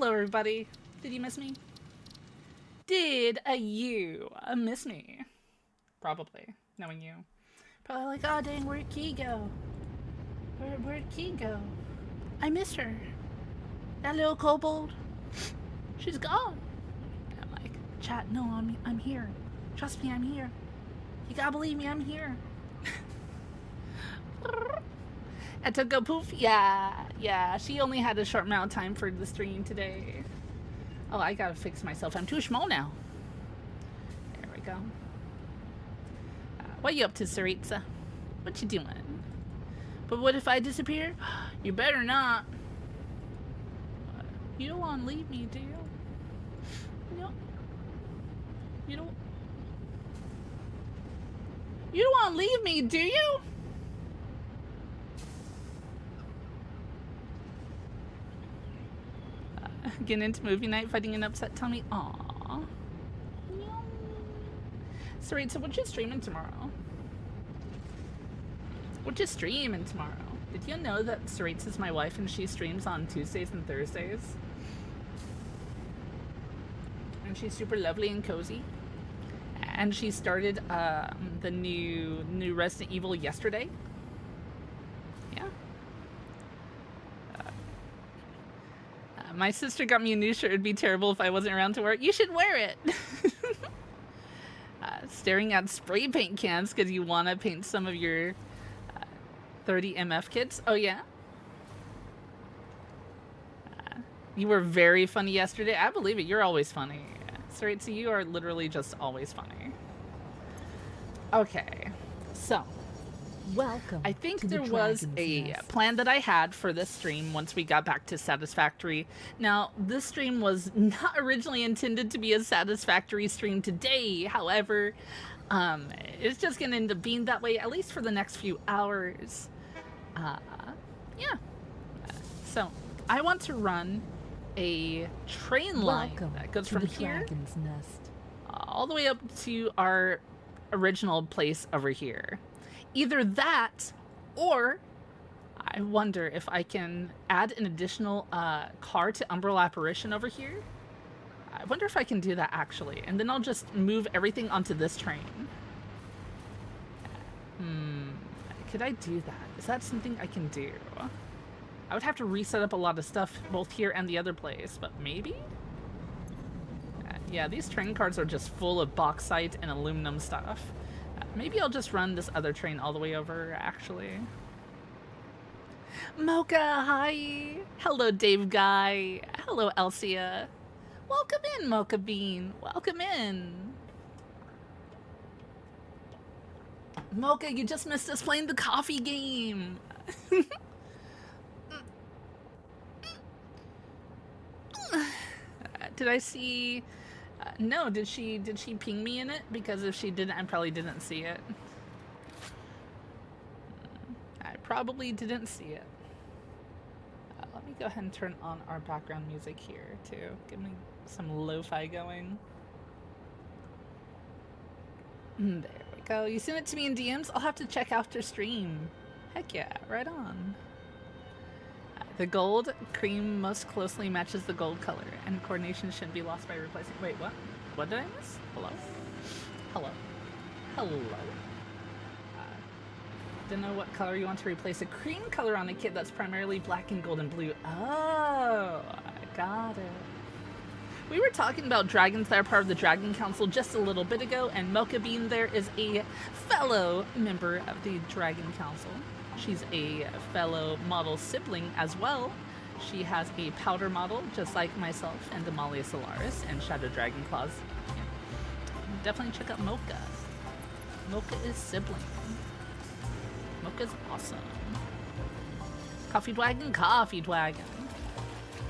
Hello, everybody. Did you miss me? Did you miss me? Probably, knowing you. Probably like, oh dang, where'd Key go? Where'd Key go? I miss her. That little kobold. She's gone. I'm like, chat, no, I'm here. Trust me, I'm here. You gotta believe me, I'm here. I took a poof. Yeah. She only had a short amount of time for the stream today. Oh, I gotta fix myself. I'm too small now. There we go. What you up to, Saritza? What you doing? But what if I disappear? You better not. You don't want to leave me, do you? No. You don't want to leave me, do you? Getting into movie night, fighting an upset tummy. Aww. Sorry, so what you streaming tomorrow? What you streaming tomorrow? Did you know that Saritz is my wife and she streams on Tuesdays and Thursdays? And she's super lovely and cozy. And she started the new Resident Evil yesterday. Yeah. My sister got me a new shirt. It'd be terrible if I wasn't around to wear it. You should wear it. Staring at spray paint cans because you want to paint some of your 30 MF kits. Oh, yeah? You were very funny yesterday. I believe it. You're always funny. Sorry, so you are literally just always funny. Okay. So. Welcome. I think there was a plan that I had for this stream once we got back to Satisfactory. Now, this stream was not originally intended to be a Satisfactory stream today. However, it's just going to end up being that way, at least for the next few hours. Yeah. So, I want to run a train line that goes from here all the way up to our original place over here. Either that, or I wonder if I can add an additional car to Umbrella Apparition over here. I wonder if I can do that, actually. And then I'll just move everything onto this train. Could I do that? Is that something I can do? I would have to reset up a lot of stuff, both here and the other place, but maybe? Yeah, these train cars are just full of bauxite and aluminum stuff. Maybe I'll just run this other train all the way over, actually. Mocha, hi! Hello, Dave Guy. Hello, Elsia. Welcome in, Mocha Bean. Welcome in. Mocha, you just missed us playing the coffee game. Did I see... no, did she ping me in it? Because if she didn't, I probably didn't see it. I probably didn't see it. Let me go ahead and turn on our background music here, too. Give me some lo-fi going. There we go. You sent it to me in DMs? I'll have to check after stream. Heck yeah, right on. The gold cream most closely matches the gold color, and coordination shouldn't be lost by replacing... Wait, what? What did I miss? Hello? Hello? Hello? Don't know what color you want to replace a cream color on a kit that's primarily black and gold and blue. Oh, I got it. We were talking about dragons that are part of the Dragon Council just a little bit ago, and Mocha Bean there is a fellow member of the Dragon Council. She's a fellow model sibling as well. She has a powder model, just like myself and Amalia Solaris and Shadow Dragon Claws. Yeah. Definitely check out Mocha. Mocha is sibling. Mocha's awesome. Coffee Dragon, Coffee Dragon.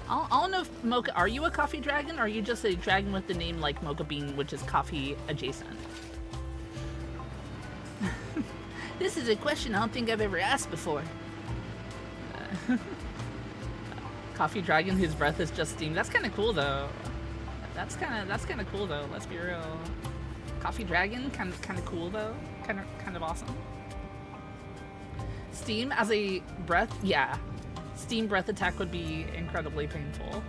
I don't know if Mocha, are you a coffee dragon, or are you just a dragon with the name like Mocha Bean, which is coffee adjacent? This is a question I don't think I've ever asked before. Coffee dragon whose breath is just steam. That's kind of cool though. That's kind of cool though. Let's be real. Coffee dragon, kind of cool though. Kind of awesome. Steam as a breath, yeah. Steam breath attack would be incredibly painful.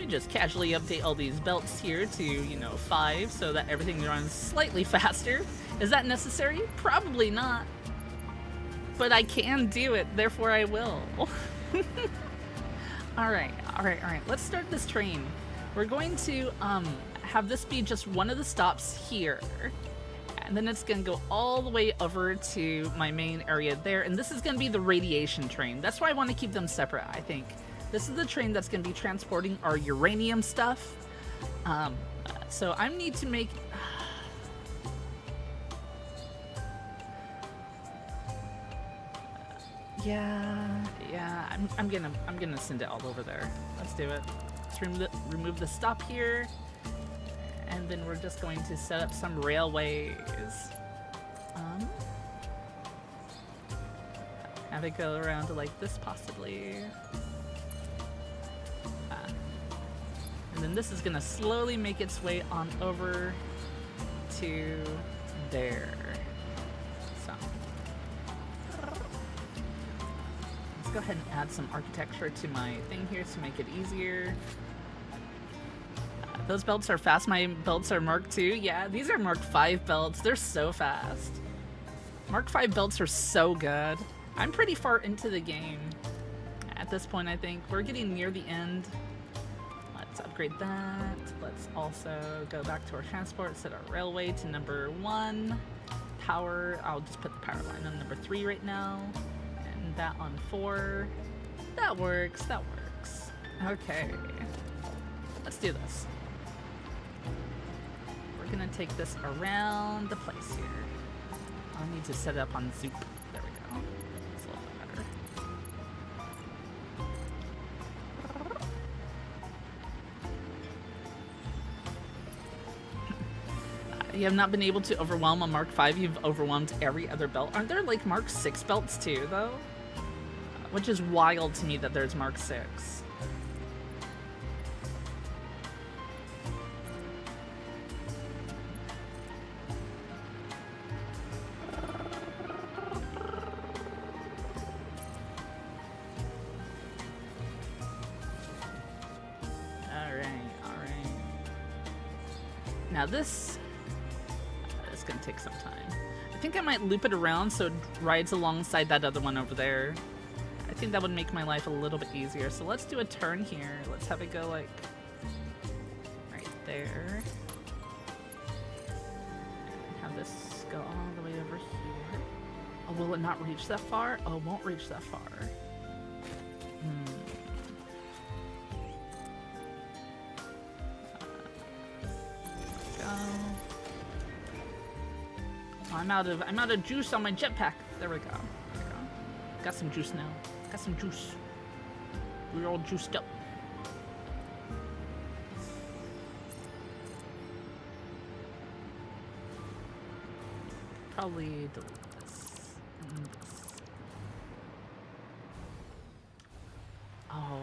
me just casually update all these belts here to, you know, 5 so that everything runs slightly faster. Is that necessary? Probably not. But I can do it, therefore I will. Alright. Let's start this train. We're going to have this be just one of the stops here. And then it's going to go all the way over to my main area there. And this is going to be the radiation train. That's why I want to keep them separate, I think. This is the train that's going to be transporting our uranium stuff. So I need to make... Yeah, I'm gonna send it all over there. Let's do it. Let's remove the stop here. And then we're just going to set up some railways. Have it go around to like this possibly. And then this is gonna slowly make its way on over to there. So let's go ahead and add some architecture to my thing here to make it easier. Those belts are fast. My belts are Mark II. Yeah, these are Mark V belts. They're so fast. Mark V belts are so good. I'm pretty far into the game at this point, I think. We're getting near the end. Let's upgrade that. Let's also go back to our transport, set our railway to number 1. Power, I'll just put the power line on number 3 right now. And that on 4. That works, that works. Okay. Let's do this. We're gonna take this around the place here. I'll need to set it up on Zoop. There we go. That's a little bit better. You have not been able to overwhelm a Mark V. You've overwhelmed every other belt. Aren't there like Mark VI belts too, though? Which is wild to me that there's Mark VI. Now this is gonna take some time. I think I might loop it around so it rides alongside that other one over there. I think that would make my life a little bit easier. So let's do a turn here. Let's have it go like right there. And have this go all the way over here. Oh, will it not reach that far? Oh, it won't reach that far. I'm out of juice on my jetpack. There we go. There we go. Got some juice now. Got some juice. We're all juiced up. Probably delete this and this. Oh,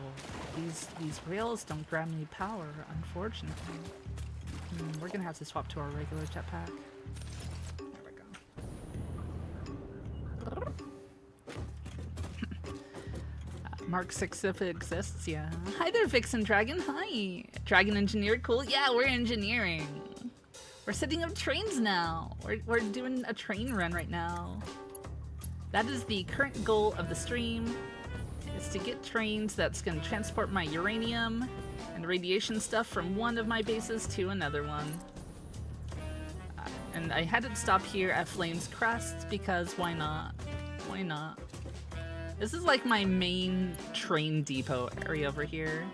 these rails don't grab any power, unfortunately. We're gonna have to swap to our regular jetpack. Mark 6 if it exists, yeah. Hi there, Vixen Dragon. Hi. Dragon Engineer, cool. Yeah, we're engineering. We're setting up trains now. We're doing a train run right now. That is the current goal of the stream, is to get trains that's going to transport my uranium and radiation stuff from one of my bases to another one. And I had it stop here at Flame's Crest because why not? Why not? This is like my main train depot area over here.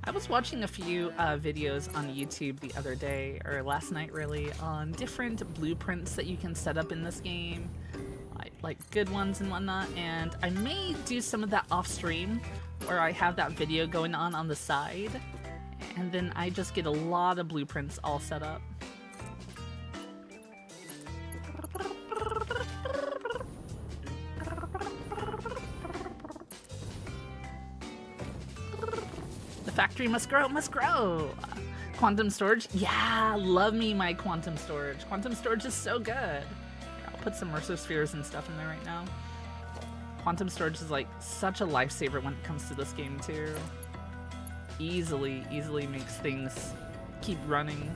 I was watching a few videos on YouTube the other day, or last night really, on different blueprints that you can set up in this game. Like good ones and whatnot, and I may do some of that off stream where I have that video going on the side, and then I just get a lot of blueprints all set up. Factory must grow, must grow. Quantum storage, yeah, love me my quantum storage. Quantum storage is so good. Here, I'll put some Mercer spheres and stuff in there right now. Quantum storage is like such a lifesaver when it comes to this game too. easily makes things keep running.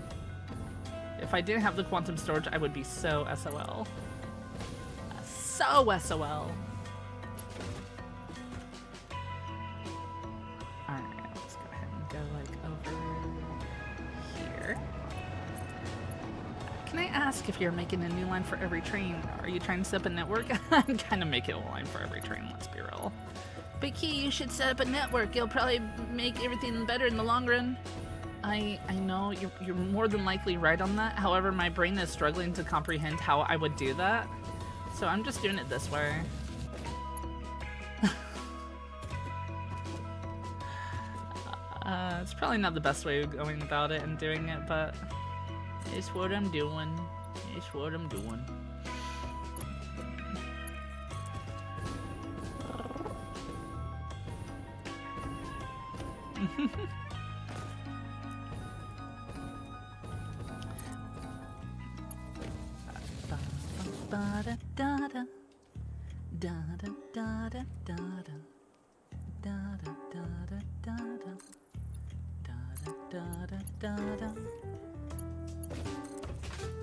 If I didn't have the quantum storage, I would be so SOL. So SOL. Alright, let's go ahead and go like over here. Can I ask if you're making a new line for every train? Are you trying to set up a network? I'm kind of making a line for every train, let's be real. But Key, you should set up a network. It'll probably make everything better in the long run. I know you're more than likely right on that. However, my brain is struggling to comprehend how I would do that. So I'm just doing it this way. It's probably not the best way of going about it and doing it, but it's what I'm doing. It's what I'm doing.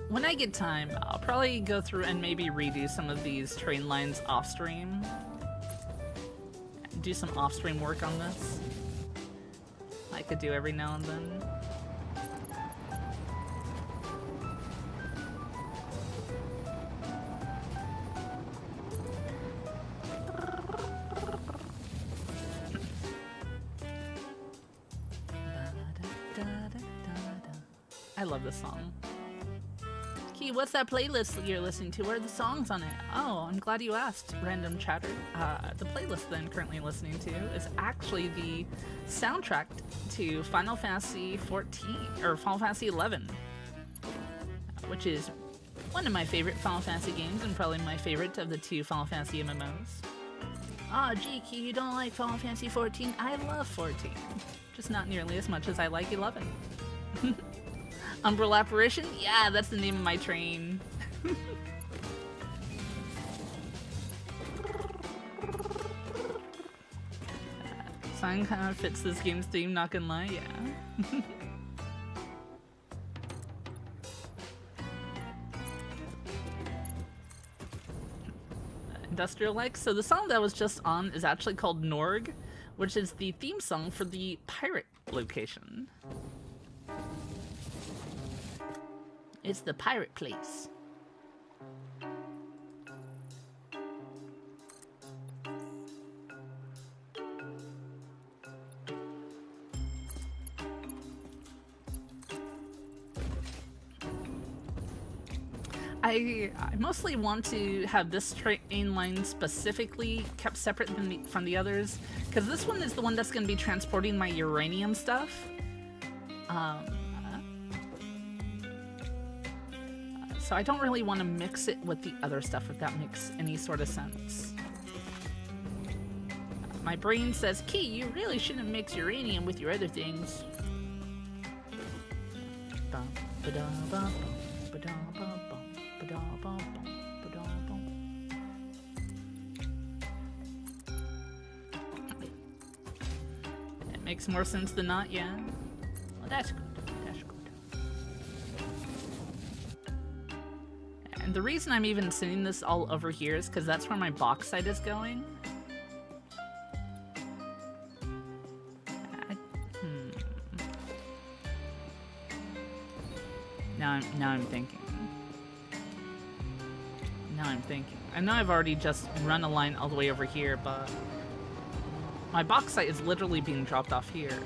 When I get time, I'll probably go through and maybe redo some of these train lines off stream. Do some off stream work on this. I could do every now and then. I love this song. Key, what's that playlist you're listening to? What are the songs on it? Oh, I'm glad you asked, random chatter. The playlist that I'm currently listening to is actually the soundtrack to Final Fantasy XIV, or Final Fantasy XI, which is one of my favorite Final Fantasy games and probably my favorite of the two Final Fantasy MMOs. Ah, gee, Key, you don't like Final Fantasy XIV? I love 14, just not nearly as much as I like 11. Umbrella Apparition? Yeah, that's the name of my train. Song kind of fits this game's theme, not gonna lie, yeah. Industrial like? So the song that was just on is actually called Norg, which is the theme song for the pirate location. It's the pirate place. I mostly want to have this train line specifically kept separate from the others, because this one is the one that's going to be transporting my uranium stuff. So I don't really want to mix it with the other stuff, if that makes any sort of sense. My brain says, Key, you really shouldn't mix uranium with your other things. It makes more sense than not, yeah. Well, that's good. That's good. And the reason I'm even sending this all over here is because that's where my bauxite is going. Now I'm thinking. I know I've already just run a line all the way over here, but my bauxite is literally being dropped off here.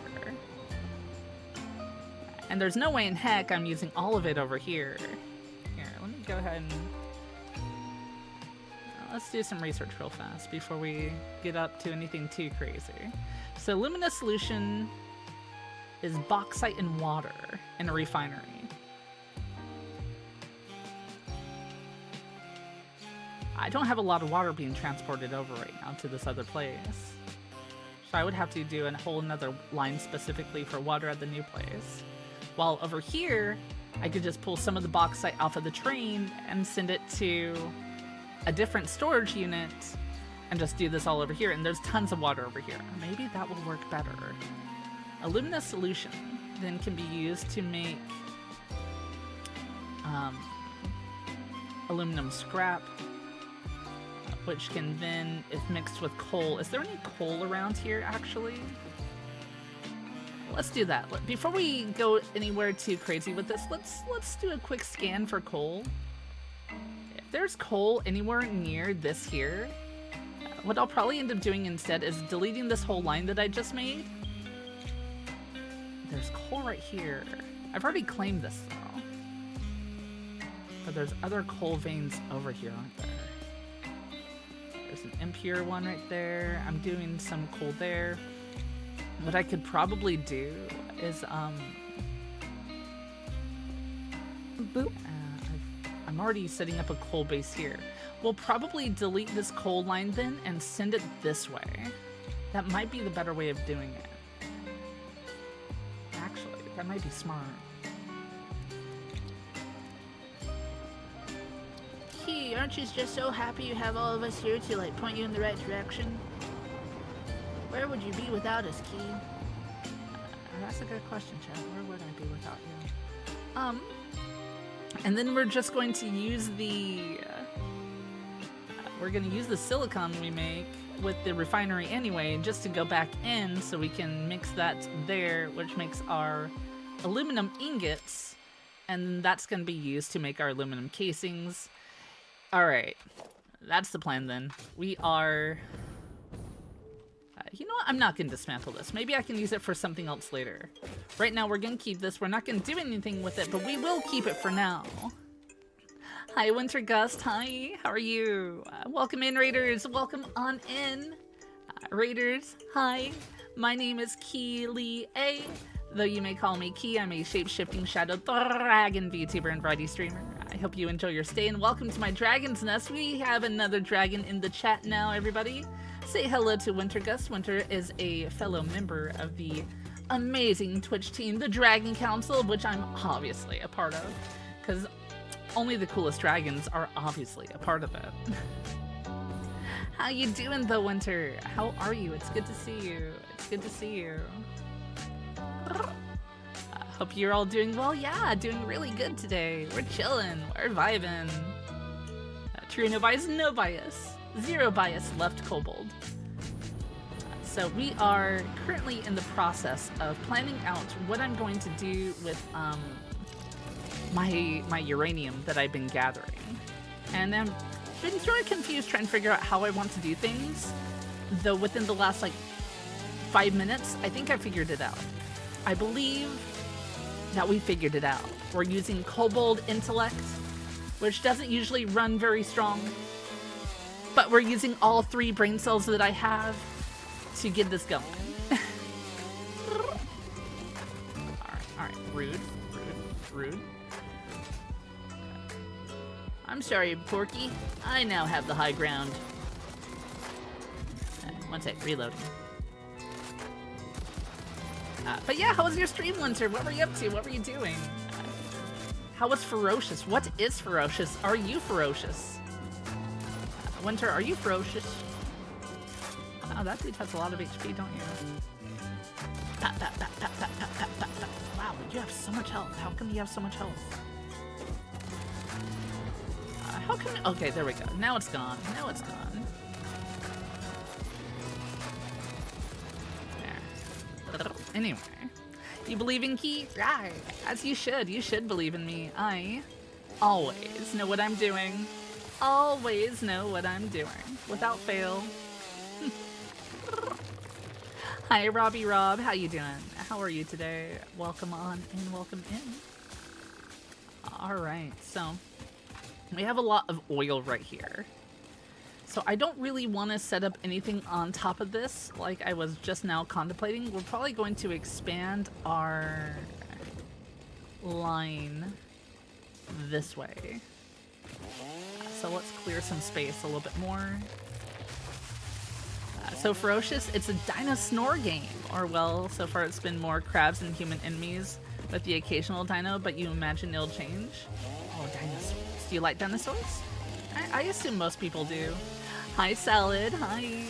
And there's no way in heck I'm using all of it over here. Here, let me go ahead and... let's do some research real fast before we get up to anything too crazy. So luminous solution is bauxite and water in a refinery. I don't have a lot of water being transported over right now to this other place. So I would have to do a whole another line specifically for water at the new place. While over here, I could just pull some of the bauxite off of the train and send it to a different storage unit and just do this all over here. And there's tons of water over here. Maybe that will work better. Alumina solution then can be used to make aluminum scrap, which can then, if mixed with coal... Is there any coal around here, actually? Let's do that. Before we go anywhere too crazy with this, let's do a quick scan for coal. If there's coal anywhere near this here, what I'll probably end up doing instead is deleting this whole line that I just made. There's coal right here. I've already claimed this, though. But there's other coal veins over here, aren't there? There's an impure one right there. I'm doing some coal there. What I could probably do is, boop. I'm already setting up a coal base here. We'll probably delete this coal line then and send it this way. That might be the better way of doing it. Actually, that might be smart. Key, aren't you just so happy you have all of us here to, like, point you in the right direction? Where would you be without us, Key? That's a good question, Chad. Where would I be without you? And then we're just going to use the... we're going to use the silicon we make with the refinery anyway, just to go back in so we can mix that there, which makes our aluminum ingots, and that's going to be used to make our aluminum casings. Alright, that's the plan then. We are... you know what? I'm not going to dismantle this. Maybe I can use it for something else later. Right now, we're going to keep this. We're not going to do anything with it, but we will keep it for now. Hi, Winter Gust. Hi, how are you? Welcome in, Raiders. Welcome on in. Raiders, hi. My name is Kyllier. Though you may call me Key, I'm a shape-shifting shadow dragon VTuber and variety streamer. I hope you enjoy your stay, and welcome to my Dragon's Nest. We have another dragon in the chat now, everybody. Say hello to Winter Gust. Winter is a fellow member of the amazing Twitch team, the Dragon Council, of which I'm obviously a part of, because only the coolest dragons are obviously a part of it. How you doing, though, Winter? How are you? It's good to see you. It's good to see you. Hope you're all doing well. Yeah, doing really good today. We're chilling. We're vibing. True, no bias, no bias. Zero bias left, Kobold. So we are currently in the process of planning out what I'm going to do with my uranium that I've been gathering. And I've been sort of confused trying to figure out how I want to do things. Though within the last, like, 5 minutes, I think I figured it out. I believe that we figured it out. We're using Kobold intellect, which doesn't usually run very strong. But we're using all 3 brain cells that I have to get this going. Alright. Rude. I'm sorry, Porky. I now have the high ground. One sec, reloading. But yeah, how was your stream, Winter? What were you up to? What were you doing? How was Ferocious? What is Ferocious? Are you ferocious? Winter, are you ferocious? Oh, that dude has a lot of HP, don't you? Wow, you have so much health. How come you have so much health? How come... Okay, there we go. Now it's gone. Now it's gone. There. Anyway. You believe in Key? Right. As you should. You should believe in me. I always know what I'm doing. Always know what I'm doing. Without fail. Hi, Robbie Rob. How you doing? How are you today? Welcome on and welcome in. Alright, so we have a lot of oil right here. So I don't really want to set up anything on top of this like I was just now contemplating. We're probably going to expand our line this way. So let's clear some space a little bit more. So Ferocious, it's a Dino Snore game. Or well, so far it's been more crabs and human enemies with the occasional dino, but you imagine it'll change. Oh, dinosaurs. Do you like dinosaurs? I assume most people do. Hi, Salad. Hi.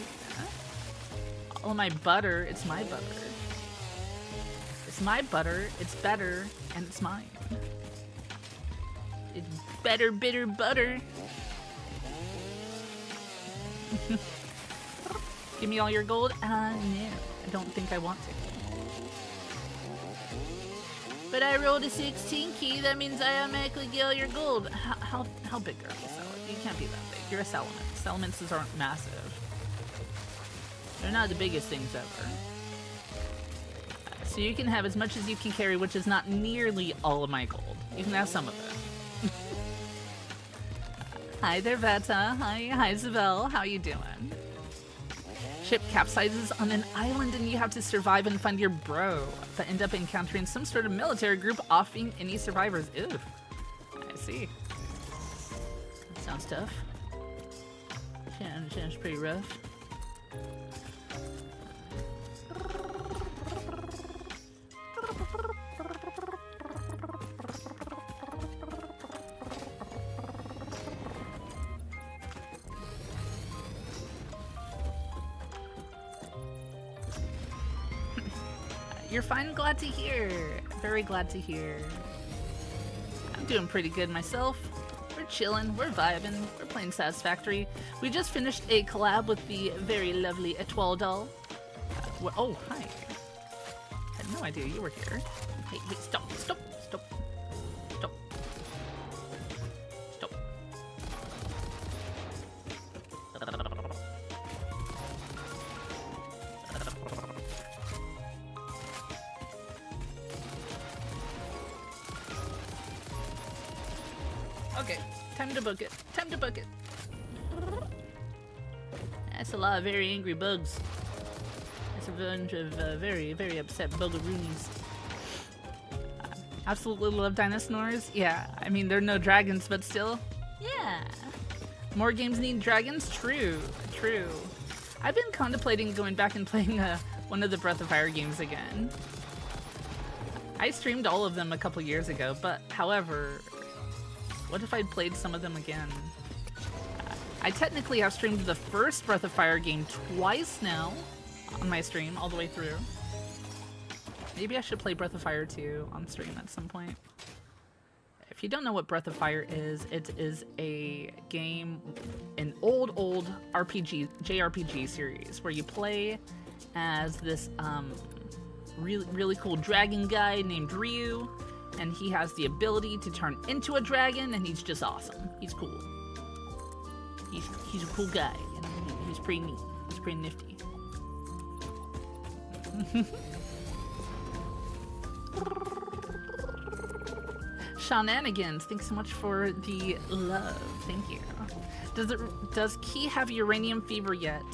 Oh, my butter. It's my butter. It's my butter, it's better, and it's mine. It's better, bitter butter. Give me all your gold? No, I don't think I want to. But I rolled a 16 key, that means I automatically get all your gold. How big are you, Salad? You can't be that big. You're a Salamence. Salamences aren't massive. They're not the biggest things ever. So you can have as much as you can carry, which is not nearly all of my gold. You can have some of it. Hi there, Veta. Hi, Isabel. How you doing? Ship capsizes on an island and you have to survive and find your bro, but end up encountering some sort of military group offing any survivors. Ew. I see. That sounds tough. Sounds pretty rough. You're fine, glad to hear. Very glad to hear. I'm doing pretty good myself. We're chilling, we're vibing, we're playing Satisfactory. We just finished a collab with the very lovely Etoile doll. Oh, hi. I had no idea you were here. Hey, stop. Okay, time to book it. That's a lot of very angry bugs. That's a bunch of very, very upset bugaroonies. Absolutely love dinosaurs. Yeah, I mean, they're no dragons, but still. Yeah. More games need dragons? True. I've been contemplating going back and playing one of the Breath of Fire games again. I streamed all of them a couple years ago, but however, what if I'd played some of them again? I technically have streamed the first Breath of Fire game twice now on my stream, all the way through. Maybe I should play Breath of Fire 2 on stream at some point. If you don't know what Breath of Fire is, it is a game, an old RPG, JRPG series, where you play as this really cool dragon guy named Ryu, and he has the ability to turn into a dragon, and he's just awesome. He's cool. He's a cool guy, and he's pretty neat. He's pretty nifty. Shenanigans, thanks so much for the love. Thank you. Does Key have uranium fever yet?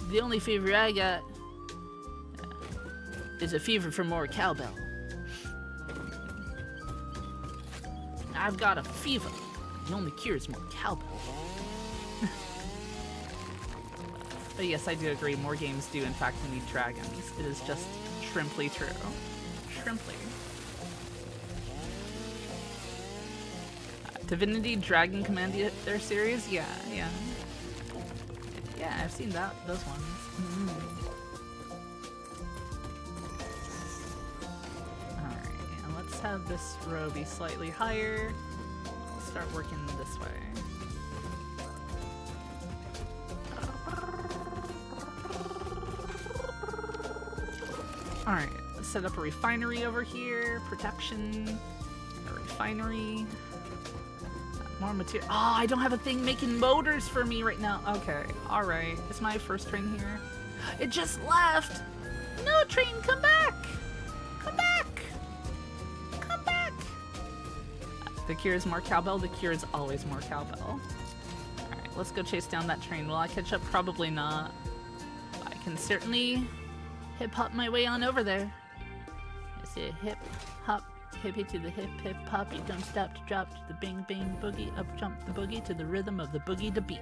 The only fever I got is a fever for more cowbell. I've got a fever. The only cure is more cowbell. But yes, I do agree. More games do in fact need dragons. It is just shrimply true. Shrimply. Divinity Dragon Commander series? Yeah. Yeah, I've seen those ones. Alright, and let's have this row be slightly higher. Let's start working this way. Alright, let's set up a refinery over here. Production. A refinery. More material. Oh, I don't have a thing making motors for me right now. Okay, alright. Is my first train here? It just left! No, train, come back! Come back! Come back! The cure is more cowbell. The cure is always more cowbell. Alright, let's go chase down that train. Will I catch up? Probably not. I can certainly hip-hop my way on over there. I say hip-hop. Hippie to the hip hip hop, you don't stop to drop to the bing bing boogie, up jump the boogie to the rhythm of the boogie to beat.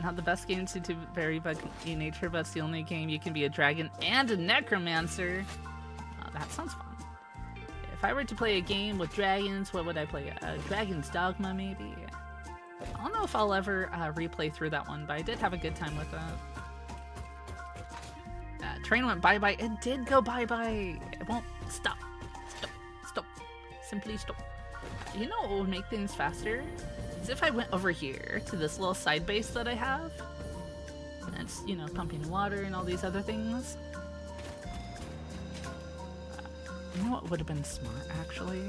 Not the best game to vary by nature, but it's the only game you can be a dragon and a necromancer. That sounds fun. If I were to play a game with dragons, what would I play? Dragon's Dogma, maybe? I don't know if I'll ever replay through that one, but I did have a good time with that. Train went bye-bye. It did go bye-bye. It won't stop. Stop. Stop. Simply stop. You know what would make things faster? Is if I went over here to this little side base that I have. And it's, you know, pumping water and all these other things. You know what would have been smart, actually?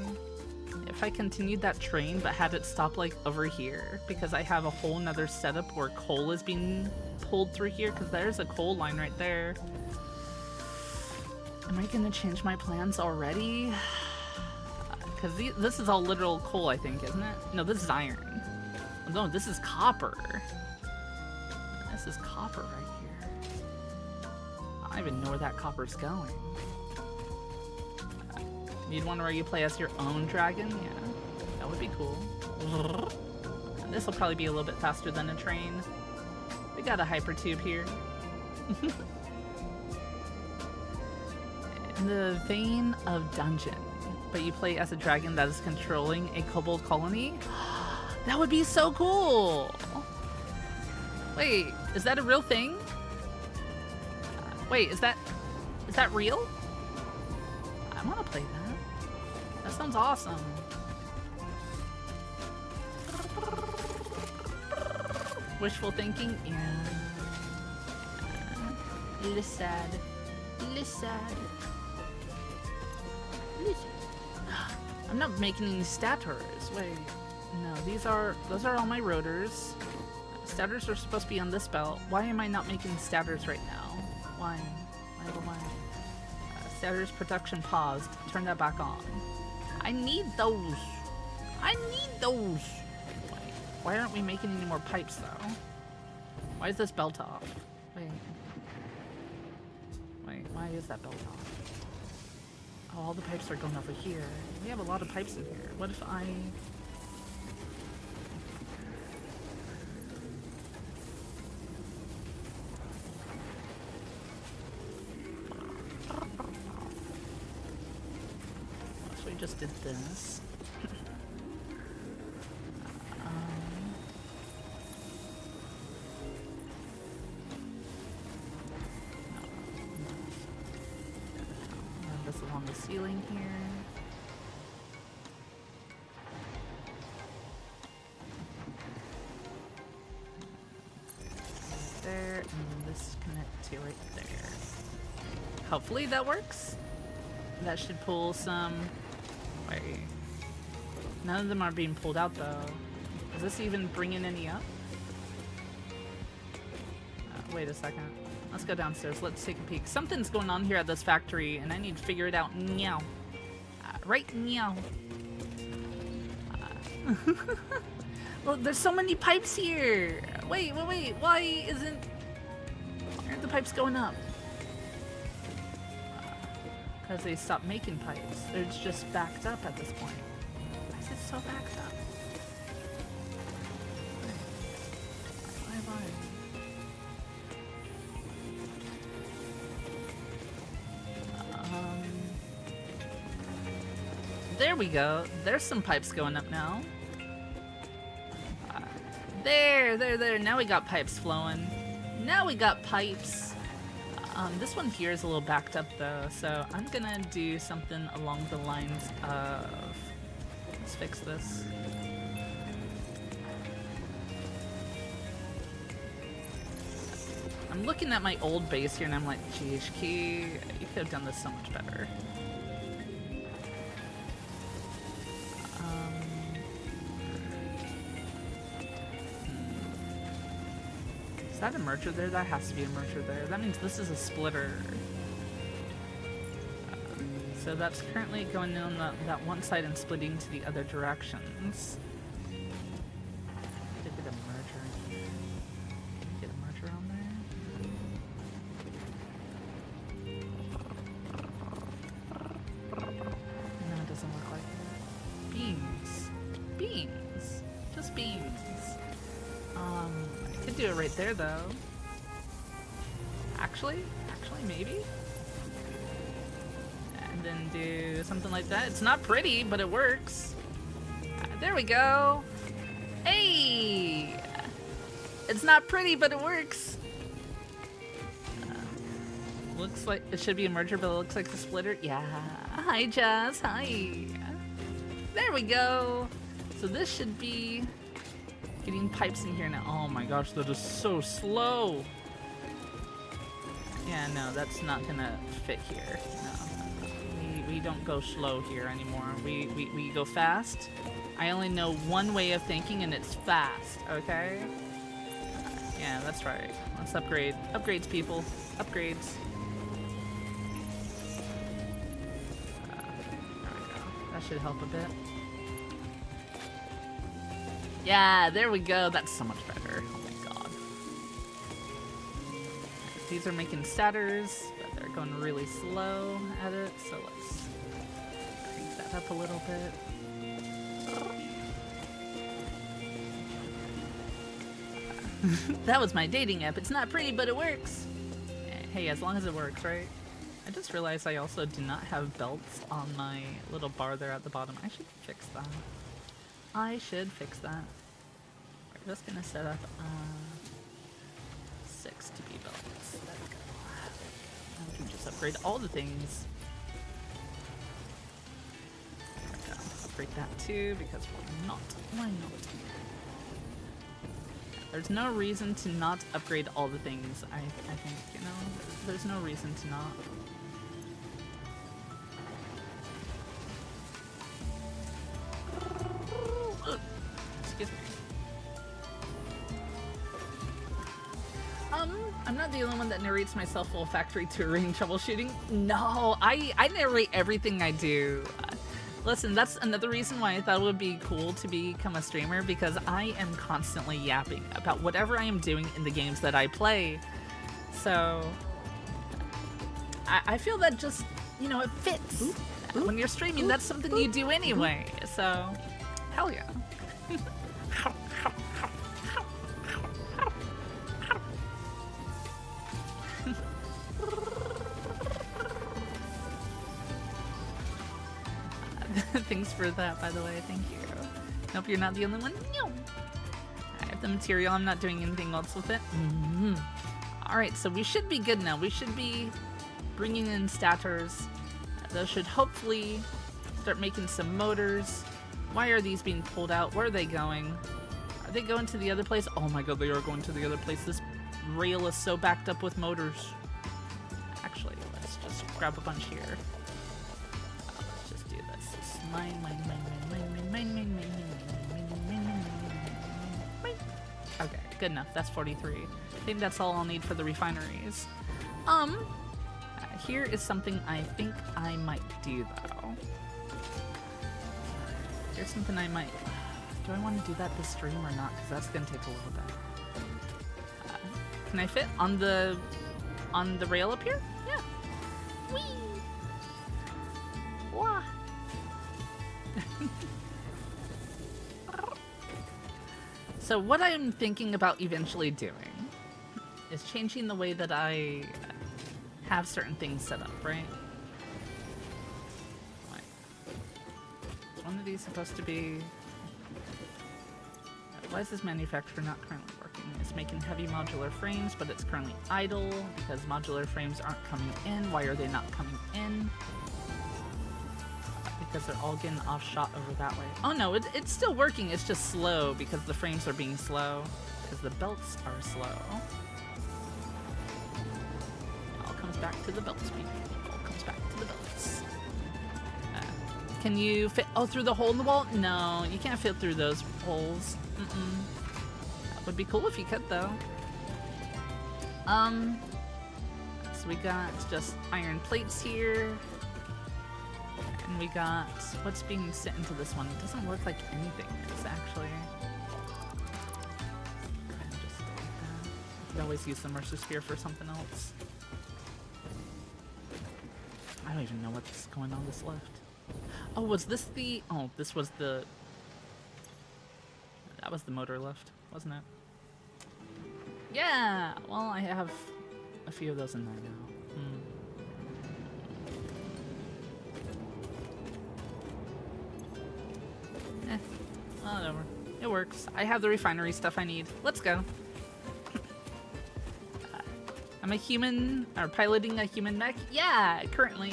If I continued that train but had it stop like over here, because I have a whole nother setup where coal is being pulled through here, because there's a coal line right there. Am I gonna change my plans already? Because this is all literal coal, I think, isn't it? No, this is iron. No, this is copper. This is copper right here. I don't even know where that copper's going. You'd want where you play as your own dragon? Yeah, that would be cool. This will probably be a little bit faster than a train. We got a hypertube here. In the vein of dungeon, but you play as a dragon that is controlling a kobold colony? That would be so cool! Wait, is that a real thing? Wait, is that real? I want to play that. That sounds awesome. Wishful thinking? Yeah. Lissad. I'm not making any stators. Wait. No, those are all my rotors. Stators are supposed to be on this belt. Why am I not making stators right now? Why? Stators production paused. Turn that back on. I need those. Why aren't we making any more pipes though? Why is this belt off? Wait, why is that belt off? Oh, all the pipes are going over here. We have a lot of pipes in here. What if I... So we just did this. Along the ceiling here. There, and then this connect to right there. Hopefully that works. That should pull some... Wait. None of them are being pulled out though. Is this even bringing any up? Wait a second. Let's go downstairs. Let's take a peek. Something's going on here at this factory, and I need to figure it out. Meow. Right meow. Look, there's so many pipes here. Wait. Why aren't the pipes going up? Because they stopped making pipes. They're just backed up at this point. Why is it so backed up? Why? There we go. There's some pipes going up now. There. Now we got pipes flowing. Now we got pipes. This one here is a little backed up though, so I'm gonna do something along the lines of... Let's fix this. I'm looking at my old base here and I'm like, GHK, you could have done this so much better. Is that a merger there? That has to be a merger there. That means this is a splitter. So that's currently going on that one side and splitting to the other directions. Did get a merger in here. Get a merger on there. No, it doesn't look like that. Beams. Just beams. I could do it right there though. Actually, maybe. And then do something like that. It's not pretty, but it works. There we go. Hey! It's not pretty, but it works. Looks like it should be a merger, but it looks like the splitter. Yeah. Hi, Jazz. Hi. There we go. So this should be getting pipes in here now. Oh my gosh, that is so slow. Yeah, no, that's not gonna fit here. No. We don't go slow here anymore. We go fast. I only know one way of thinking, and it's fast, okay? Yeah, that's right. Let's upgrade. Upgrades, people. Upgrades. There we go. That should help a bit. Yeah, there we go. That's so much better. Oh my god. These are making statters, but they're going really slow at it, so let's crank that up a little bit. That was my dating app. It's not pretty, but it works. Hey, as long as it works, right? I just realized I also do not have belts on my little bar there at the bottom. I should fix that. I should fix that. We're just gonna set up 6 to be belts. There we go. Now we can just upgrade all the things. There we go. Upgrade that too, because why not? Why not? There's no reason to not upgrade all the things, I think, you know? There's no reason to not. Excuse me. I'm not the only one that narrates myself while factory touring troubleshooting. No, I narrate everything I do. Listen, that's another reason why I thought it would be cool to become a streamer, because I am constantly yapping about whatever I am doing in the games that I play. So, I feel that just, you know, it fits. When you're streaming, that's something you do anyway. So, hell yeah. Thanks for that, by the way. Thank you. Nope, you're not the only one. No. I have the material. I'm not doing anything else with it. Alright, so we should be good now. We should be bringing in statters. Those should hopefully start making some motors. Why are these being pulled out? Where are they going? Are they going to the other place? Oh my god, they are going to the other place. This rail is so backed up with motors. Actually, let's just grab a bunch here. Let's just do this. Mine. Okay, good enough. That's 43. I think that's all I'll need for the refineries. Here is something I think I might do, though. Here's something I might... Do I want to do that this stream or not? Because that's going to take a little bit. Can I fit on the rail up here? Yeah. Whee! Wah! So what I'm thinking about eventually doing is changing the way that I have certain things set up, right? Is one of these supposed to be... Why is this manufacturer not currently working? It's making heavy modular frames, but it's currently idle because modular frames aren't coming in. Why are they not coming in? Because they're all getting off-shot over that way. Oh no, it's still working, it's just slow because the frames are being slow. Because the belts are slow. It all comes back to the belts, people. It all comes back to the belts. Can you fit through the hole in the wall? No, you can't fit through those holes. That would be cool if you could, though. So we got just iron plates here. And we got what's being sent into this one. It doesn't look like anything. It's actually... Just delete that. I could always use the Mercer Sphere for something else. I don't even know what's going on this left. Oh, was this the... Oh, this was the... That was the motor lift, wasn't it? Yeah! Well, I have a few of those in there now. Whatever. It works. I have the refinery stuff I need. Let's go. I'm a human, or piloting a human mech? Yeah, currently.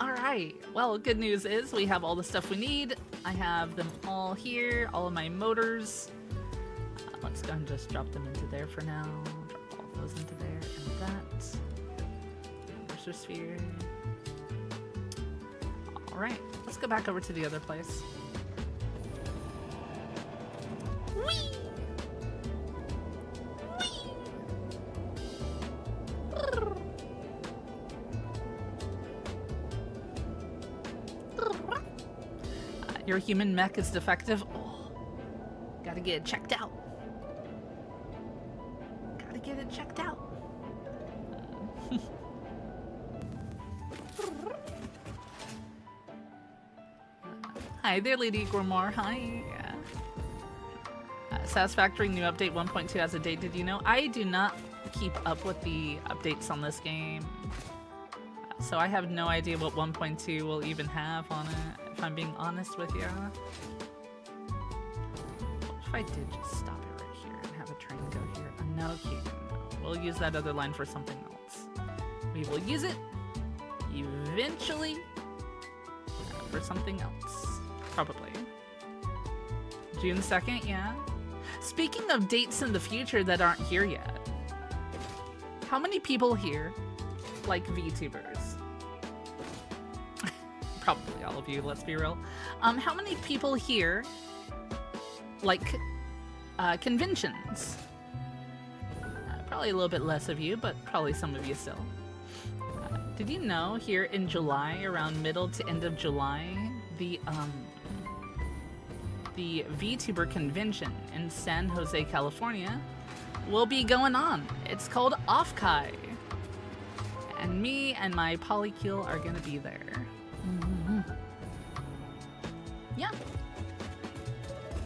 Alright, well, good news is we have all the stuff we need. I have them all here, all of my motors. Let's go and just drop them into there for now. Drop all of those into there, and that. Pressure sphere. Alright, let's go back over to the other place. Whee! Your human mech is defective. Oh, gotta get it checked out. Gotta get it checked out. Hi there, Lady Grimoire. Hi. Satisfactory new update 1.2 has a date. Did you know? I do not keep up with the updates on this game. So I have no idea what 1.2 will even have on it, if I'm being honest with you. What if I did just stop it right here and have a train go here? No kidding. We'll use that other line for something else. We will use it eventually for something else. Probably. June 2nd, yeah. Speaking of dates in the future that aren't here yet, how many people here like VTubers? Probably all of you, let's be real. How many people here like conventions? Probably a little bit less of you, but probably some of you still. Did you know here in July, around middle to end of July, the VTuber convention in San Jose, California will be going on. It's called Offkai. And me and my polycule are gonna be there. Mm-hmm. Yeah.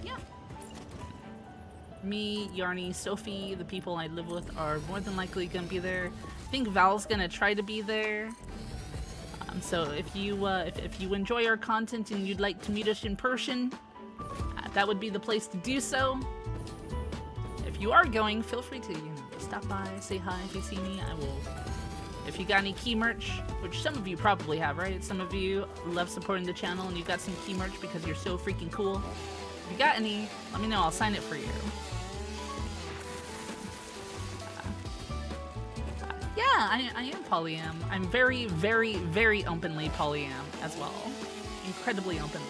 Yeah. Me, Yarny, Sophie, the people I live with are more than likely gonna be there. I think Val's gonna try to be there. So if you enjoy our content and you'd like to meet us in person, that would be the place to do so. If you are going, feel free to stop by, say hi if you see me. I will. If you got any key merch, which some of you probably have, right? Some of you love supporting the channel and you got some key merch because you're so freaking cool. If you got any, let me know. I'll sign it for you. Yeah, I am polyam. I'm very, very, very openly polyam as well. Incredibly openly.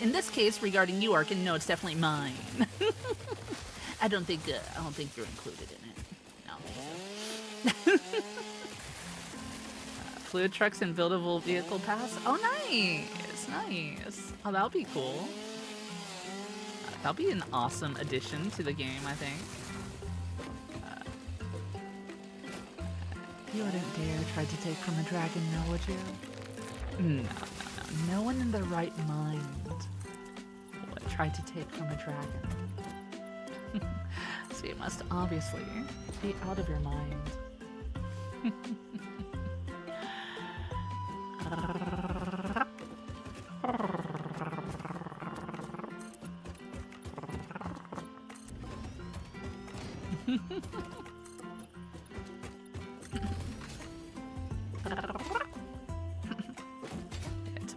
In this case, regarding you, Arkin, no, it's definitely mine. I don't think you're included in it. No, I don't think so. Fluid trucks and buildable vehicle pass. Oh, nice, nice. Oh, that'll be cool. That'll be an awesome addition to the game, I think. You wouldn't dare try to take from a dragon, now, would you? No. No one in their right mind would try to take from a dragon. So you must obviously be out of your mind.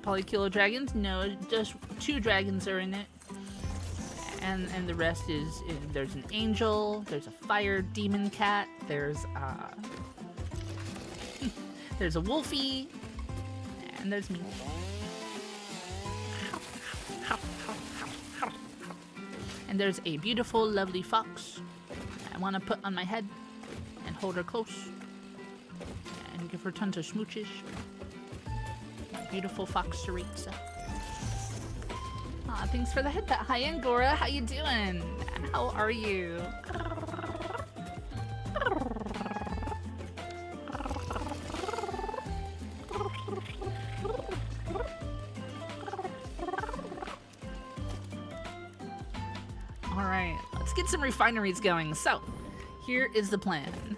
Polykilo dragons? No, just 2 dragons are in it. And the rest is there's an angel, there's a fire demon cat, there's a wolfie, and there's me. And there's a beautiful, lovely fox I want to put on my head and hold her close and give her tons of smooches. Beautiful fox Saritza. Aw, thanks for the head pat. Hi, Angora. How you doing? How are you? All right, let's get some refineries going. So, here is the plan.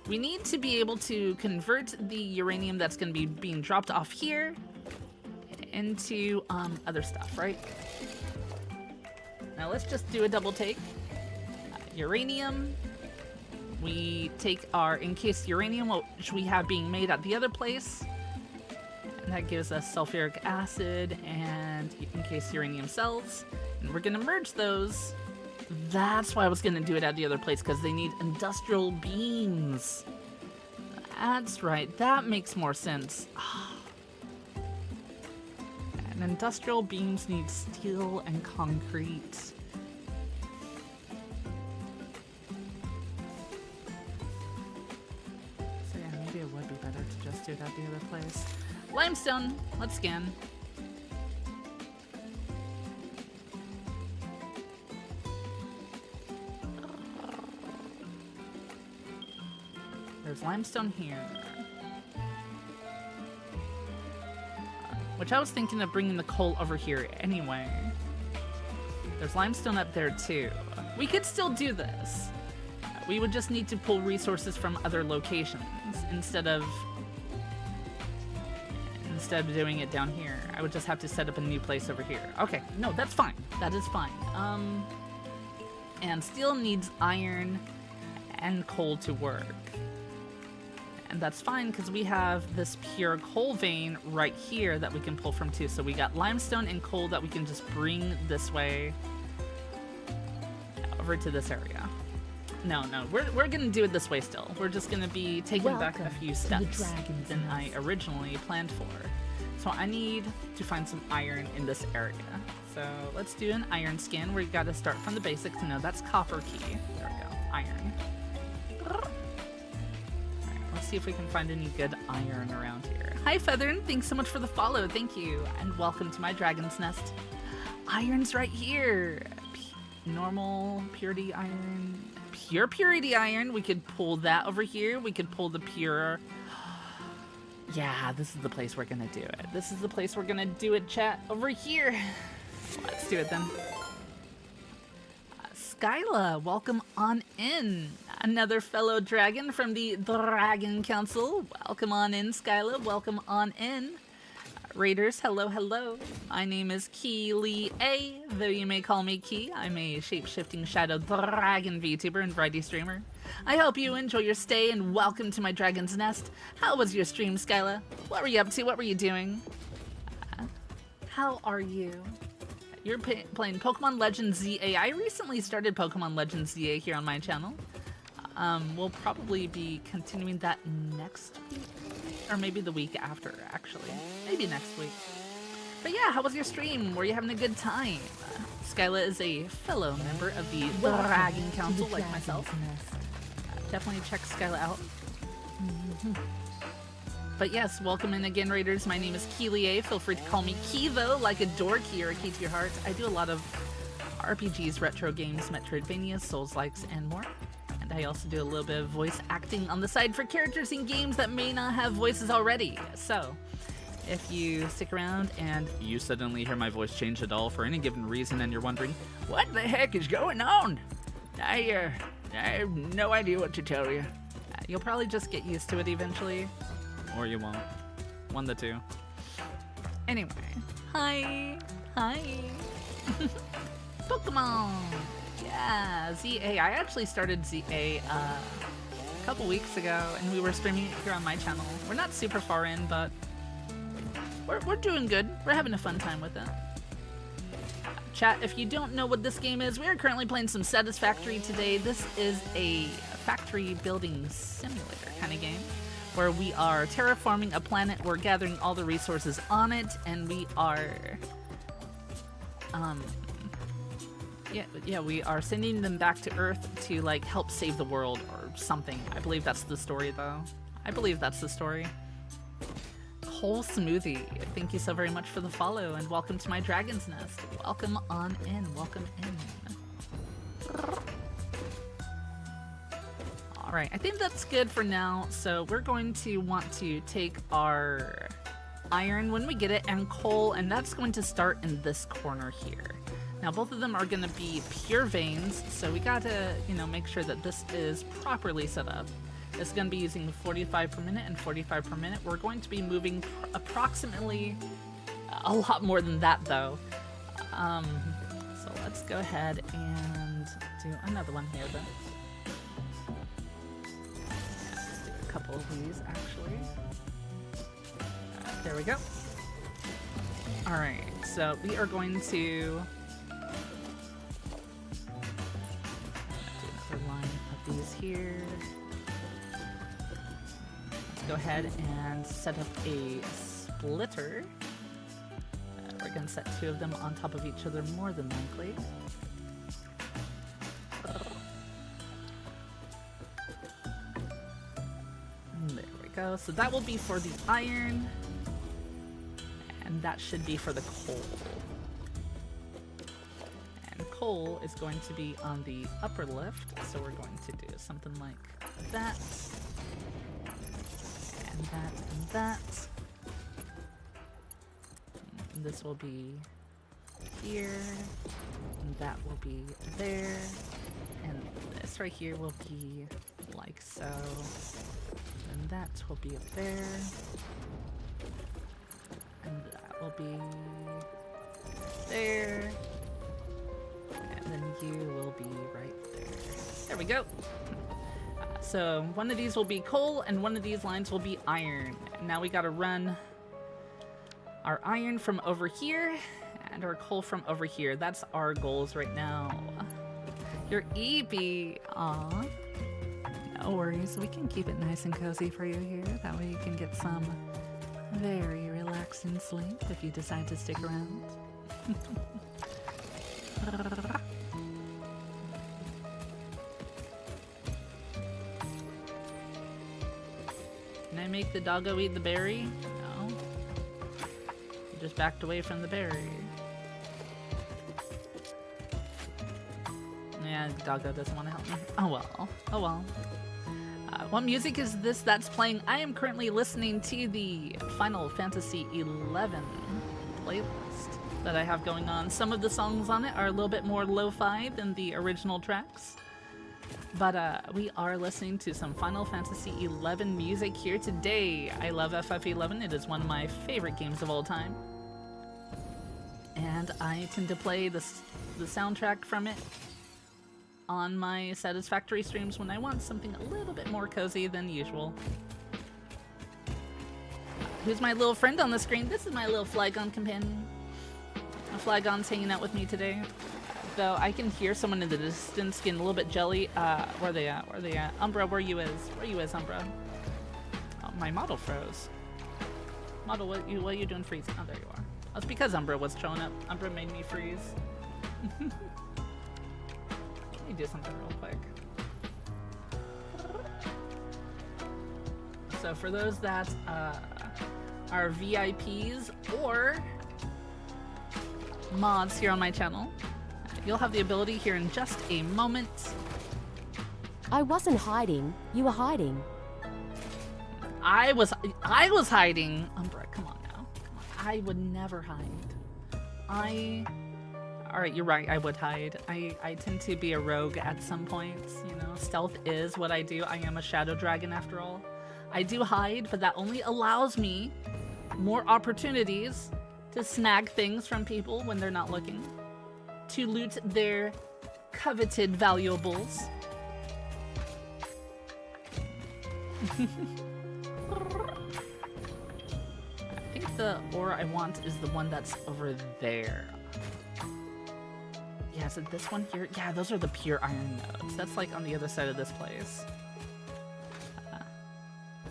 We need to be able to convert the uranium that's going to be being dropped off here into other stuff, right? Now let's just do a double take. Uranium. We take our encased uranium, which we have being made at the other place. And that gives us sulfuric acid and encased uranium cells. And we're going to merge those. That's why I was going to do it at the other place, because they need industrial beams. That's right. That makes more sense. And industrial beams need steel and concrete. So yeah, maybe it would be better to just do it at the other place. Limestone. Let's scan. There's limestone here. Which I was thinking of bringing the coal over here anyway. There's limestone up there too. We could still do this. We would just need to pull resources from other locations instead of doing it down here. I would just have to set up a new place over here. Okay, no, that's fine. That is fine. And steel needs iron and coal to work. And that's fine because we have this pure coal vein right here that we can pull from too. So we got limestone and coal that we can just bring this way over to this area. No, we're gonna do it this way still. We're just gonna be taking back a few steps than I originally planned for. So I need to find some iron in this area. So let's do an iron scan. We gotta start from the basics. No, that's copper key. There we go, iron. Let's see if we can find any good iron around here. Hi Feathern, thanks so much for the follow. Thank you, and welcome to my dragon's nest. Iron's right here. Normal purity iron, pure purity iron. We could pull that over here. We could pull the pure. Yeah, this is the place we're gonna do it. This is the place we're gonna do it, chat. Over here. Let's do it then. Skyla, welcome on in. Another fellow dragon from the Dragon Council. Welcome on in, Skyla. Welcome on in. Raiders, hello, hello. My name is Kyllier, though you may call me Key. I'm a shape-shifting shadow dragon VTuber and variety streamer. I hope you enjoy your stay and welcome to my dragon's nest. How was your stream, Skyla? What were you up to? What were you doing? How are you? You're playing Pokemon Legends ZA. I recently started Pokemon Legends ZA here on my channel. We'll probably be continuing that next week. Or maybe the week after, actually. Maybe next week. But yeah, how was your stream? Were you having a good time? Skyla is a fellow member of the Dragon Council, like myself. Definitely check Skyla out. But yes, welcome in again, Raiders. My name is Kyllier. Feel free to call me Key, though, like a door key or a key to your heart. I do a lot of RPGs, retro games, Metroidvania, Souls-likes, and more. And I also do a little bit of voice acting on the side for characters in games that may not have voices already. So, if you stick around and you suddenly hear my voice change at all for any given reason and you're wondering, what the heck is going on? I have no idea what to tell you. You'll probably just get used to it eventually. Or you won't. One of the two. Anyway. Hi. Pokemon. Yeah, ZA. I actually started ZA a couple weeks ago, and we were streaming it here on my channel. We're not super far in, but we're doing good. We're having a fun time with it. Chat, if you don't know what this game is, we are currently playing some Satisfactory today. This is a factory building simulator kind of game, where we are terraforming a planet, we're gathering all the resources on it, and we are, we are sending them back to Earth to, like, help save the world or something. I believe that's the story, though. I believe that's the story. Whole Smoothie, thank you so very much for the follow, and welcome to my Dragon's Nest. Welcome on in, welcome in. Alright, I think that's good for now, so we're going to want to take our iron when we get it, and coal, and that's going to start in this corner here. Now both of them are going to be pure veins, so we gotta, make sure that this is properly set up. It's going to be using 45 per minute and 45 per minute. We're going to be moving approximately a lot more than that, though. So let's go ahead and do another one here, then. Yeah, let's do a couple of these, actually. There we go. Alright, so we are going to do another line of these here. Let's go ahead and set up a splitter. We're going to set 2 of them on top of each other more than likely. And there we go. So that will be for the iron. And that should be for the coal. And coal is going to be on the upper lift, so we're going to do something like that. And that and that. And this will be here. And that will be there. And this right here will be like so. And that will be up there. And that will be there. And then you will be right there. There we go. So one of these will be coal and one of these lines will be iron. And now we gotta run our iron from over here and our coal from over here. That's our goals right now. Your EP. Aw. No worries. We can keep it nice and cozy for you here. That way you can get some very relaxing sleep if you decide to stick around. Can I make the doggo eat the berry? No. You just backed away from the berry. Yeah, the doggo doesn't want to help me. Oh well. Oh well. What music is this that's playing? I am currently listening to the Final Fantasy XI playlist that I have going on. Some of the songs on it are a little bit more lo-fi than the original tracks. But we are listening to some Final Fantasy XI music here today. I love FF11. It is one of my favorite games of all time. And I tend to play the soundtrack from it on my Satisfactory streams when I want something a little bit more cozy than usual. Who's my little friend on the screen? This is my little Flygon companion. Flygon's hanging out with me today. Though I can hear someone in the distance getting a little bit jelly. Where are they at? Where are they at? Umbra, where you is? Where you is, Umbra? Oh, my model froze. Model, what are you doing freeze? Oh, there you are. That's because Umbra was showing up. Umbra made me freeze. Let me do something real quick. So for those that are VIPs or mods here on my channel, you'll have the ability here in just a moment. I wasn't hiding. You were hiding. I was hiding. Umbra, come on now. Come on. I would never hide. Alright, you're right, I would hide. I tend to be a rogue at some points, you know. Stealth is what I do. I am a shadow dragon after all. I do hide, but that only allows me more opportunities to snag things from people when they're not looking. To loot their coveted valuables. I think the ore I want is the one that's over there. Yeah, is it this one here? Yeah, those are the pure iron nodes. That's like on the other side of this place.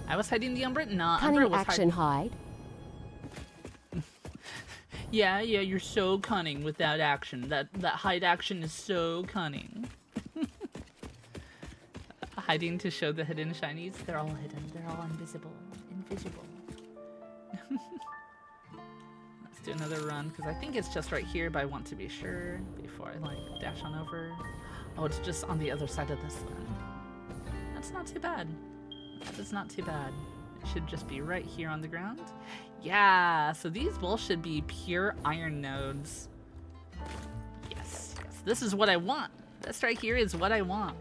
I was hiding the Umbra? Nah, Umbra was action hide. Yeah, you're so cunning with that action. That hide action is so cunning. Hiding to show the hidden shinies? They're all hidden. They're all invisible. Invisible. Let's do another run, because I think it's just right here, but I want to be sure before I, like, dash on over. Oh, it's just on the other side of this one. That's not too bad. That is not too bad. It should just be right here on the ground. Yeah, so these both should be pure iron nodes. Yes, yes. This is what I want. This right here is what I want.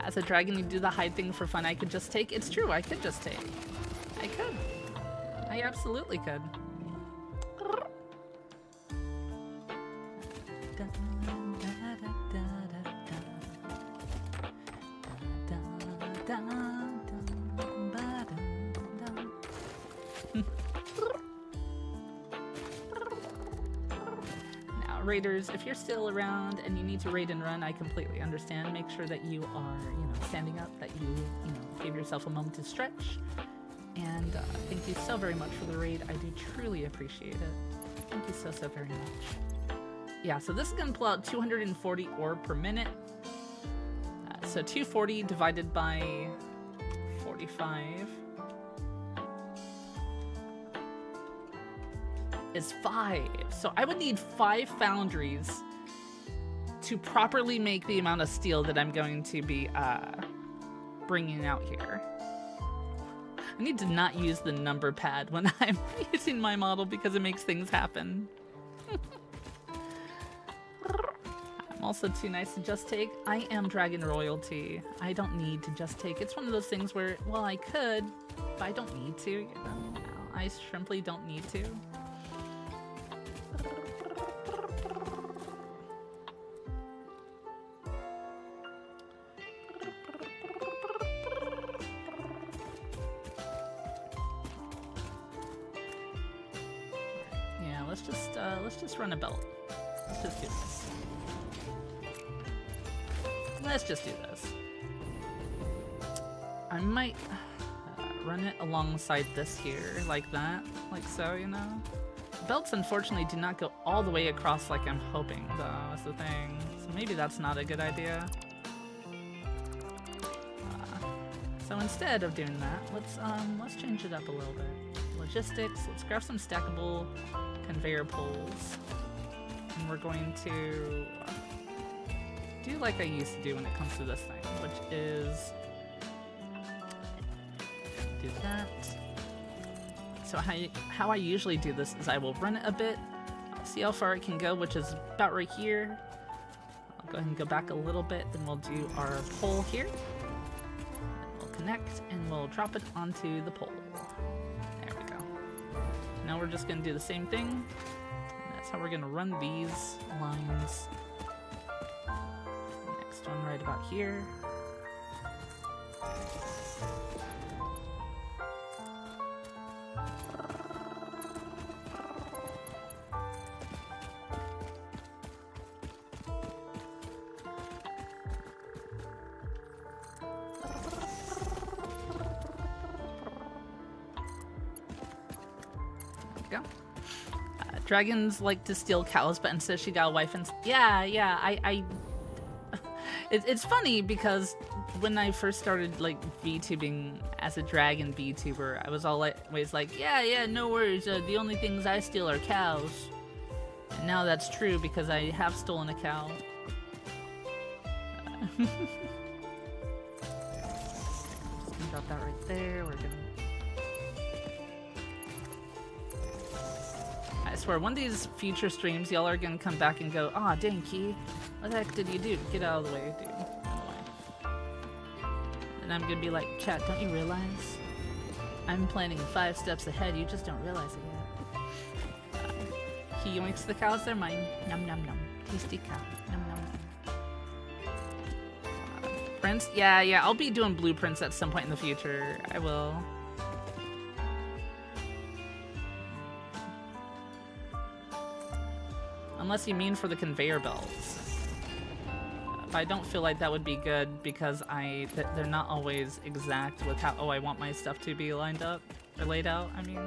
As a dragon, you do the hide thing for fun. I could just take. It's true, I could just take. I could. I absolutely could. Raiders, if you're still around and you need to raid and run, I completely understand. Make sure that you are, standing up, that you give yourself a moment to stretch. And thank you so very much for the raid. I do truly appreciate it. Thank you so very much. Yeah, so this is going to pull out 240 ore per minute. So 240 divided by 45 is 5. So I would need 5 foundries to properly make the amount of steel that I'm going to be bringing out here. I need to not use the number pad when I'm using my model because it makes things happen. I'm also too nice to just take. I am dragon royalty. I don't need to just take. It's one of those things where, well, I could, but I don't need to. I simply don't need to. Let's just run a belt. Let's just do this. Let's just do this. I might run it alongside this here, like that, like so, Belts, unfortunately, do not go all the way across like I'm hoping, though, that's the thing. So maybe that's not a good idea. So instead of doing that, let's change it up a little bit. Logistics, let's grab some stackable conveyor poles, and we're going to do like I used to do when it comes to this thing, which is do that. So how I usually do this is I will run it a bit, I'll see how far it can go, which is about right here. I'll go ahead and go back a little bit, then we'll do our pole here. Then we'll connect and we'll drop it onto the pole. Now we're just going to do the same thing. And that's how we're going to run these lines. Next one right about here. Dragons like to steal cows, but instead she got a wife and it's funny because when I first started like VTubing as a dragon VTuber, I was always like, yeah, no worries, the only things I steal are cows. And now that's true because I have stolen a cow. Just gonna drop that right there. We're gonna I swear, one of these future streams, y'all are gonna come back and go, "Aw, dang, Key, what the heck did you do? Get out of the way, dude. Out of the way." And I'm gonna be like, "Chat, don't you realize? I'm planning 5 steps ahead. You just don't realize it yet." He yoinks the cows. They're mine. Num num num. Tasty cow. Num num. Prints? Yeah. I'll be doing blueprints at some point in the future. I will. Unless you mean for the conveyor belts. But I don't feel like that would be good because they're not always exact with how I want my stuff to be lined up or laid out, I mean.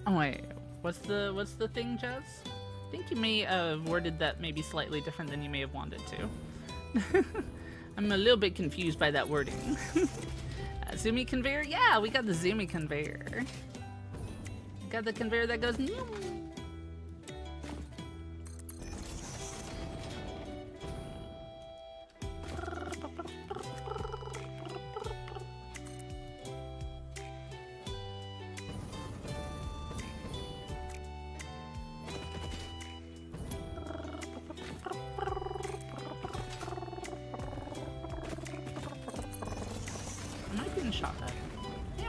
Oh wait, What's the thing, Jez? I think you may have worded that maybe slightly different than you may have wanted to. I'm a little bit confused by that wording. Zoomy conveyor? Yeah, we got the zoomy conveyor. Got the conveyor that goes.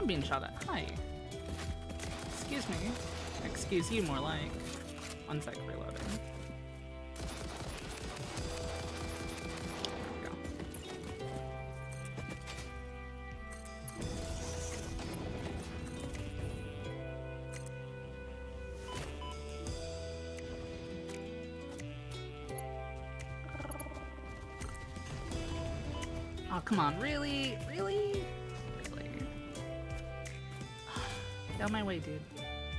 Being shot at. Hi. Excuse me. Excuse you, more like. 1 sec, reloading. There we go. Oh, come on. Really? Really? Get out of my way, dude.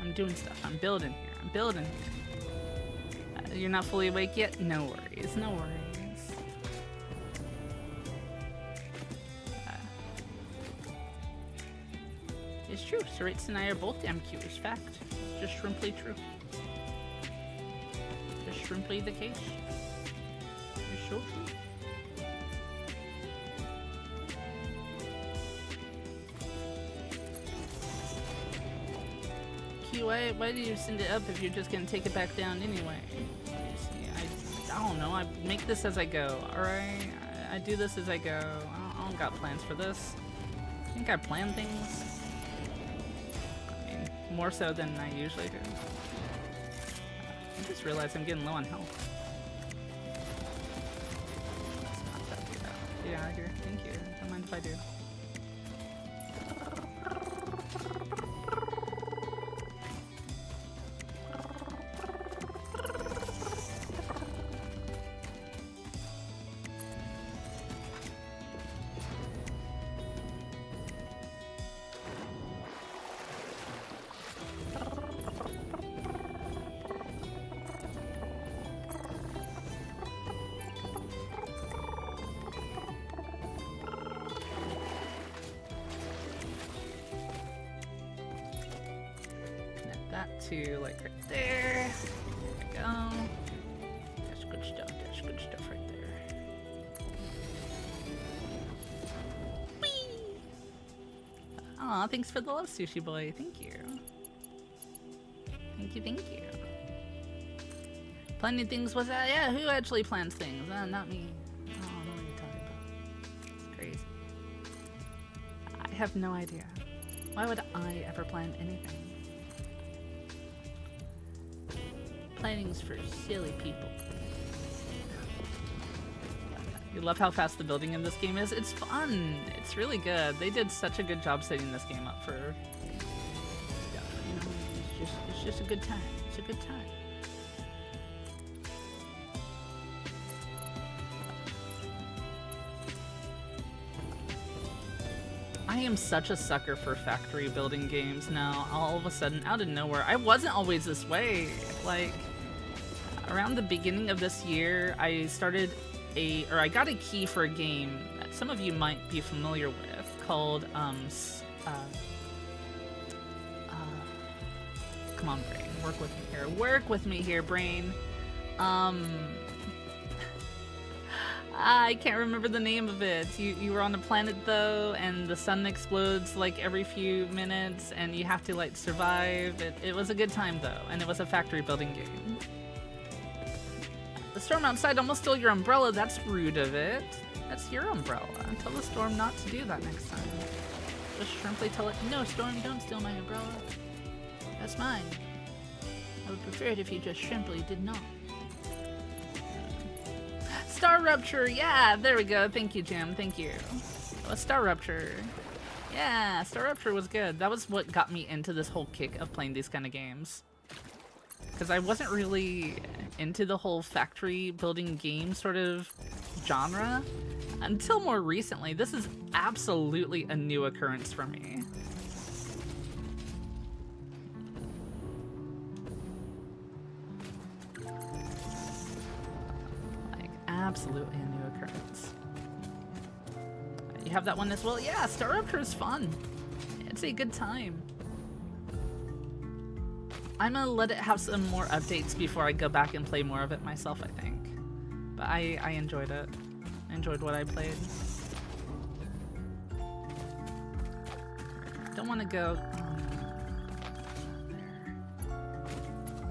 I'm doing stuff. I'm building here. I'm building here. You're not fully awake yet? No worries. No worries. It's true. Serates and I are both damn cute. It's fact. Just shrimply true. Just shrimply the case. You're so true. Why do you send it up if you're just gonna take it back down anyway? I don't know. I make this as I go. All right, I do this as I go. I don't got plans for this. I think I plan things. I mean, more so than I usually do. I just realized I'm getting low on health. Let's not that dude out. Get out of here. Thank you. Don't mind if I do. To like right there. There we go. That's good stuff. That's good stuff right there. Whee! Aw, thanks for the love, Sushi Boy. Thank you. Thank you, thank you. Planning things was that? Yeah, who actually plans things? Not me. I don't know what you're talking about. It's crazy. I have no idea. Why would I ever plan anything? Planning's for silly people. You love how fast the building in this game is? It's fun! It's really good. They did such a good job setting this game up for... You know, it's just a good time. It's a good time. I am such a sucker for factory building games now. All of a sudden, out of nowhere. I wasn't always this way. Like, around the beginning of this year, I got a key for a game that some of you might be familiar with called, come on, brain. Work with me here. Work with me here, brain. I can't remember the name of it. You were on a planet though, and the sun explodes like every few minutes, and you have to like survive. It was a good time though, and it was a factory building game. The storm outside almost stole your umbrella. That's rude of it. That's your umbrella. Tell the storm not to do that next time. Just shrimply tell it, no storm, don't steal my umbrella. That's mine. I would prefer it if you just shrimply did not. Star Rupture, yeah, there we go. Thank you, Jim. Thank you. Oh, Star Rupture. Yeah, Star Rupture was good. That was what got me into this whole kick of playing these kind of games. Because I wasn't really into the whole factory building game sort of genre until more recently. This is absolutely a new occurrence for me. absolutely a new occurrence. You have that one as well? Yeah, Star Raptor is fun. It's a good time. I'm gonna let it have some more updates before I go back and play more of it myself, I think. But I enjoyed it. I enjoyed what I played. Don't want to go...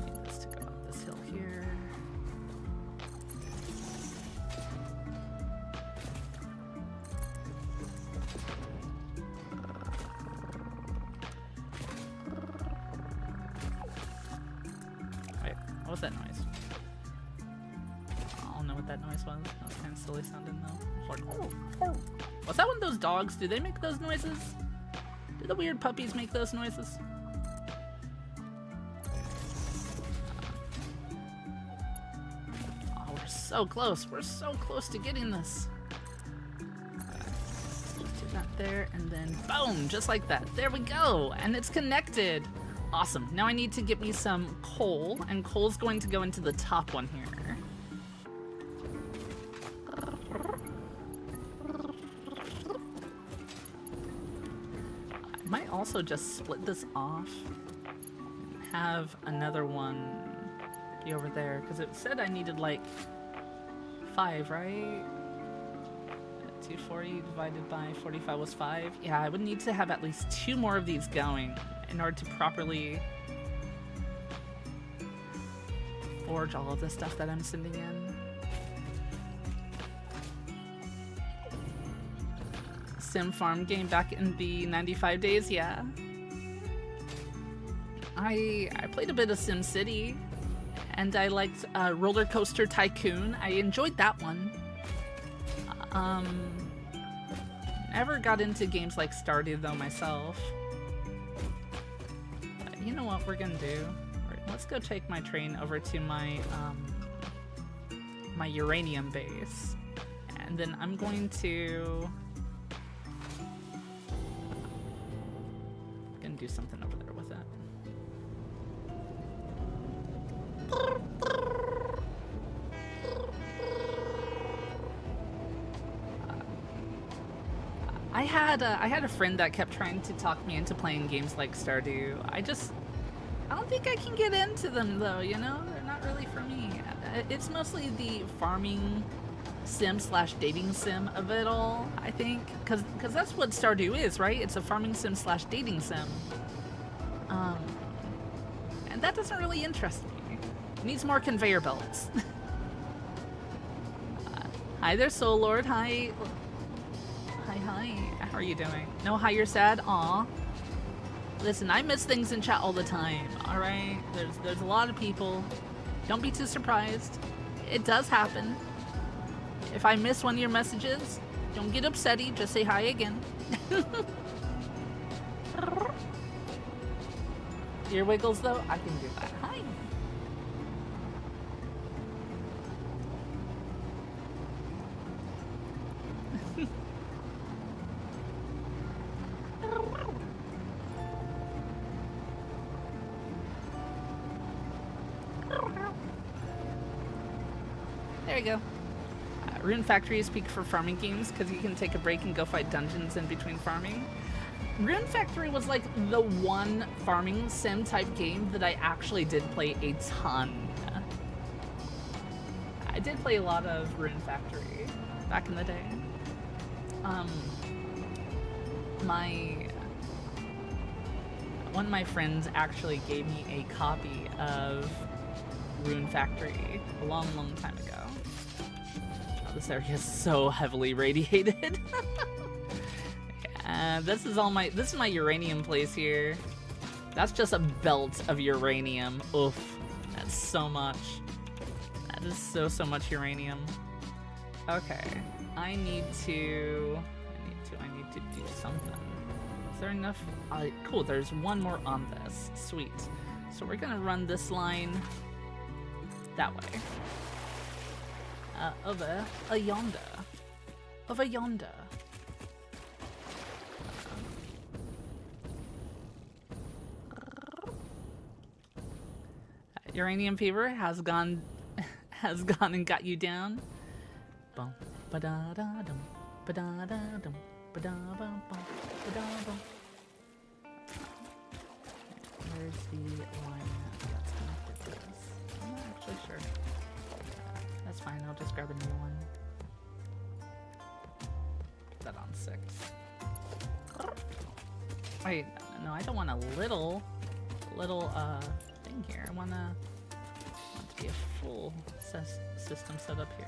Need this to go up this hill here. Wait, what was that noise? I don't know what that noise was. That was kind of silly sounding though. It's like, oh. Was that one of those dogs? Do they make those noises? Do the weird puppies make those noises? Oh, we're so close. We're so close to getting this. Let's do that there, and then boom, just like that. There we go, and it's connected. Awesome. Now I need to get me some coal, and coal's going to go into the top one here. Might also just split this off and have another one be over there, because it said I needed like 5, right? 240 divided by 45 was 5. Yeah, I would need to have at least 2 more of these going in order to properly forge all of the stuff that I'm sending in. Sim farm game back in the 95 days, yeah. I played a bit of Sim City, and I liked Roller Coaster Tycoon. I enjoyed that one. Never got into games like Stardew though myself. But you know what we're gonna do? Let's go take my train over to my my uranium base, and then I'm going to do something over there with it. I had a friend that kept trying to talk me into playing games like Stardew. I don't think I can get into them though, you know? They're not really for me. It's mostly the farming sim / dating sim of it all, I think, because that's what Stardew is, right? It's a farming sim / dating sim, and that doesn't really interest me. It needs more conveyor belts. Hi there, Soul Lord. Hi. How are you doing? No, hi, you're sad. Aw. Listen, I miss things in chat all the time. All right, there's a lot of people. Don't be too surprised. It does happen. If I miss one of your messages, don't get upsetty, just say hi again. Ear wiggles though, I can do that. Hi. There you go. Rune Factory is peak for farming games because you can take a break and go fight dungeons in between farming. Rune Factory was like the one farming sim type game that I actually did play a ton. I did play a lot of Rune Factory back in the day. One of my friends actually gave me a copy of Rune Factory a long time ago. Oh, this area is so heavily radiated. This is my uranium place here. That's just a belt of uranium. Oof. That's so much. That is so much uranium. Okay. I need to do something. Is there enough? Cool, there's one more on this. Sweet. So we're gonna run this line that way. Over yonder. Over yonder. Uranium fever has gone and got you down. bum, ba-da-da-dum, ba-da-da-dum, ba-da-bum, bum, ba-da-bum. Where's the line that's connected to this? I'm not actually sure. That's fine, I'll just grab a new one. Put that on 6. Wait, no, I don't want a little thing here. I want to be a full system set up here.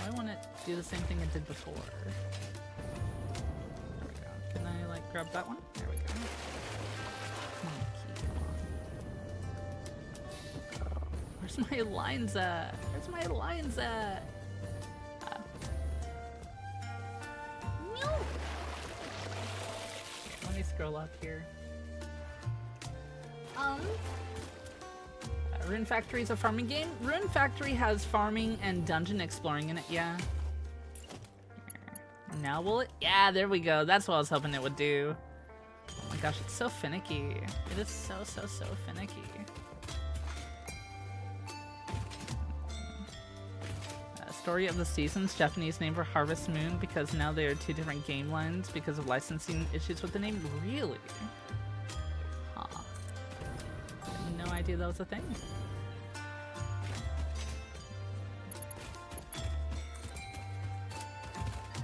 I want it to do the same thing it did before. There we go. Can I like grab that one? There we go. Come on, key. Where's my lines at? Where's my lines at? No. Let me scroll up here. Rune Factory is a farming game. Rune Factory has farming and dungeon exploring in it, yeah. Now will it? Yeah, there we go. That's what I was hoping it would do. Oh my gosh, it's so finicky. It is so finicky. Story of the Seasons, Japanese name for Harvest Moon, because now they are 2 different game lines because of licensing issues with the name. Really? Huh. I had no idea that was a thing.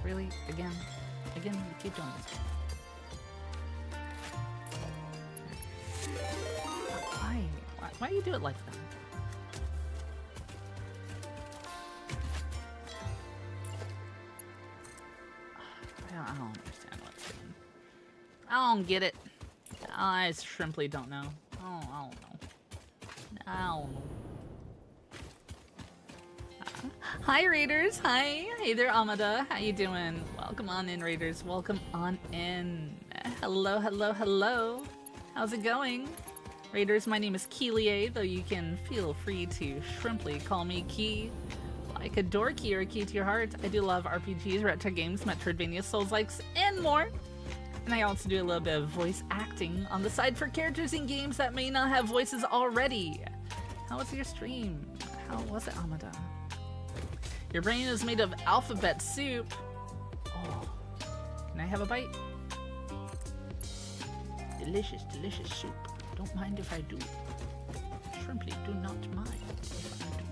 Really? Again? Again, you keep doing this. Why? Why do you do it like that? I don't understand what's doing. I don't get it. I simply don't know. I don't know. I don't know. Hi Raiders, hi! Hey there Amada, how you doing? Welcome on in Raiders, welcome on in. Hello, hello, hello. How's it going? Raiders, my name is Kyllier, though you can feel free to shrimply call me Key. Like a door key or a key to your heart. I do love RPGs, retro games, Metroidvania, Souls-likes, and more. And I also do a little bit of voice acting on the side for characters in games that may not have voices already. How was your stream? How was it, Amada? Your brain is made of alphabet soup. Oh, can I have a bite? Delicious, delicious soup. Don't mind if I do. Shrimply do not mind if I do.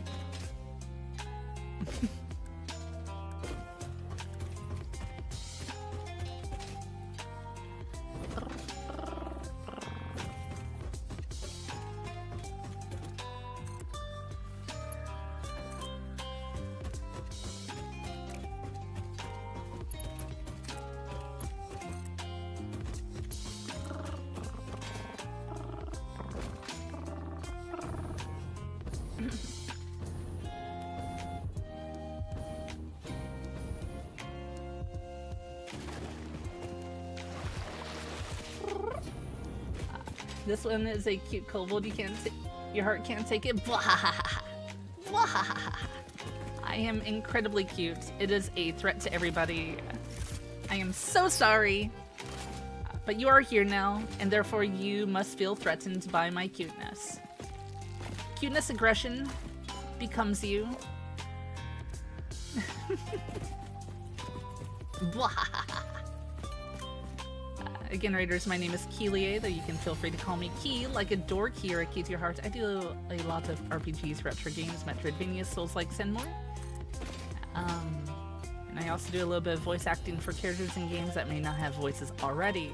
This one is a cute kobold. Your heart can't take it. I am incredibly cute. It is a threat to everybody. I am so sorry. But you are here now, and therefore you must feel threatened by my cuteness. Cuteness aggression becomes you. Again, Raiders, my name is Kyllier, though you can feel free to call me Key, like a door key or a key to your heart. I do a lot of RPGs, retro games, Metroidvania, Souls-likes, and more. And I also do a little bit of voice acting for characters in games that may not have voices already.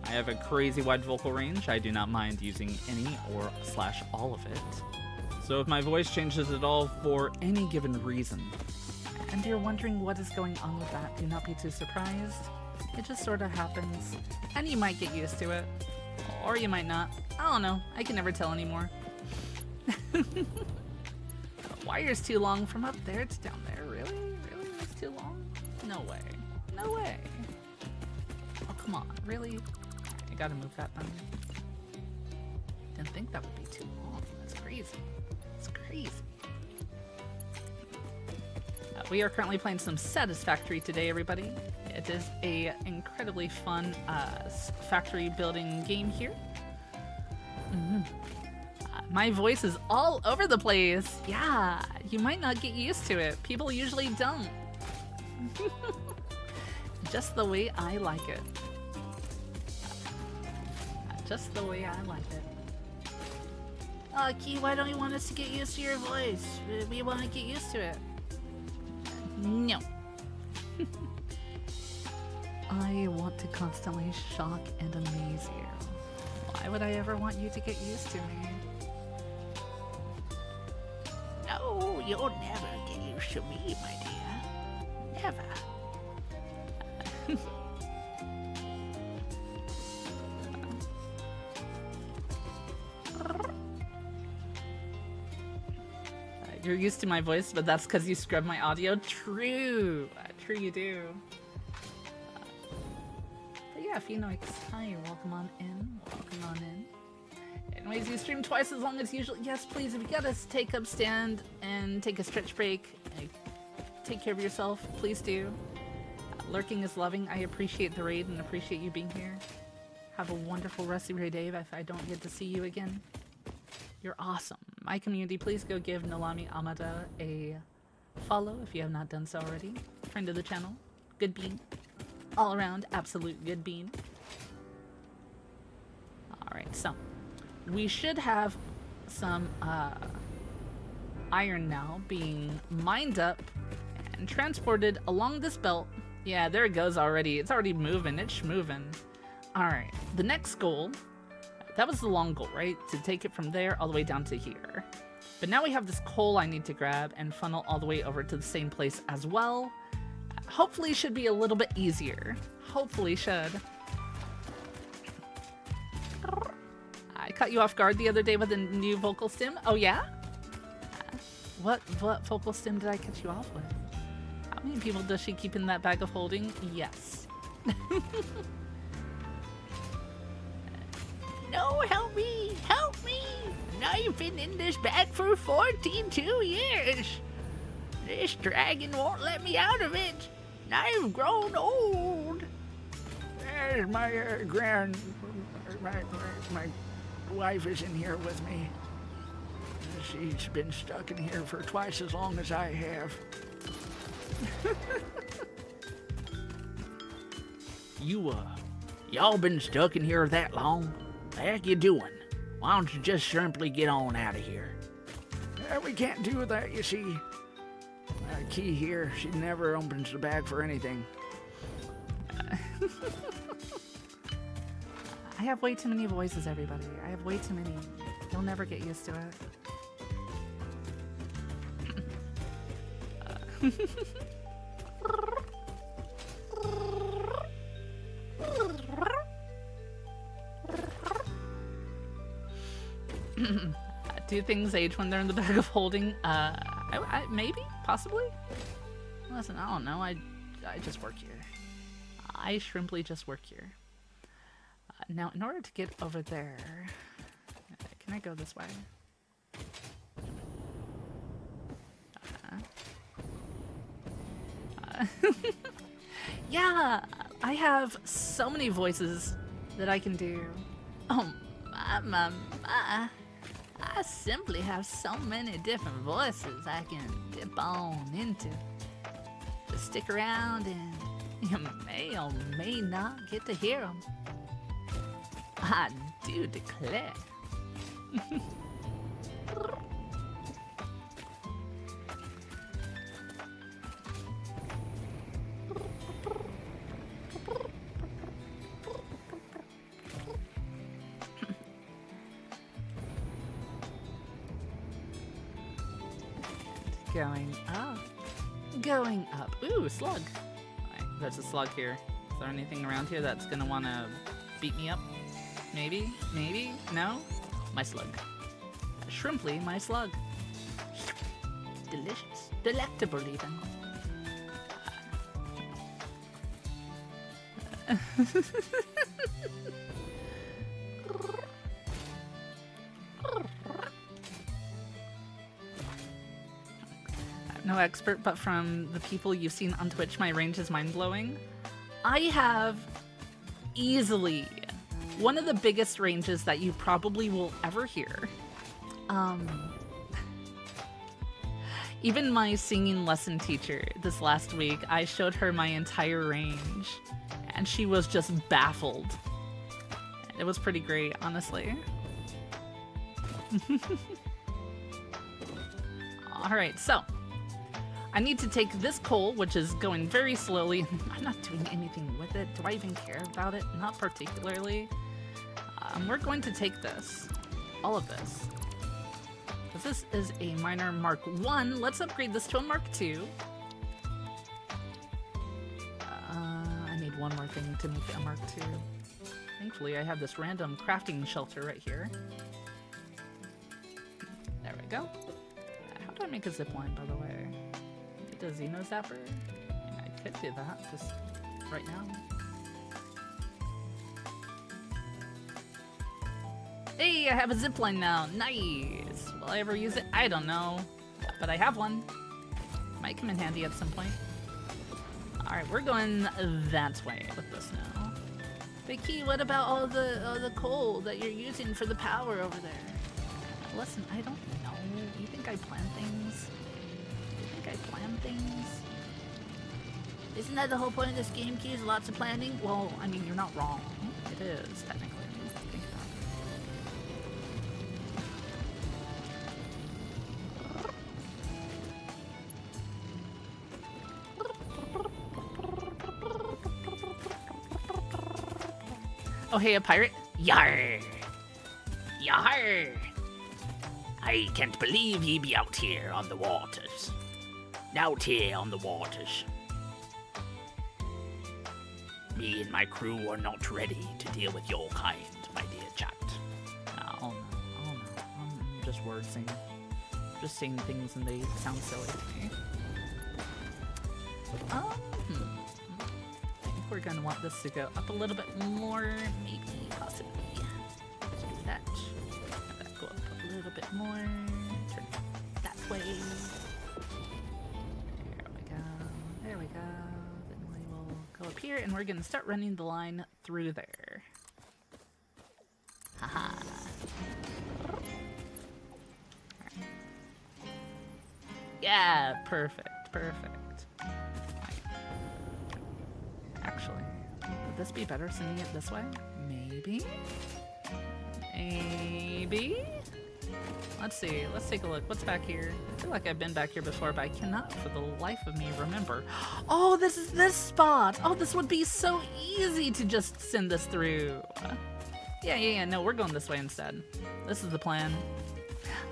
I have a crazy wide vocal range. I do not mind using any or / all of it. So if my voice changes at all for any given reason, and you're wondering what is going on with that, do not be too surprised. It just sort of happens, and you might get used to it, or you might not. I don't know. I can never tell anymore. The wire's too long from up there to down there. Really? Really? It's too long? No way. No way. Oh, come on. Really? I gotta move that then. Didn't think that would be too long. That's crazy. It's crazy. We are currently playing some Satisfactory today, everybody. It is a incredibly fun factory building game here. My voice is all over the place. Yeah, you might not get used to it. People usually don't. Just the way I like it. Just the way I like it. Key, why don't you want us to get used to your voice? We want to get used to it. No. I want to constantly shock and amaze you. Why would I ever want you to get used to me? No, you'll never get used to me, my dear. Never. You're used to my voice, but that's because you scrub my audio. True. True you do. But yeah, Phoenix, hi, welcome on in. Welcome on in. Anyways, you stream twice as long as usual. Yes, please, if you gotta take up stand and take a stretch break, take care of yourself, please do. Lurking is loving. I appreciate the raid and appreciate you being here. Have a wonderful rest of your day if I don't get to see you again. You're awesome. My community, please go give Nalami Amada a follow if you have not done so already. Friend of the channel. Good bean. All around, absolute good bean. Alright, so we should have some iron now being mined up and transported along this belt. Yeah, there it goes already. It's already moving. It's moving. Alright, the next goal. That was the long goal, right? To take it from there all the way down to here. But now we have this coal I need to grab and funnel all the way over to the same place as well. Hopefully should be a little bit easier. Hopefully should. I caught you off guard the other day with a new vocal stim. Oh yeah? What vocal stim did I catch you off with? How many people does she keep in that bag of holding? Yes. No, help me! Help me! I've been in this bag for 42 years. This dragon won't let me out of it. I've grown old. There's my my wife is in here with me. She's been stuck in here for twice as long as I have. Y'all been stuck in here that long? The heck you doing? Why don't you just simply get on out of here? We can't do that, you see. Key here, she never opens the bag for anything. I have way too many voices, everybody. I have way too many. You'll never get used to it. Do things age when they're in the bag of holding? Maybe? Possibly? Listen, I don't know. I just work here. I shrimply just work here. Now, in order to get over there... can I go this way? Yeah! I have so many voices that I can do. Oh, I simply have so many different voices I can dip on into. Just stick around and you may or may not get to hear them. I do declare. Going up. Going up. Ooh, slug. Right, there's a slug here. Is there anything around here that's gonna wanna beat me up? Maybe? Maybe? No? My slug. Shrimply, my slug. Delicious. Delectable, even. No expert, but from the people you've seen on Twitch, my range is mind-blowing. I have easily one of the biggest ranges that you probably will ever hear. Even my singing lesson teacher this last week, I showed her my entire range, and she was just baffled. It was pretty great, honestly. Alright, so I need to take this coal, which is going very slowly. I'm not doing anything with it. Do I even care about it? Not particularly. We're going to take this. All of this. Because this is a miner Mark 1. Let's upgrade this to a Mark 2. I need one more thing to make it a Mark 2. Thankfully, I have this random crafting shelter right here. There we go. How do I make a zipline, by the way? Does he know Zapper? I could do that, just right now. Hey, I have a zipline now. Nice. Will I ever use it? I don't know. But I have one. Might come in handy at some point. Alright, we're going that way with this now. Vicky, what about all the coal that you're using for the power over there? Listen, I don't know. You think I plan things? I plan things. Isn't that the whole point of this game, Keys? Lots of planning? Well, I mean, you're not wrong. It is, technically. Think about it. Oh, hey, a pirate? Yar! Yar! I can't believe ye be out here on the waters. Out here on the waters. Me and my crew are not ready to deal with your kind, my dear chat. Oh no. I'm just word singing. Just saying things and they sound silly to me. I think we're gonna want this to go up a little bit more, maybe, possibly. Let's do that. Have that go up a little bit more. Turn it that way. There we go. Then we will go up here and we're gonna start running the line through there. Haha. Right. Yeah, perfect. Actually, would this be better sending it this way? Maybe? Let's see. Let's take a look. What's back here? I feel like I've been back here before, but I cannot for the life of me remember. Oh, this is this spot. Oh, this would be so easy to just send this through. Yeah. No, we're going this way instead. This is the plan.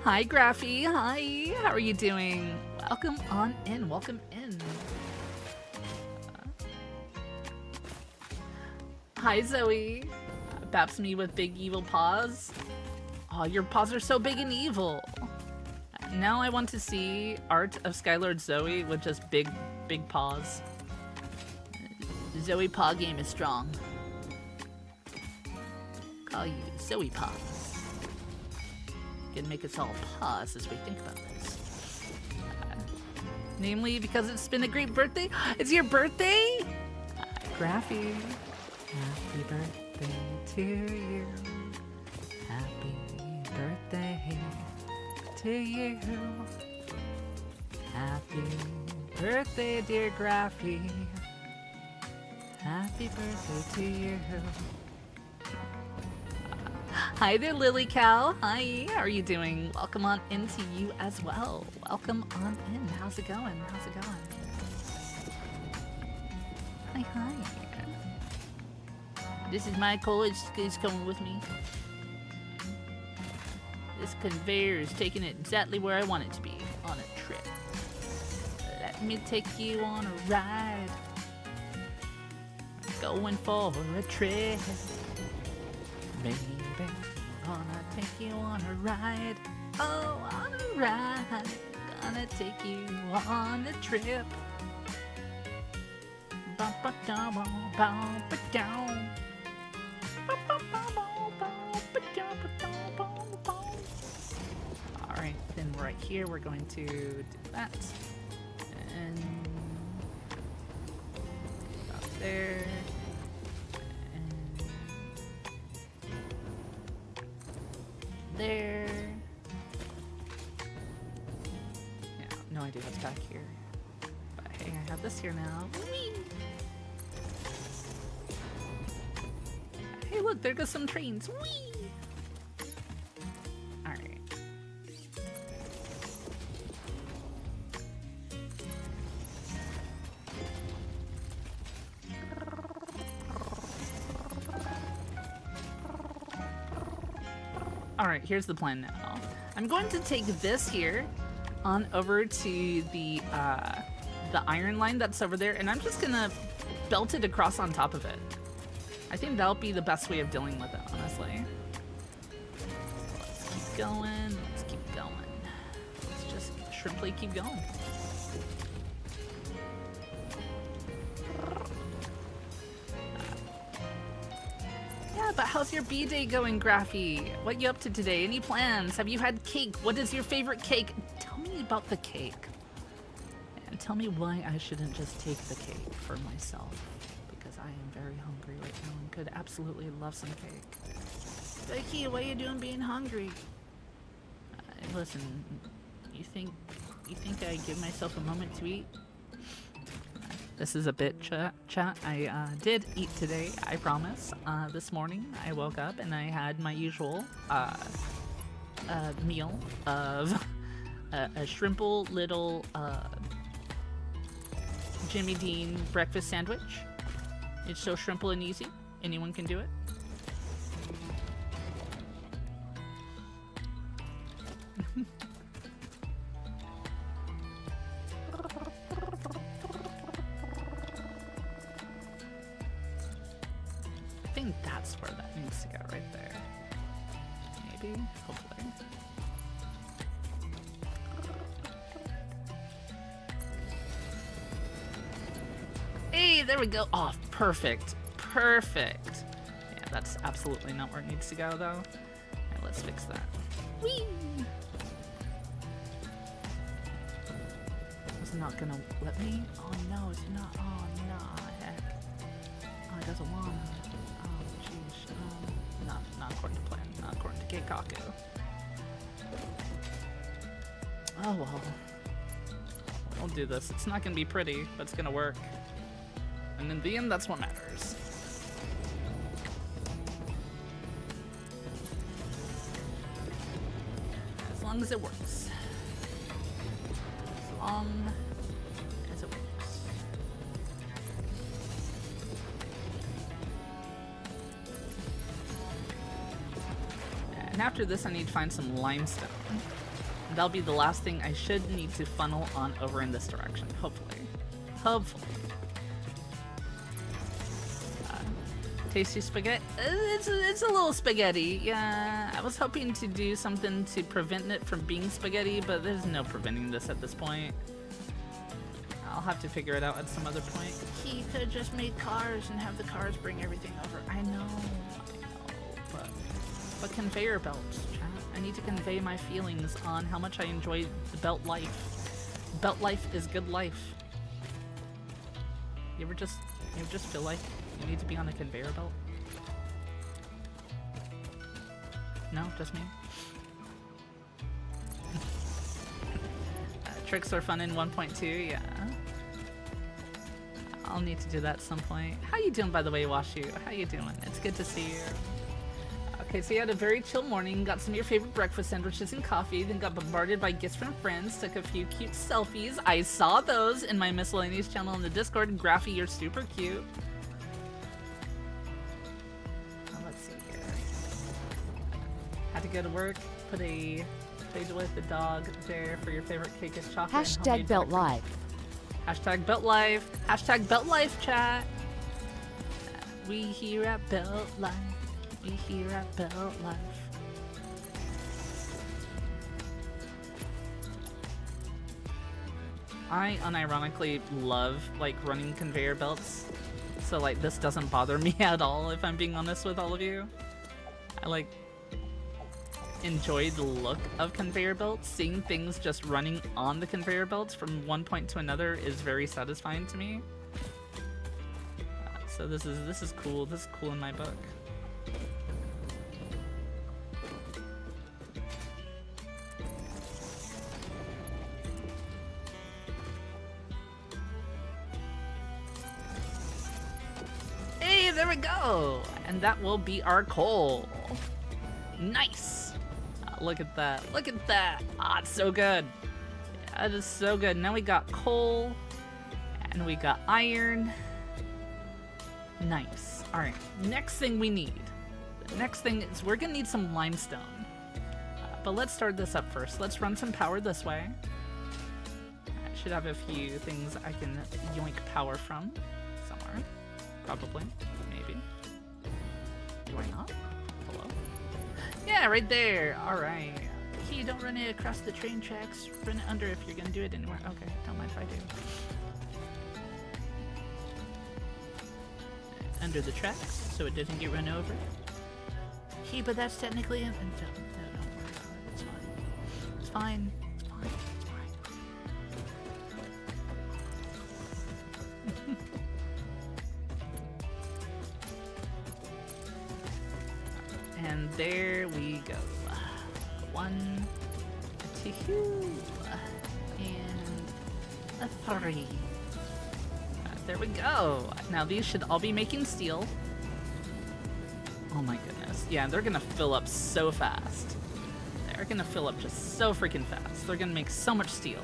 Hi, Graphy. Hi. How are you doing? Welcome on in. Welcome in. Hi, Zoe. Baps me with big evil paws. Oh, your paws are so big and evil. Now I want to see art of Skylord Zoe with just big paws. The Zoe paw game is strong. Call you Zoe paws. Gonna make us all pause as we think about this. Namely, because it's been a great birthday. It's your birthday? Graphy. Happy birthday to you. Happy birthday to you. Happy birthday, dear Graphy. Happy birthday to you. Hi there, Lily Cow. Hi, how are you doing? Welcome on into you as well. Welcome on in. How's it going? Hi. This is my college. It's coming with me. This conveyor is taking it exactly where I want it to be, on a trip. Let me take you on a ride. Going for a trip. Baby, gonna take you on a ride. Oh, on a ride. Gonna take you on a trip. Alright, then right here we're going to do that. And about there. And there. idea what's back here. But hey, I have this here now. Whee! Hey, look, there goes some trains. Whee! Alright. Alright, here's the plan now. I'm going to take this here on over to the iron line that's over there, and I'm just gonna belt it across on top of it. I think that'll be the best way of dealing with it, honestly. Let's keep going, let's keep going. Let's just shrimply keep going. Yeah, but how's your B-Day going, Graphy? What you up to today? Any plans? Have you had cake? What is your favorite cake? Tell me about the cake. And tell me why I shouldn't just take the cake for myself. Because I am very hungry right now and could absolutely love some cake. Becky, what are you doing being hungry? Listen, you think I give myself a moment to eat? This is a bit chat. I did eat today, I promise. This morning I woke up and I had my usual meal of a shrimple little Jimmy Dean breakfast sandwich. It's so shrimple and easy. Anyone can do it. I think that's where that needs to go, right there. Maybe, hopefully. Hey, there we go. Oh, perfect. Perfect. Yeah, that's absolutely not where it needs to go, though. Right, let's fix that. Whee! It's not gonna let me? Oh, no, it's not. Oh, no, heck. Oh, it doesn't want to. Oh, jeez. Not according to plan. Not according to Keikaku. Oh, well. We'll do this. It's not gonna be pretty, but it's gonna work. And in the end, that's what matters. As long as it works. As long as it works. And after this, I need to find some limestone. And that'll be the last thing I should need to funnel on over in this direction, hopefully. Hopefully. Tasty spaghetti? It's a little spaghetti, yeah. I was hoping to do something to prevent it from being spaghetti, but there's no preventing this at this point. I'll have to figure it out at some other point. He could have just made cars and have the cars bring everything over. I know, but conveyor belts, chat. I need to convey my feelings on how much I enjoy the belt life. Belt life is good life. You ever just feel like you need to be on a conveyor belt? No, just me. Tricks are fun in 1.2, yeah. I'll need to do that at some point. How you doing, by the way, Washu? How you doing? It's good to see you. Okay, so you had a very chill morning, got some of your favorite breakfast sandwiches and coffee, then got bombarded by gifts from friends, took a few cute selfies. I saw those in my miscellaneous channel in the Discord, and Graphy, you're super cute. Let's see here. Had to go to work, put a plate with the dog there for your favorite cake is chocolate. Hashtag belt life. Hashtag belt life. Hashtag belt life, chat. We here at Belt Life. We here at Belt Life. I unironically love like running conveyor belts, so like this doesn't bother me at all if I'm being honest with all of you. I like enjoy the look of conveyor belts. Seeing things just running on the conveyor belts from one point to another is very satisfying to me. So this is cool. This is cool in my book. we go. And that will be our coal. Nice. Look at that. Look at that. Ah, it's so good. That is so good. Now we got coal. And we got iron. Nice. All right. Next thing we need. The next thing is we're going to need some limestone. But let's start this up first. Let's run some power this way. I should have a few things I can yoink power from somewhere. Probably. Maybe. Why not? Hello? Yeah, right there. All right. Key, don't run it across the train tracks. Run it under if you're going to do it anywhere. Okay, don't mind if I do. Under the tracks so it doesn't get run over. Key, but that's technically... Don't worry about it. It's fine. It's fine. It's fine. It's fine. And there we go. 1, 2, and 3. There we go. Now these should all be making steel. Oh my goodness. Yeah, they're gonna fill up so fast. They're gonna fill up just so freaking fast. They're gonna make so much steel.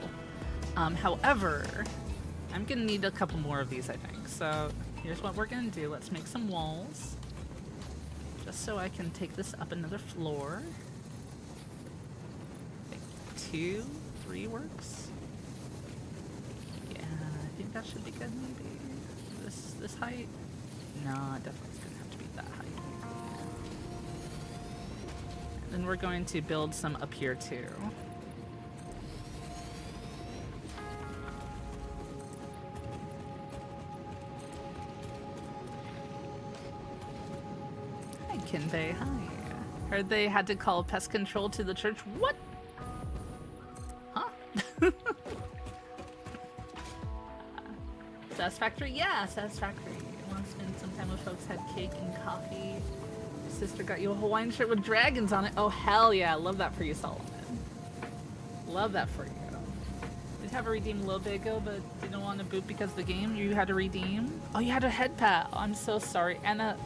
However, I'm gonna need a couple more of these, I think. So here's what we're gonna do. Let's make some walls. Just so I can take this up another floor. Like 2, 3 works. Yeah, I think that should be good maybe. This height? No, it definitely is gonna have to be that height. And then we're going to build some up here too. Hi, Kinbei. Hi. Heard they had to call pest control to the church. What? Huh? Satisfactory? Yeah, Satisfactory. I want to spend some time with folks, had cake and coffee. Your sister got you a Hawaiian shirt with dragons on it. Oh, hell yeah. Love that for you, Solomon. Love that for you. Did have a redeem a little bit ago, but didn't want to boot because of the game. You had to redeem? Oh, you had a head pat. Oh, I'm so sorry. Anna,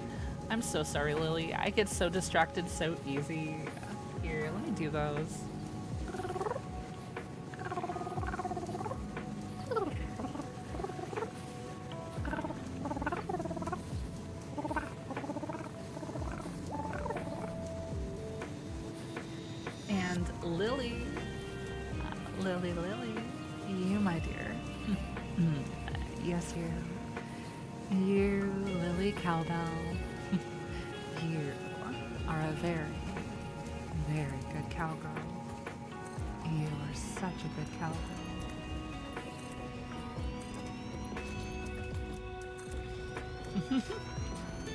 I'm so sorry, Lily. I get so distracted so easy. Here, let me do those. Lily, you, my dear. Yes, you, Lily Cowbell. You are a very, very good cowgirl. You are such a good cowgirl.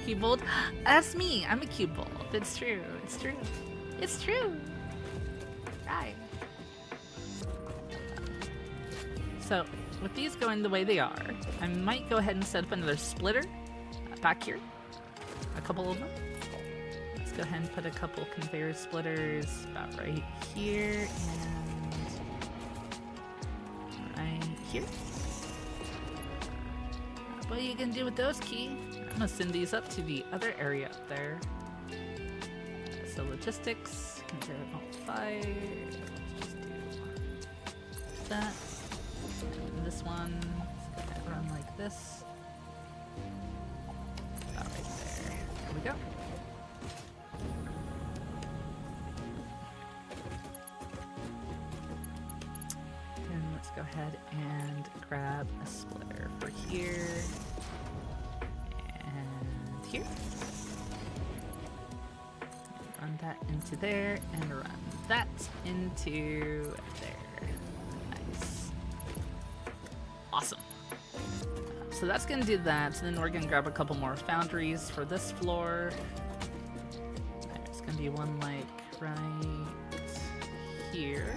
Kobold? That's me. I'm a Kobold. It's true. It's true. It's true. Right. So, with these going the way they are, I might go ahead and set up another splitter back here. A couple of them. Let's go ahead and put a couple conveyor splitters about right here and right here. What are you gonna do with those, Key? I'm gonna send these up to the other area up there. So logistics, conveyor belt fire. Let's just do that. And this one, run like this. About right there. There we go. And let's go ahead and grab a splitter for here and here. Run that into there and run that into there. Nice. Awesome. So that's gonna do that. So then we're gonna grab a couple more foundries for this floor. There's gonna be one like right here.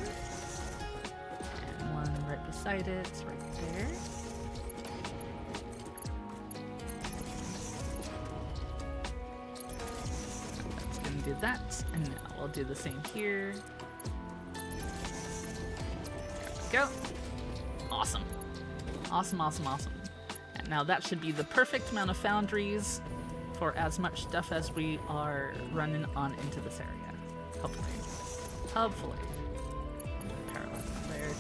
And one right beside it, right there. That's gonna do that. And now we'll do the same here. There we go. Awesome. Awesome, awesome, awesome. And now that should be the perfect amount of foundries for as much stuff as we are running on into this area. Hopefully. Hopefully. Parallel there to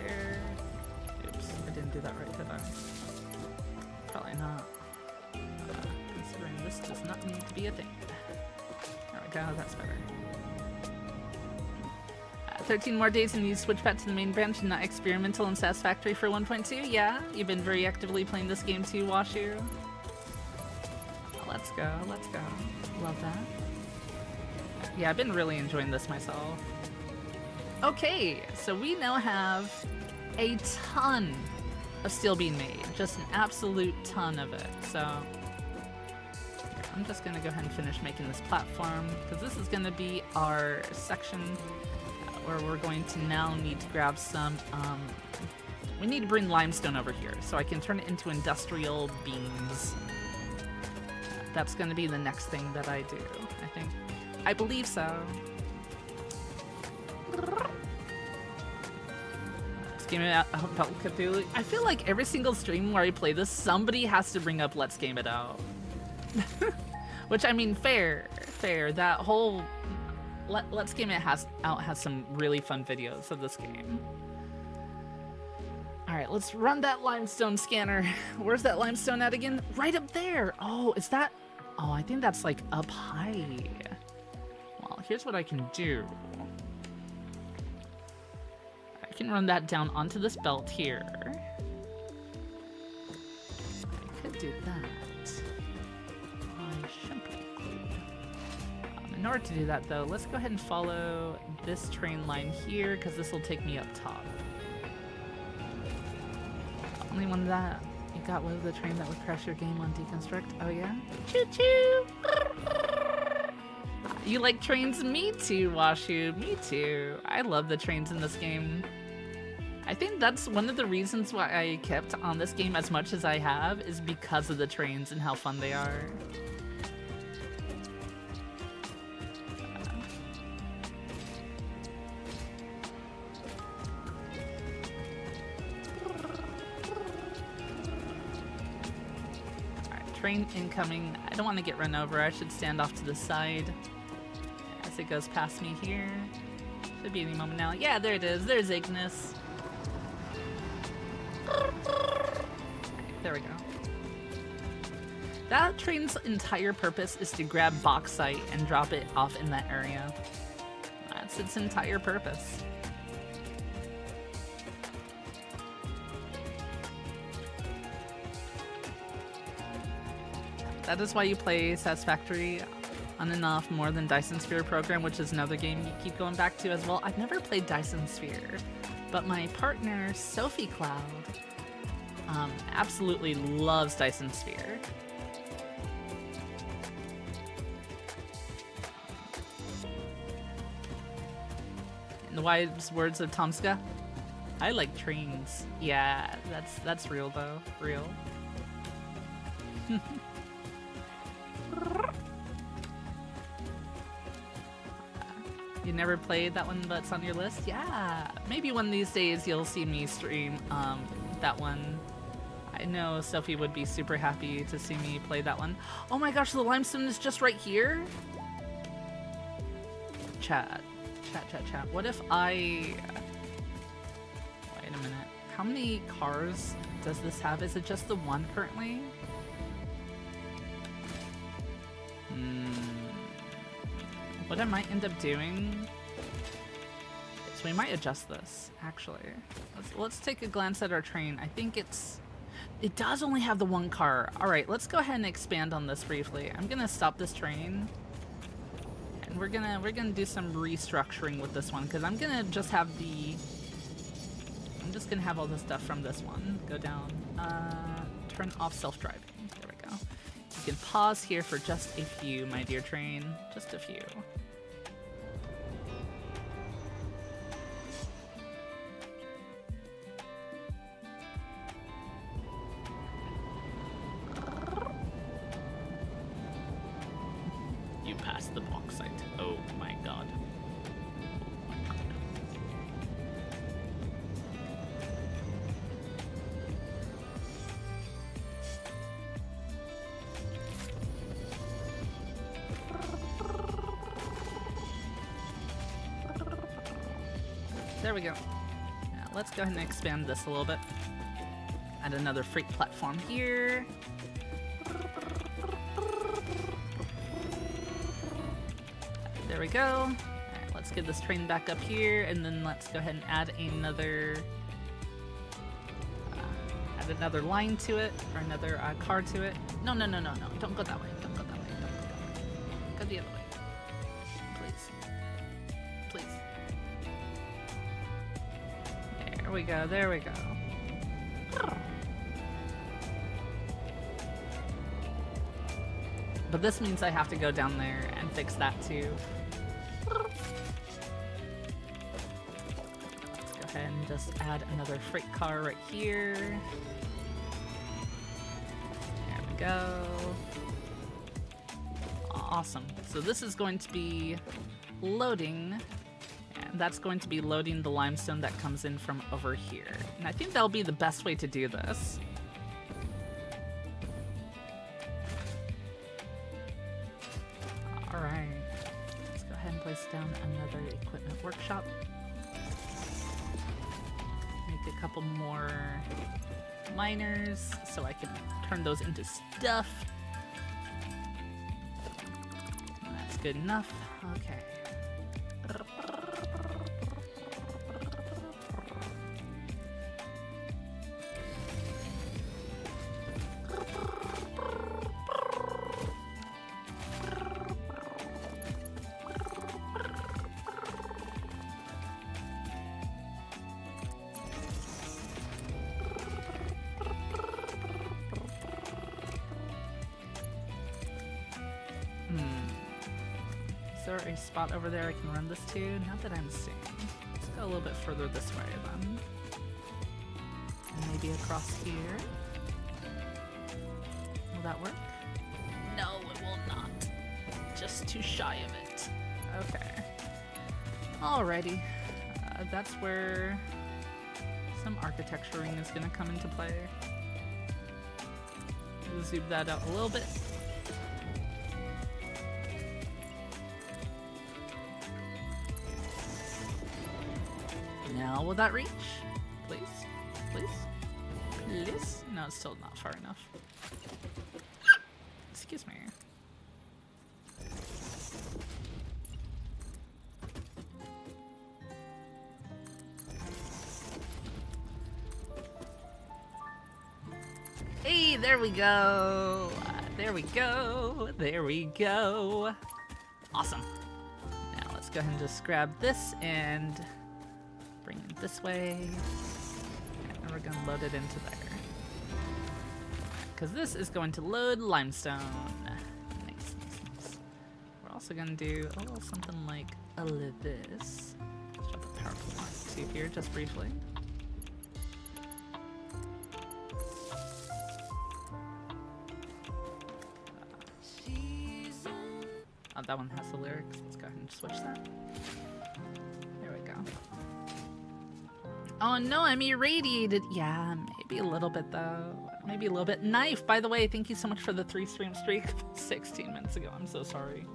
there. Oops, I didn't do that right, did I? Probably not. Considering this does not need to be a thing. There we go, that's better. 13 more days and you switch back to the main branch and not experimental and Satisfactory for 1.2? Yeah, you've been very actively playing this game too, Washu. Let's go, let's go. Love that. Yeah, I've been really enjoying this myself. Okay, so we now have a ton of steel being made. Just an absolute ton of it. So I'm just gonna go ahead and finish making this platform because this is gonna be our section where we're going to now need to grab some, we need to bring limestone over here so I can turn it into industrial beams. That's going to be the next thing that I do, I think. I believe so. Let's game it out about Cthulhu. I feel like every single stream where I play this, somebody has to bring up Let's Game It Out. Which, I mean, fair. That whole Let's Game It Out has some really fun videos of this game. Alright, let's run that limestone scanner. Where's that limestone at again? Right up there! Oh, is that... Oh, I think that's like up high. Well, here's what I can do. I can run that down onto this belt here. I could do that. I shouldn't be. In order to do that though, let's go ahead and follow this train line here because this will take me up top. Only one that you got was the train that would crash your game on Deconstruct. Oh yeah? Choo choo! You like trains? Me too, Washu. Me too. I love the trains in this game. I think that's one of the reasons why I kept on this game as much as I have is because of the trains and how fun they are. Train incoming. I don't want to get run over. I should stand off to the side as it goes past me here. Should be any moment now. Yeah, there it is. There's Ignis. There we go. That train's entire purpose is to grab bauxite and drop it off in that area. That's its entire purpose. That is why you play Satisfactory on and off more than Dyson Sphere Program, which is another game you keep going back to as well. I've never played Dyson Sphere, but my partner, Sophie Cloud, absolutely loves Dyson Sphere. In the wise words of Tomska, I like trains. Yeah, that's real though. Real. You never played that one, but it's on your list? Yeah, maybe one of these days you'll see me stream that one. I know Sophie would be super happy to see me play that one. Oh my gosh, the limestone is just right here? Chat. What if I... Wait a minute. How many cars does this have? Is it just the one currently? What I might end up doing is we might adjust this, actually. Let's take a glance at our train. I think it does only have the one car. All right, let's go ahead and expand on this briefly. I'm gonna stop this train and we're gonna do some restructuring with this one because I'm just gonna have all the stuff from this one go down. Turn off self-driving. There we go. You can pause here for just a few, my dear train. Just a few. You passed the bauxite. Oh my god. Oh my god. there we go. Now, let's go ahead and expand this a little bit. Add another freight platform here. There we go. Alright, let's get this train back up here, and then let's go ahead and add another line to it, or another car to it. No, no, no, no, no. Don't go that way. Don't go that way. Don't go that way. Go the other way. Please. Please. There we go. There we go. But this means I have to go down there and fix that too. Let's go ahead and just add another freight car right here. There we go. Awesome. So this is going to be loading, and that's going to be loading the limestone that comes in from over here. And I think that'll be the best way to do this. Alright, let's go ahead and place down another equipment workshop. Make a couple more miners so I can turn those into stuff. That's good enough. Okay. Is there a spot over there I can run this to? Not that I'm seeing. Let's go a little bit further this way then. And maybe across here. Will that work? No, it will not. Just too shy of it. Okay. Alrighty. That's where some architecturing is going to come into play. We'll zoom that out a little bit. Now, will that reach? Please? Please? Please? No, it's still not far enough. Excuse me. Hey, there we go. There we go. There we go. Awesome. Now, let's go ahead and just grab this and bring it this way, and we're gonna load it into there. Because this is going to load limestone. Nice, nice, nice. We're also gonna do a little something like a little this. Let's drop a power plant to here just briefly. Oh, that one has the lyrics. Let's go ahead and switch that. There we go. Oh no, I'm irradiated. Yeah, maybe a little bit though. Maybe a little bit. Knife, by the way, thank you so much for the 3 stream streak 16 minutes ago. I'm so sorry.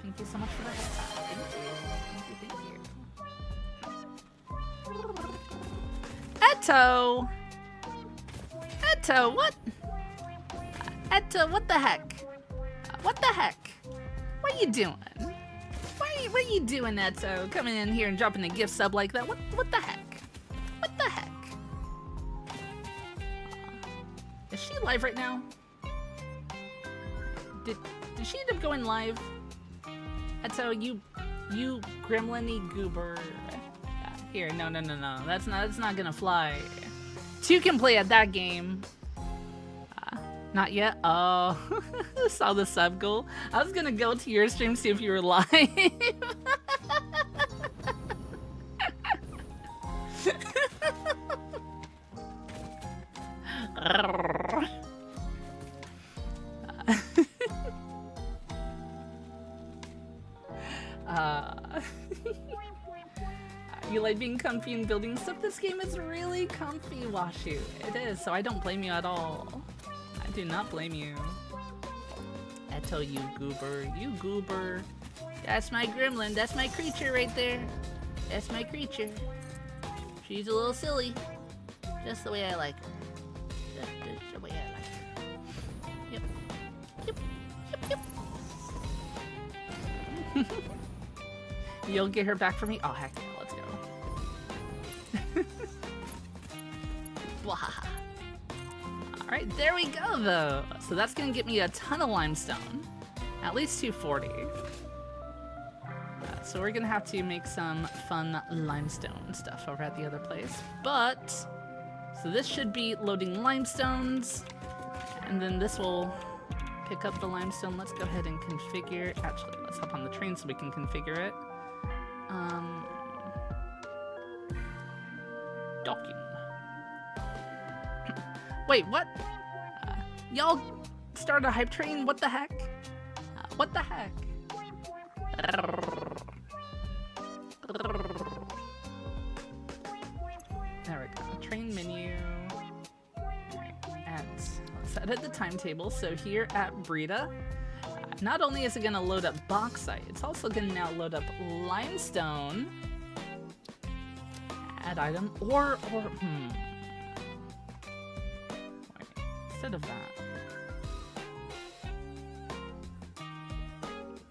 Thank you so much for that. Thank you. Thank you, thank you. Eto! Eto, what? Eto, what the heck? What the heck? What you doing? What you doing, Eto? Coming in here and dropping a gift sub like that? What the heck? What the heck? Is she live right now? Did she end up going live? Eto, you gremlin-y goober. Here, no. That's not gonna fly. 2 can play at that game. Not yet? Oh, saw the sub goal. I was gonna go to your stream, see if you were live. You like being comfy and building stuff? This game is really comfy, Washu. It is, so I don't blame you at all. I do not blame you. Eto, you goober. You goober. That's my gremlin. That's my creature right there. That's my creature. She's a little silly. Just the way I like her. Just the way I like her. Yep. Yep. Yep. Yep. You'll get her back for me? Oh, heck yeah. Let's go. Alright, there we go, though. So that's going to get me a ton of limestone. At least 240. So we're going to have to make some fun limestone stuff over at the other place. But, so this should be loading limestones. And then this will pick up the limestone. Let's go ahead and configure. Actually, let's hop on the train so we can configure it. Docking. Wait, what? Y'all start a hype train? What the heck? What the heck? There we go. Train menu. Let's edit the timetable. So here at Brita, not only is it going to load up bauxite, it's also going to now load up limestone. Add item or wait, instead of that.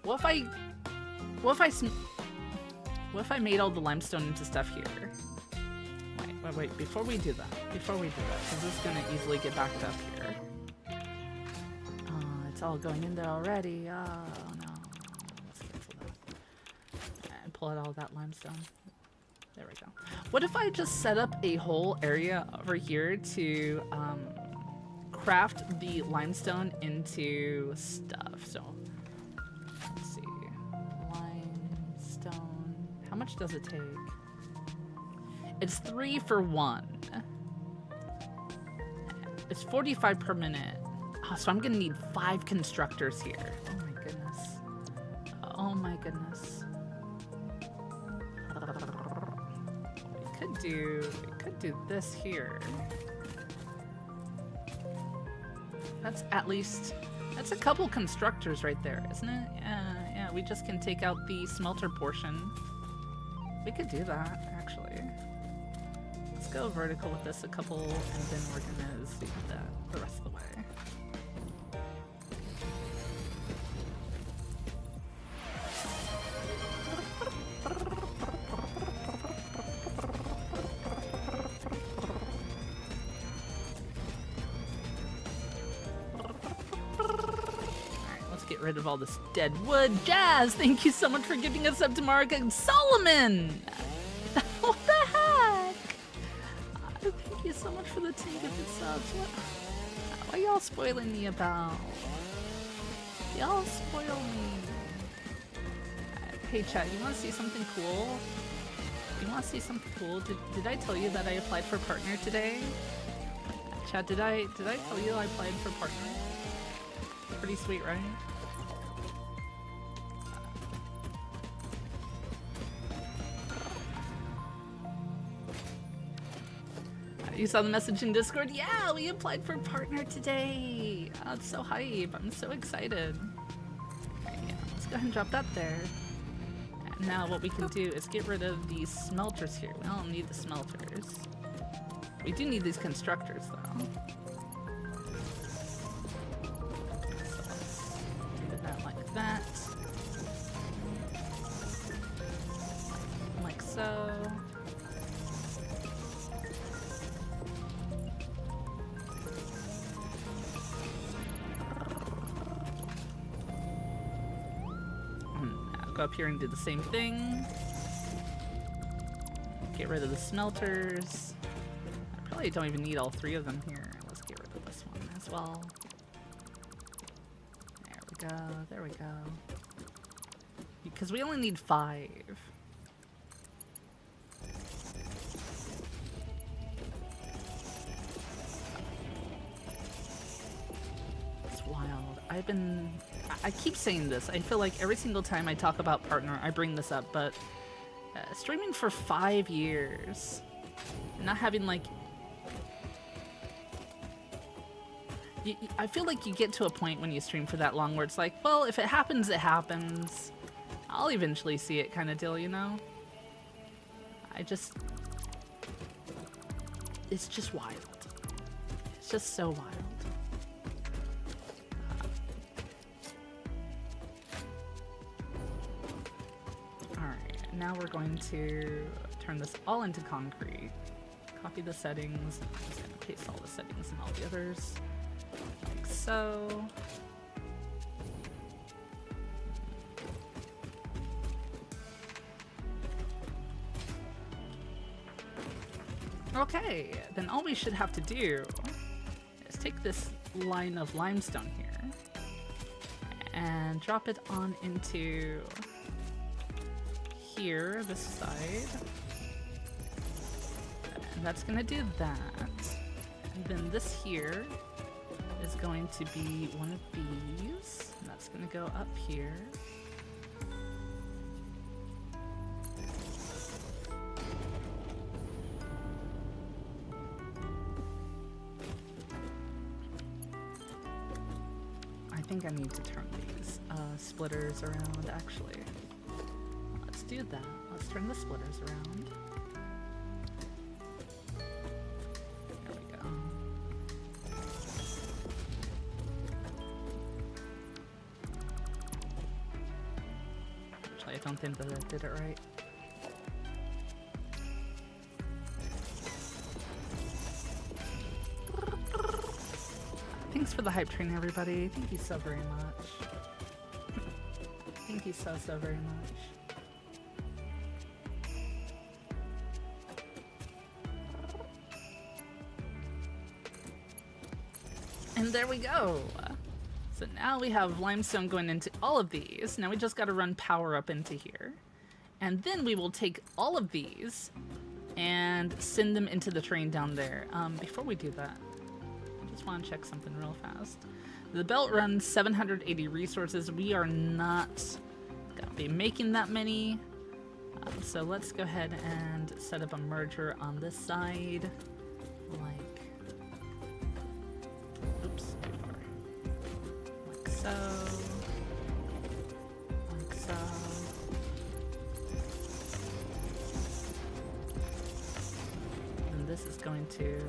What if I made all the limestone into stuff here? Wait, before we do that, because this is gonna easily get backed up here. Oh, it's all going in there already. Oh no. Let's cancel that. And pull out all that limestone. There we go. What if I just set up a whole area over here to craft the limestone into stuff? So, let's see. Limestone. How much does it take? It's 3 for 1. It's 45 per minute. Oh, so I'm gonna need 5 constructors here. Oh my goodness. Oh my goodness. We could do this here. That's at least, that's a couple constructors right there, isn't it? Yeah, we just can take out the smelter portion. We could do that, actually. Let's go vertical with this a couple, and then we're gonna see that the rest of the way. Rid of all this dead wood. Jazz, thank you so much for giving us up to Mark and Solomon. What the heck? Thank you so much for the 10 gifted subs. What are y'all spoiling me about? Y'all spoil me. Hey chat, you want to see something cool? You want to see something cool? Did I tell you that I applied for partner today? Chat, did I tell you I applied for partner? Pretty sweet, right? You saw the message in Discord? Yeah, we applied for partner today. Oh, it's so hype. I'm so excited. Okay, yeah, let's go ahead and drop that there. And now what we can do is get rid of these smelters here. We don't need the smelters. We do need these constructors, though. Do that like that. Like so. Go up here and do the same thing. Get rid of the smelters. I probably don't even need all 3 of them here. Let's get rid of this one as well. There we go, there we go. Because we only need 5. It's wild. I keep saying this. I feel like every single time I talk about partner, I bring this up, but Streaming for 5 years. Not having like... I feel like you get to a point when you stream for that long where it's like, well, if it happens, it happens. I'll eventually see it kind of deal, you know? It's just wild. It's just so wild. Alright, now we're going to turn this all into concrete. Copy the settings. I'm just going to paste all the settings and all the others. Like so. Okay, then all we should have to do is take this line of limestone here and drop it on into here, this side. And that's gonna do that. And then this here is going to be one of these. And that's gonna go up here. I think I need to turn these splitters around, actually. Let's do that. Let's turn the splitters around. There we go. Actually, I don't think that I did it right. Thanks for the hype train, everybody. Thank you so very much. Thank you so very much. And there we go. So now we have limestone going into all of these. Now we just got to run power up into here. And then we will take all of these and send them into the train down there. Before we do that, just want to check something real fast. The belt runs 780 resources. We are not gonna be making that many. So let's go ahead and set up a merger on this side. Like, oops, too far. Like so. Like so. And this is going to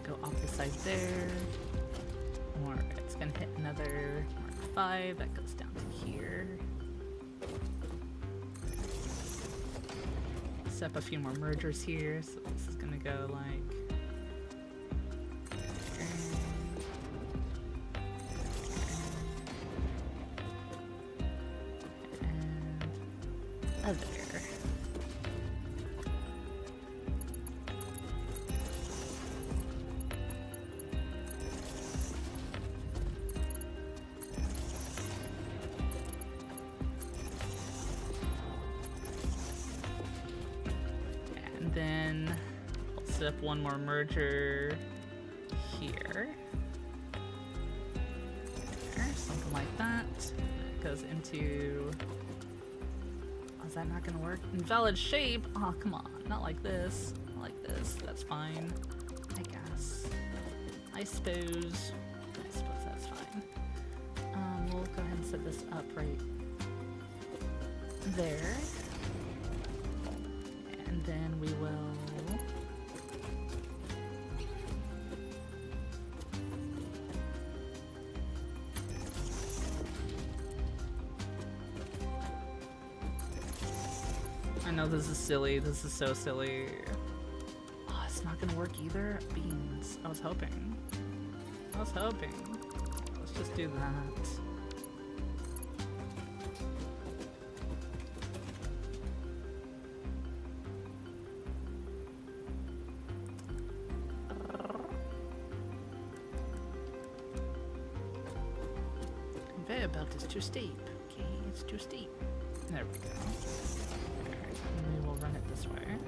go off the side there, or it's gonna hit another Mark 5 that goes down to here. Set up a few more mergers here, so this is gonna go like and there. Then I'll set up one more merger here. There, something like that. It goes into... Oh, is that not gonna work? Invalid shape? Oh, come on. Not like this. Not like this. That's fine. I guess. I suppose that's fine. We'll go ahead and set this up right there. And then we will I know this is silly. This is so silly. Oh, it's not gonna work either? Beans. I was hoping. Let's just do that. Conveyor belt is too steep. Okay, it's too steep. There we go. Alright, and we will run it this way.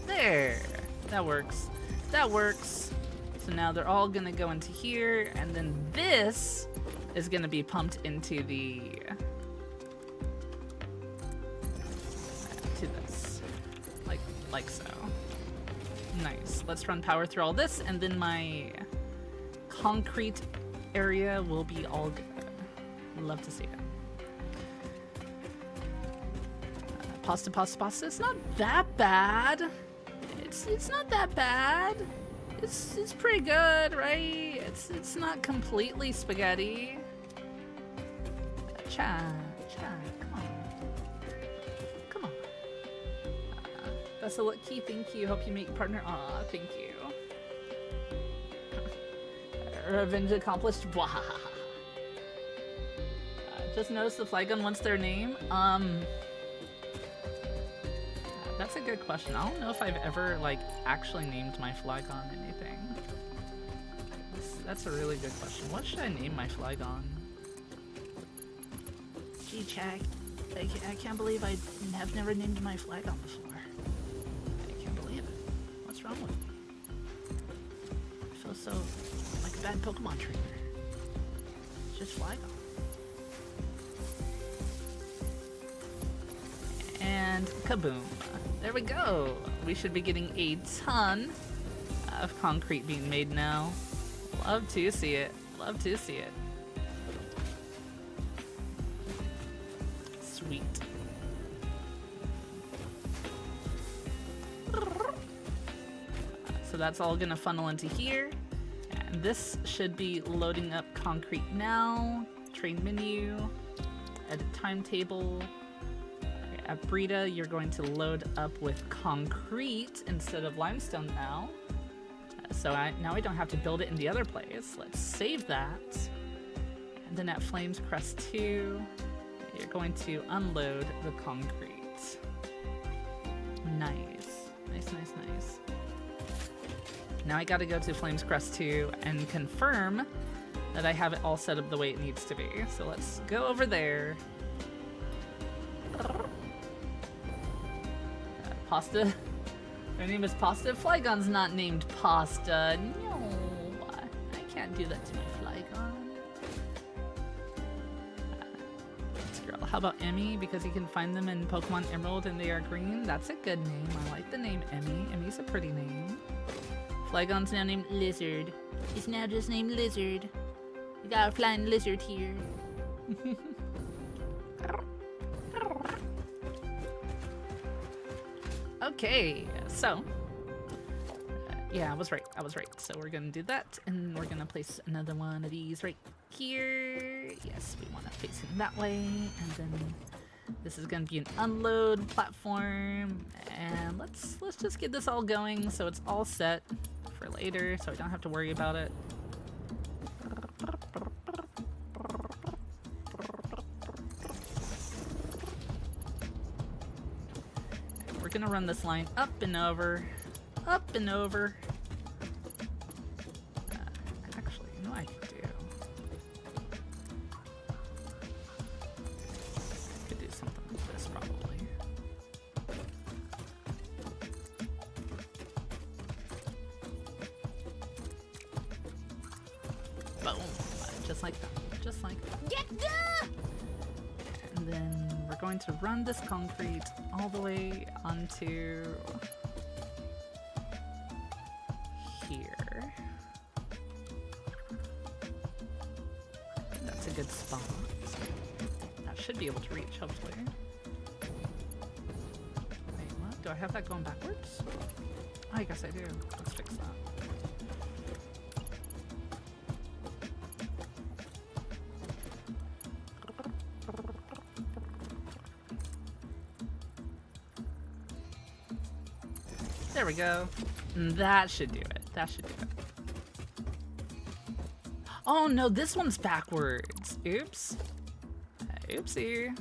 There! That works. That works. So now they're all gonna go into here, and then this is going to be pumped into the to this, like so. Nice. Let's run power through all this, and then my concrete area will be all good. Love to see it. Pasta, pasta, pasta. It's not that bad. It's not that bad. It's pretty good, right? It's not completely spaghetti. Chad, come on. Come on. Best of luck, Key. Thank you. Hope you make partner. Aw, thank you. Revenge accomplished. Just notice the Flygon wants their name. That's a good question. I don't know if I've ever, like, actually named my Flygon anything. That's a really good question. What should I name my Flygon? Gee, Chad, I can't believe I have never named my Flygon before. I can't believe it. What's wrong with me? I feel so like a bad Pokemon trainer. It's just Flygon. And kaboom. There we go. We should be getting a ton of concrete being made now. Love to see it. Love to see it. Sweet. So that's all gonna funnel into here. And this should be loading up concrete now. Train menu. Edit timetable. At Brita, you're going to load up with concrete instead of limestone now. So now I don't have to build it in the other place. Let's save that. And then at Flames Crest 2, you're going to unload the concrete. Nice. Nice, nice, nice. Now I gotta go to Flames Crest 2 and confirm that I have it all set up the way it needs to be. So let's go over there. Pasta? Their name is Pasta? Flygon's not named Pasta. No, I can't do that to my Flygon. This girl. How about Emmy? Because you can find them in Pokemon Emerald and they are green. That's a good name. I like the name Emmy. Emmy's a pretty name. Flygon's now named Lizard. It's now just named Lizard. We got a flying lizard here. Okay, so yeah, I was right. So we're gonna do that, and we're gonna place another one of these right here. Yes, we want to face it that way, and then this is gonna be an unload platform. And let's just get this all going so it's all set for later, so I don't have to worry about it. We're gonna run this line up and over, up and over. Actually, you know what I could do? I could do something like this, probably. Boom! Just like that. Just like that. Get the! And then we're going to run this concrete all the way onto here. That's a good spot. That should be able to reach, hopefully. Wait, what? Do I have that going backwards? Oh, I guess I do. Let's fix that. There we go. That should do it. That should do it. Oh no, this one's backwards. Oops. Oopsie.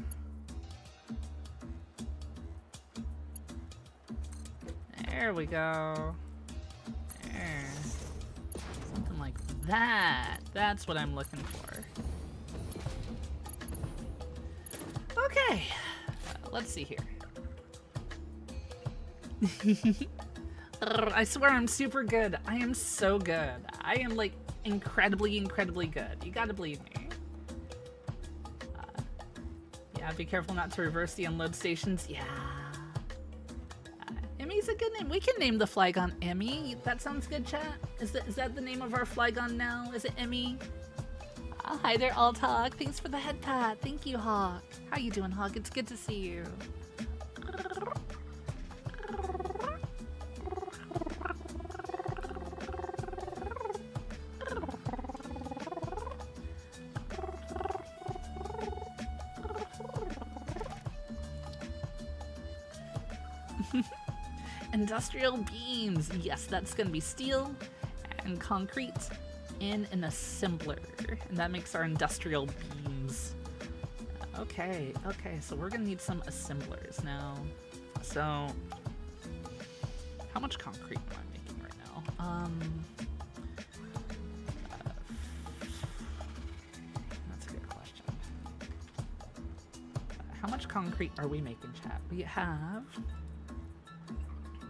There we go. There. Something like that. That's what I'm looking for. Okay. Let's see here. I swear I'm super good. I am so good. I am like incredibly, incredibly good. You gotta believe me. Yeah, be careful not to reverse the unload stations. Yeah. Emmy's a good name. We can name the Flygon Emmy. That sounds good, chat. Is that the name of our Flygon now? Is it Emmy? Hi there, Alt Hawk. Thanks for the head pat. Thank you, Hawk. How you doing, Hawk? It's good to see you. Industrial beams. Yes, that's going to be steel and concrete in an assembler. And that makes our industrial beams. Okay, so we're going to need some assemblers now. So, how much concrete am I making right now? That's a good question. How much concrete are we making, chat?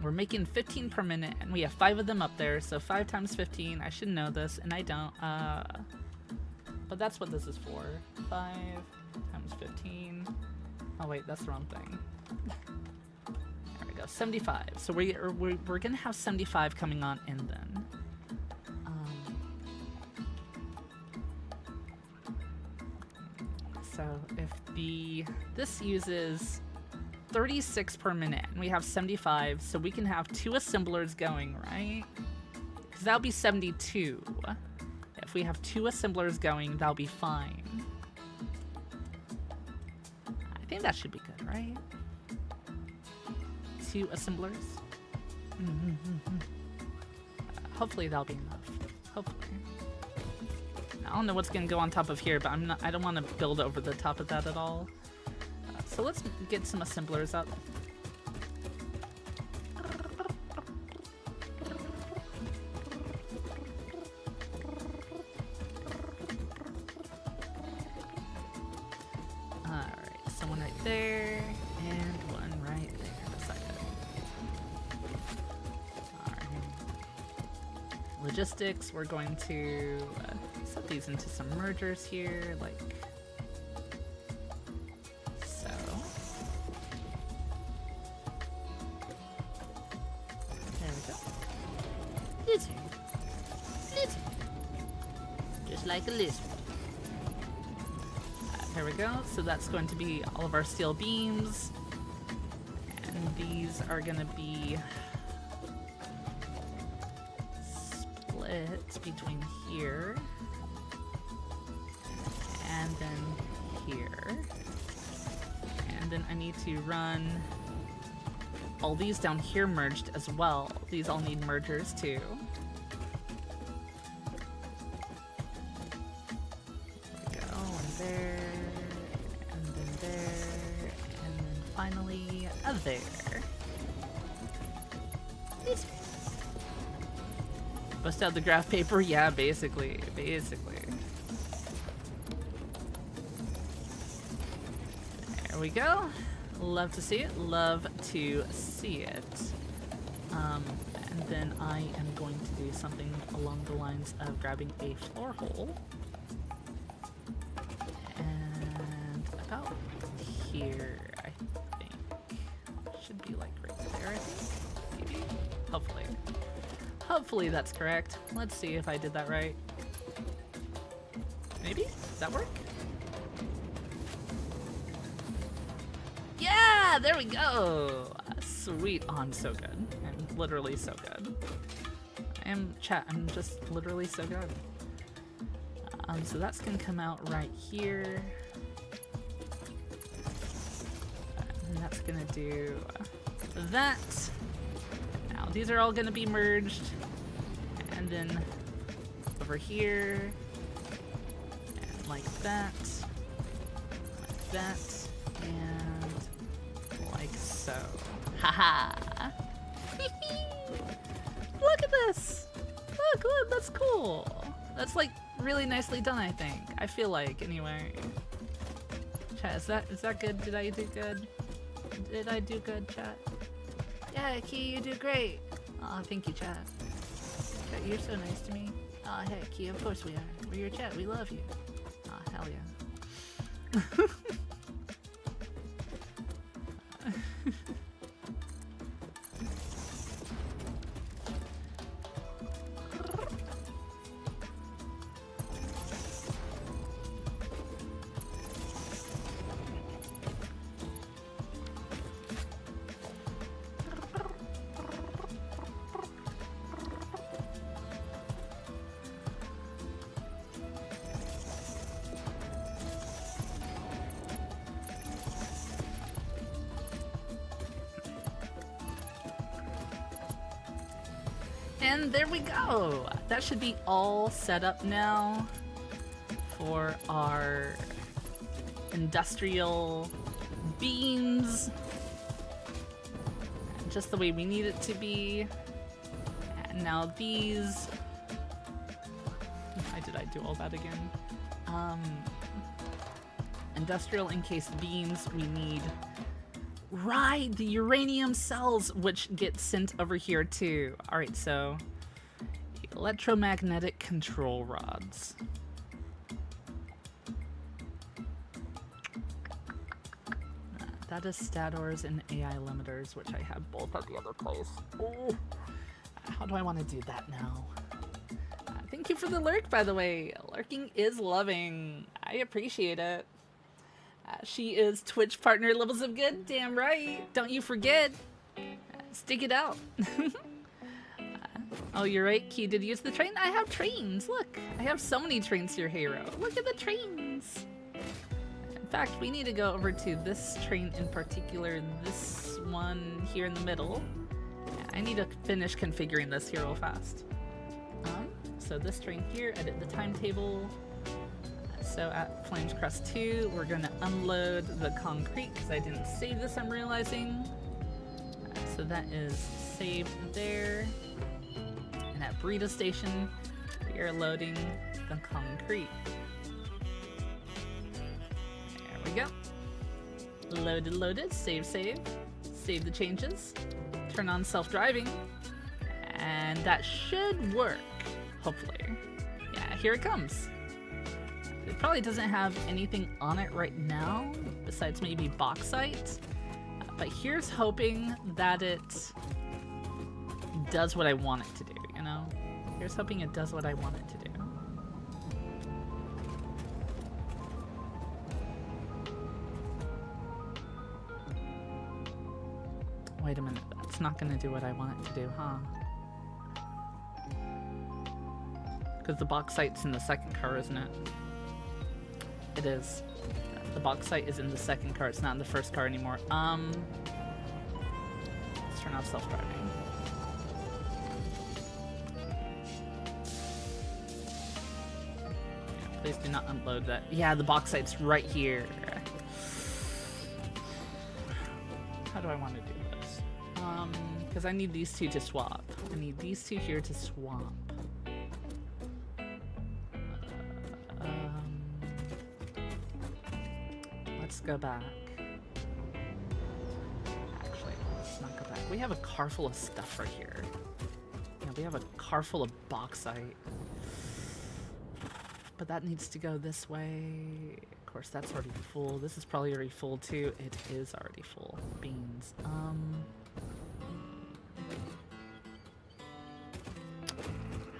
We're making 15 per minute, and we have 5 of them up there, so 5 times 15. I should know this, and I don't. But that's what this is for. 5 times 15. Oh wait, that's the wrong thing. There we go, 75. So we're gonna have 75 coming on in then. So if this uses 36 per minute, and we have 75, so we can have 2 assemblers going, right? Because that'll be 72. If we have 2 assemblers going, that'll be fine. I think that should be good, right? 2 assemblers. Hopefully that'll be enough. Hopefully. I don't know what's gonna go on top of here, but I don't want to build over the top of that at all. So let's get some assemblers up. Alright, so one right there, and one right there beside it. Alright. Logistics, we're going to set these into some mergers here, like like a lizard. There we go. So that's going to be all of our steel beams. And these are going to be split between here and then here. And then I need to run all these down here merged as well. These all need mergers too. There. Bust out the graph paper? Yeah, basically. There we go. Love to see it. And then I am going to do something along the lines of grabbing a floor hole. And about here, I think. Should be like right there, I think. Maybe. Hopefully that's correct. Let's see if I did that right. Maybe? Does that work? Yeah! There we go! Sweet. Oh, I'm so good. I'm literally so good. I'm just literally so good. So that's gonna come out right here. And that's gonna do that. Now these are all gonna be merged. And then over here. And like that. Like that. And like so. Haha! Look at this! Look, that's cool! That's like really nicely done, I think. I feel like, anyway. Chat, is that good? Did I do good? Did I do good, chat? Yeah, Key, you do great! Aw, thank you, chat. Chat, you're so nice to me. Aw, hey, Key, of course we are. We're your chat, we love you. Aw, hell yeah. And there we go. That should be all set up now for our industrial beams. Just the way we need it to be. And now these. Why did I do all that again? Industrial encased beams. We need. Right, the uranium cells, which get sent over here too. All right, so electromagnetic control rods. That is stators and AI limiters, which I have both at the other place. Ooh. How do I want to do that now? Thank you for the lurk, by the way. Lurking is loving. I appreciate it. She is Twitch partner levels of good. Damn right. Don't you forget. Stick it out. Oh, you're right. Key did use the train. I have trains. Look, I have so many trains here, Hero. Look at the trains. In fact, we need to go over to this train in particular. This one here in the middle. I need to finish configuring this here real fast. So this train here, edit the timetable. So at Flames Crest 2, we're going to unload the concrete because I didn't save this, I'm realizing. So that is saved there. And at Burrito Station, we are loading the concrete. There we go. Loaded, loaded, save, save. Save the changes. Turn on self-driving. And that should work, hopefully. Yeah, here it comes. It probably doesn't have anything on it right now, besides maybe bauxite. But here's hoping that it does what I want it to do, you know? Here's hoping it does what I want it to do. Wait a minute, that's not gonna do what I want it to do, huh? Because the bauxite's in the second car, isn't it? It is. The bauxite is in the second car. It's not in the first car anymore. Let's turn off self-driving. Yeah, please do not unload that. Yeah, the bauxite's right here. How do I want to do this? Because I need these two to swap. I need these two here to swap. Let's go back. Actually, let's not go back. We have a car full of stuff right here. Yeah, we have a car full of bauxite. But that needs to go this way. Of course, that's already full. This is probably already full too. It is already full. Beans.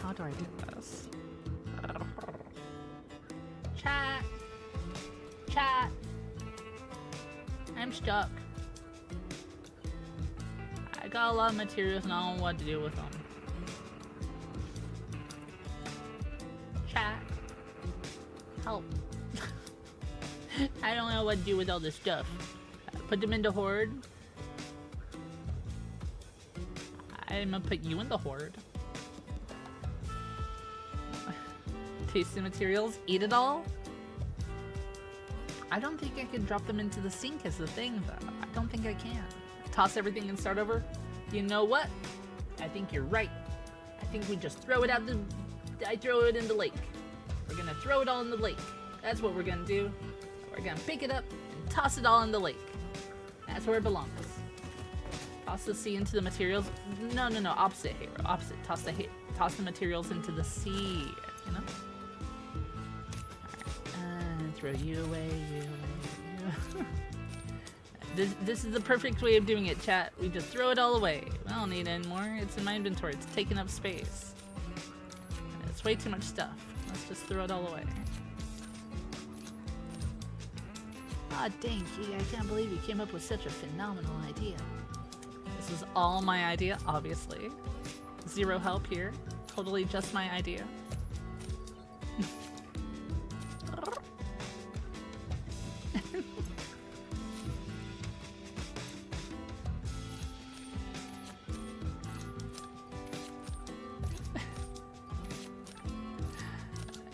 How do I do this? Chat. Chat. I'm stuck. I got a lot of materials and I don't know what to do with them. Chat. Help. I don't know what to do with all this stuff. Put them into Horde. I'm gonna put you in the Horde. Taste the materials, eat it all. I don't think I can drop them into the sink is the thing, though. I don't think I can. Toss everything and start over? You know what? I think you're right. I think we just throw it out the... I throw it in the lake. We're gonna throw it all in the lake. That's what we're gonna do. We're gonna pick it up and toss it all in the lake. That's where it belongs. Toss the sea into the materials. No, no, no. Opposite, Hero. Opposite. Toss the materials into the sea. You know? Throw you away, you away, you. This is the perfect way of doing it, chat. We just throw it all away. We don't need it anymore. It's in my inventory. It's taking up space. It's way too much stuff. Let's just throw it all away. Ah, dang, Key, I can't believe you came up with such a phenomenal idea. This is all my idea, obviously. Zero help here. Totally just my idea.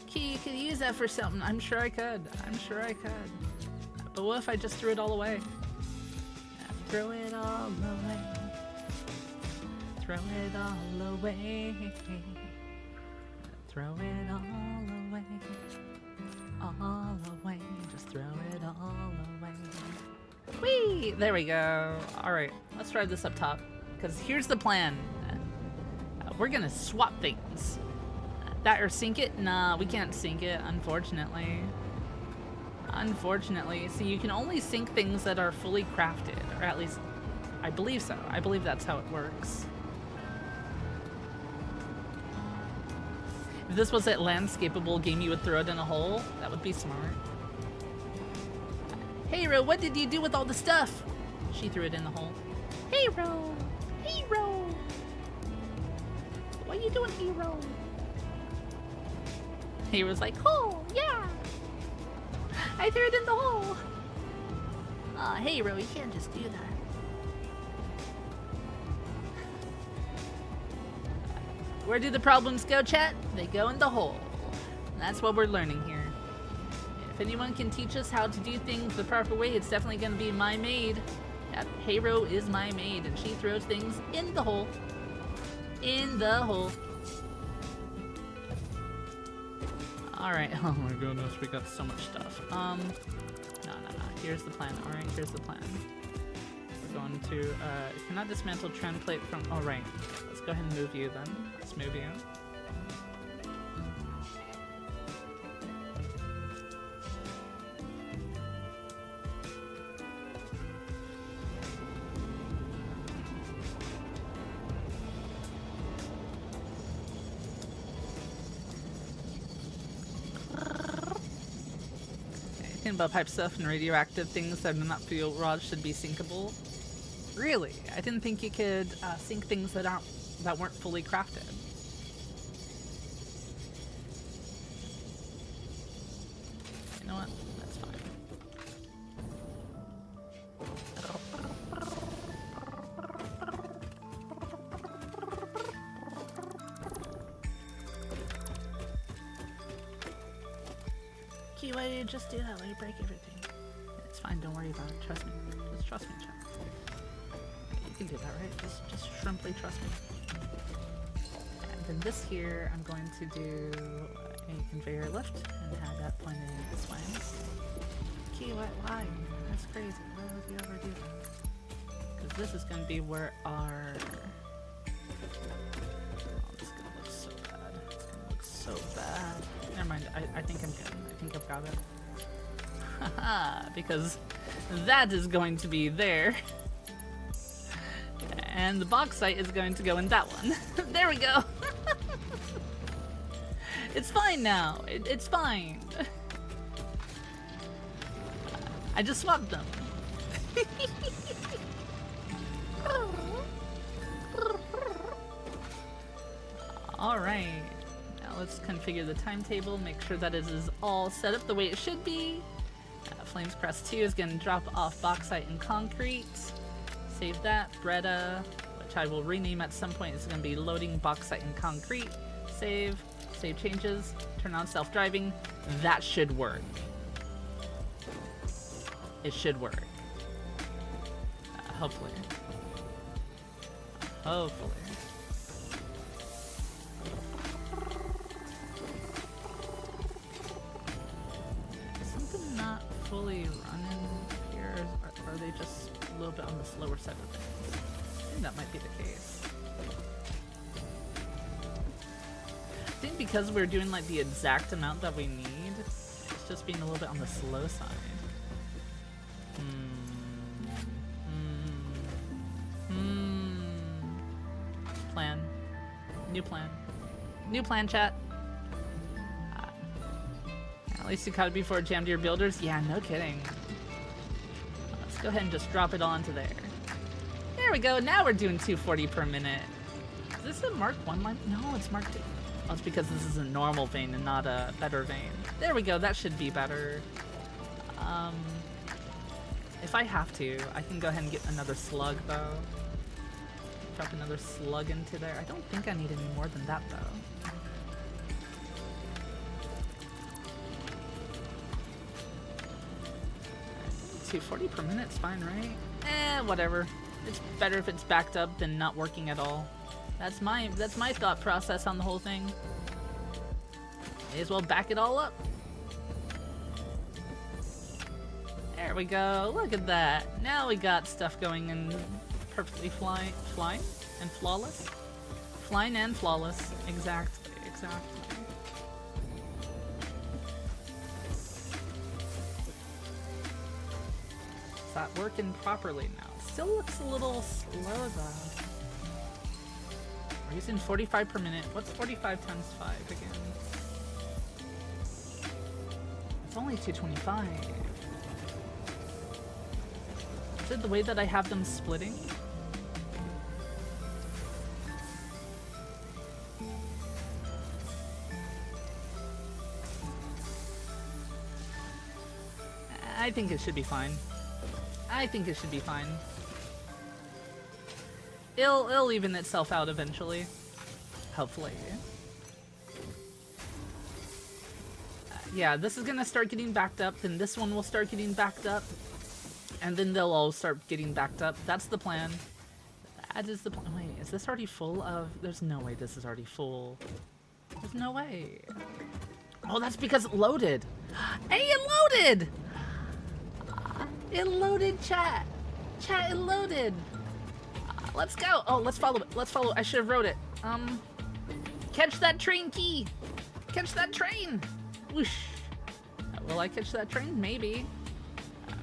Key, you could use that for something. I'm sure I could. I'm sure I could. But what if I just threw it all away? Throw it all away. Throw it all away. Throw it all away. All away. Just throw it all away. Whee! There we go. Alright, let's drive this up top. Because here's the plan. We're gonna swap things. That or sink it? Nah, we can't sink it, unfortunately. Unfortunately. So you can only sink things that are fully crafted. Or at least, I believe so. I believe that's how it works. If this was a landscapeable game, you would throw it in a hole. That would be smart. Hey-Ro, what did you do with all the stuff? She threw it in the hole. Hey-Ro! Hey-Ro! What are you doing, Hero? He was like, oh, yeah! I threw it in the hole! Aw, hey, Ro, you can't just do that. Where do the problems go, chat? They go in the hole. And that's what we're learning here. If anyone can teach us how to do things the proper way, it's definitely gonna be my maid. Yep, Hero is my maid, and she throws things in the hole. In the hole. Alright, oh my goodness, we got so much stuff. No. Here's the plan. Alright, here's the plan. We're going to, cannot dismantle trend plate from, oh right. Let's go ahead and move you then. Let's move you. About pipe stuff and radioactive things that do not feel raw should be sinkable. Really? I didn't think you could sink things that weren't fully crafted. You know what? That's fine. Why did you just do that? Why you break everything? It's fine, don't worry about it. Trust me. Just trust me, chat. You can do that, right? Just shrimply trust me. And then this here, I'm going to do a conveyor lift and have that pointed this way. Key, why? That's crazy. Why would you ever do that? Because this is going to be where our... Oh, this is going to look so bad. It's going to look so bad. Never mind, I think I'm good. I think I've got it. Haha, because that is going to be there. And the bauxite is going to go in that one. There we go. It's fine now. It's fine. I just swapped them. Alright. Let's configure the timetable, make sure that it is all set up the way it should be. Flames Crest 2 is going to drop off bauxite and concrete. Save that. Breda, which I will rename at some point, is going to be loading bauxite and concrete. Save. Save changes. Turn on self-driving. That should work. It should work. Hopefully. Hopefully. Not fully running here, or are they just a little bit on the slower side of things? I think that might be the case. I think because we're doing like the exact amount that we need, it's just being a little bit on the slow side. New plan. New plan, chat. At least you caught it before it jammed your builders. Yeah, no kidding. Let's go ahead and just drop it onto there. There we go. Now we're doing 240 per minute. Is this a Mark 1 line? No, it's Mark 2. Oh, it's because this is a normal vein and not a better vein. There we go. That should be better. If I have to, I can go ahead and get another slug, though. Drop another slug into there. I don't think I need any more than that, though. 240 per minute's fine, right? Whatever. It's better if it's backed up than not working at all. That's my thought process on the whole thing. May as well back it all up. There we go. Look at that. Now we got stuff going in perfectly flying and flawless. Flying and flawless. Exactly. Is that working properly now? Still looks a little slow though. We're using 45 per minute. What's 45 times 5 again? It's only 225. Is it the way that I have them splitting? I think it should be fine. I think it should be fine. It'll even itself out eventually. Hopefully. Yeah, this is gonna start getting backed up, then this one will start getting backed up, and then they'll all start getting backed up. That's the plan. That is the plan. Wait, is this already full of... There's no way this is already full. There's no way. Oh, that's because it loaded. Hey, it loaded! It loaded, chat. Chat, it loaded. Let's go. Oh, let's follow it. Let's follow it. I should have wrote it. Catch that train key. Catch that train. Whoosh. Will I catch that train? Maybe.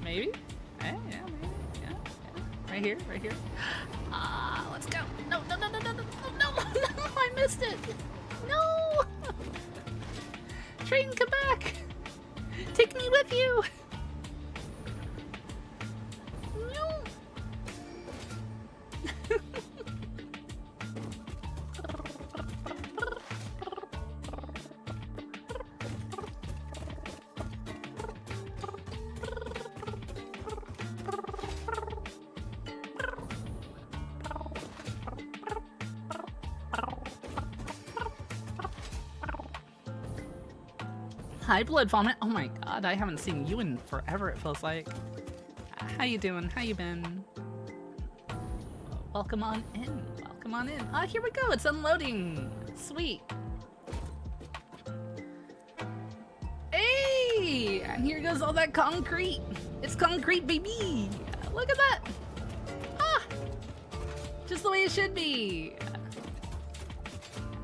Maybe? Yeah, maybe. Yeah. Right here, right here. Let's go. No, I missed it. No. Train, come back. Take me with you. No. Hi, Blood Vomit. Oh my god, I haven't seen you in forever, it feels like. How you doing? How you been? Welcome on in. Welcome on in. Ah, here we go. It's unloading. Sweet. Hey! And here goes all that concrete. It's concrete, baby. Look at that. Ah! Just the way it should be.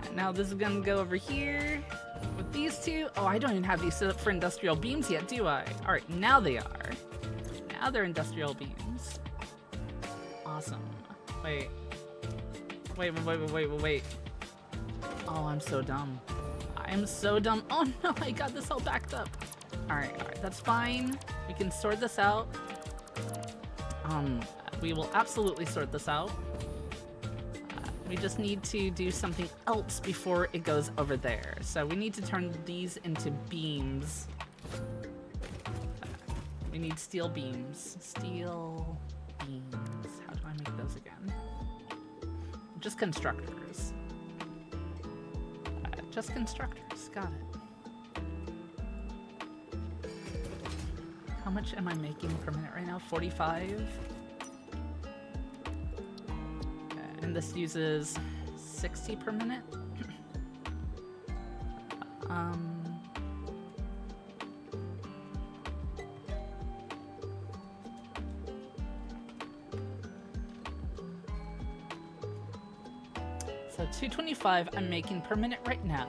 And now this is gonna go over here. With these two, oh, I don't even have these set up for industrial beams yet, do I? All right, now they are. Now they're industrial beams. Awesome. Wait. Oh, I'm so dumb. I am so dumb. Oh no, I got this all backed up. All right, that's fine. We can sort this out. We will absolutely sort this out. We just need to do something else before it goes over there. So we need to turn these into beams. We need steel beams. Steel beams. How do I make those again? Just constructors. Just constructors. Got it. How much am I making per minute right now? 45? And this uses 60 per minute. So 225 I'm making per minute right now.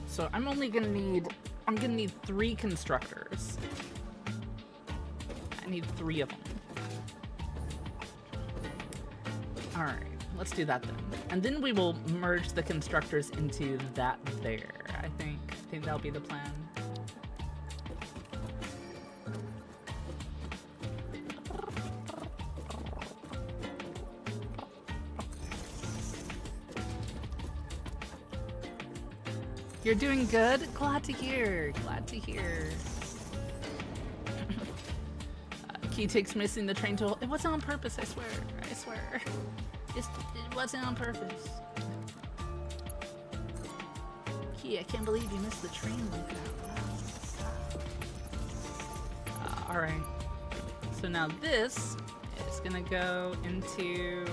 So I'm gonna need 3 constructors. I need 3 of them. Alright, let's do that then. And then we will merge the constructors into that there. I think that'll be the plan. You're doing good? Glad to hear. Glad to hear. Key takes missing the train tool. It wasn't on purpose, I swear. I swear. It wasn't on purpose. Key, I can't believe you missed the train like that. Alright. So now this is gonna go into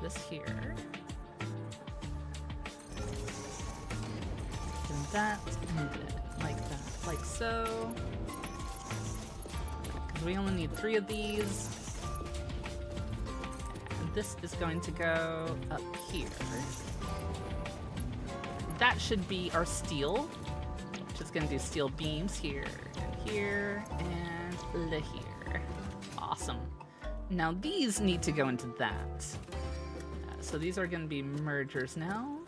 this here. And that, and like that. Like so. We only need 3 of these. And this is going to go up here. That should be our steel, which is going to do steel beams here, and here, and here. Awesome. Now these need to go into that. So these are going to be mergers now.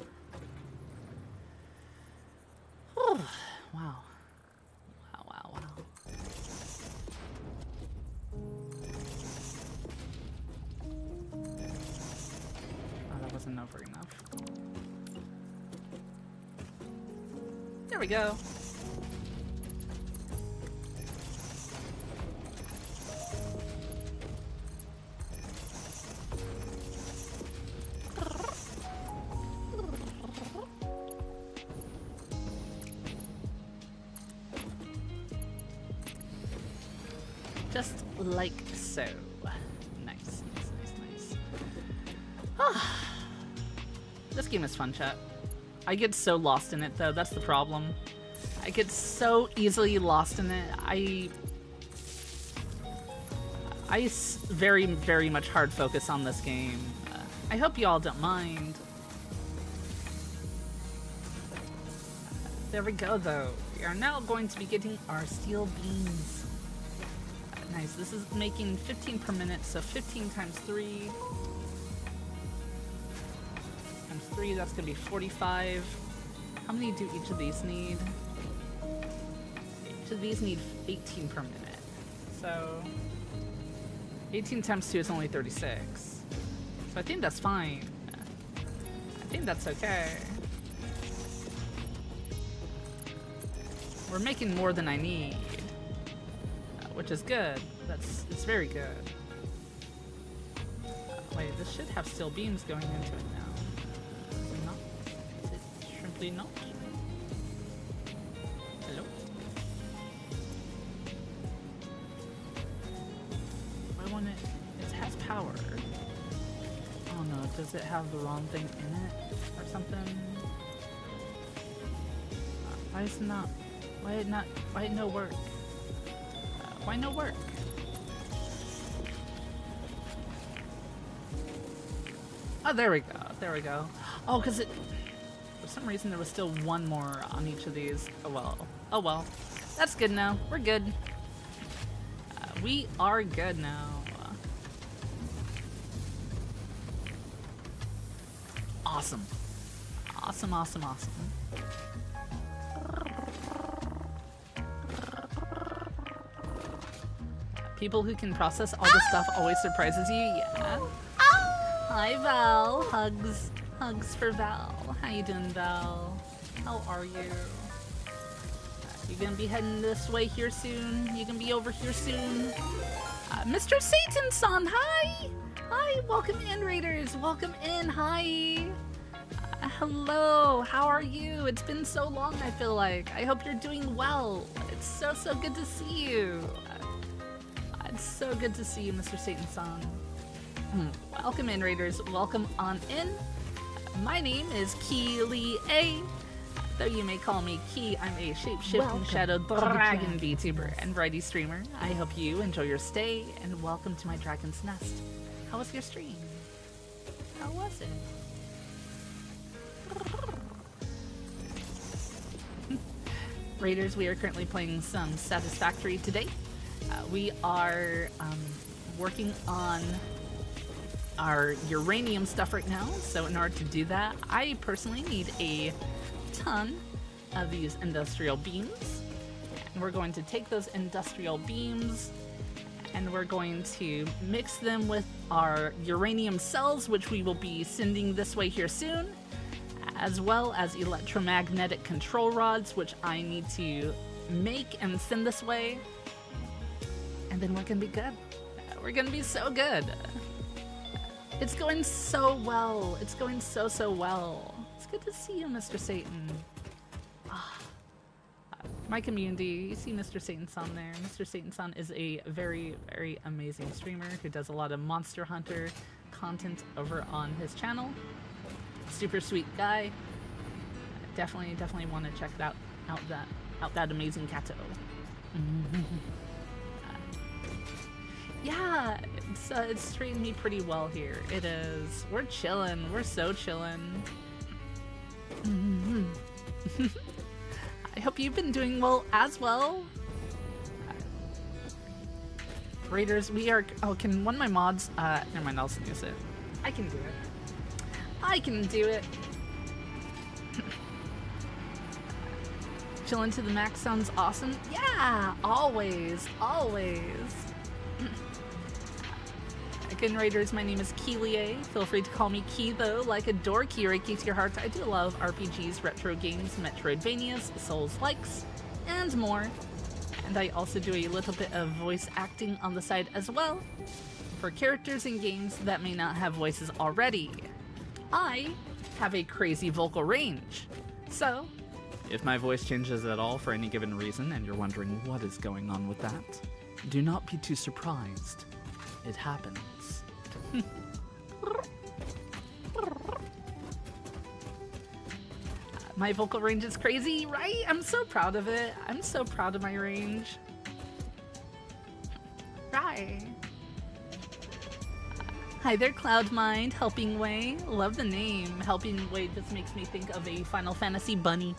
Whew. Wow. Wasn't over enough. There we go. Just like so. Nice. Ah. This game is fun, chat. I get so lost in it, though. That's the problem. I get so easily lost in it. I very, very much hard focus on this game. I hope you all don't mind. There we go, though. We are now going to be getting our steel beams. Nice. This is making 15 per minute, so 15 times 3. 3, that's gonna be 45. How many do each of these need? Each of these need 18 per minute. So 18 times 2 is only 36. So I think that's fine. I think that's okay. We're making more than I need, which is good. It's very good. Wait, this should have steel beams going into it now. Not? Hello? Why won't it? It has power. Oh no, does it have the wrong thing in it or something? Why is it not? Why it no work? Why no work? Oh, there we go. There we go. Oh, because it... For some reason, there was still one more on each of these. Oh well. Oh well. That's good now. We're good. We are good now. Awesome. Awesome, awesome, awesome. People who can process all the stuff always surprises you. Yeah. Hi, Val. Hugs. Hugs for Val. How you doing, Val? How are you? You gonna be heading this way here soon? You gonna be over here soon? Mr. Satan-san, hi! Hi, welcome in, Raiders. Welcome in, hi. Hello, how are you? It's been so long, I feel like. I hope you're doing well. It's so good to see you. It's so good to see you, Mr. Satan-san. Welcome in, Raiders. Welcome on in. My name is Kyllier. Though you may call me Key, I'm a shape-shifting shadow dragon Vtuber and variety streamer. I hope you enjoy your stay, and welcome to my dragon's nest. How was your stream? How was it? Raiders, we are currently playing some Satisfactory today. We are working on our uranium stuff right now. So in order to do that, I personally need a ton of these industrial beams. And we're going to take those industrial beams and we're going to mix them with our uranium cells, which we will be sending this way here soon, as well as electromagnetic control rods, which I need to make and send this way. And then we're gonna be good. We're gonna be so good. It's going so well. It's going so, so well. It's good to see you, Mr. Satan. My community, you see Mr. Satan-san there. Mr. Satan-san is a very, very amazing streamer who does a lot of Monster Hunter content over on his channel. Super sweet guy. Definitely want to check that out that amazing cato. Yeah, it's treating me pretty well here. It is. We're chilling. We're so chilling. I hope you've been doing well as well. Raiders, we are... Oh, can one of my mods... never mind, I'll use it. I can do it. I can do it. Chilling to the max sounds awesome. Yeah, always. Again, Raiders, my name is Kyllier. Feel free to call me Key, though, like a door key or a key to your heart. I do love RPGs, retro games, Metroidvanias, Souls-likes, and more. And I also do a little bit of voice acting on the side as well, for characters in games that may not have voices already. I have a crazy vocal range. So, if my voice changes at all for any given reason, and you're wondering what is going on with that, do not be too surprised. It happens. My vocal range is crazy, right? I'm so proud of it. I'm so proud of my range. Right. Hi there, Cloudmind. Helping Way. Love the name. Helping Way just makes me think of a Final Fantasy bunny.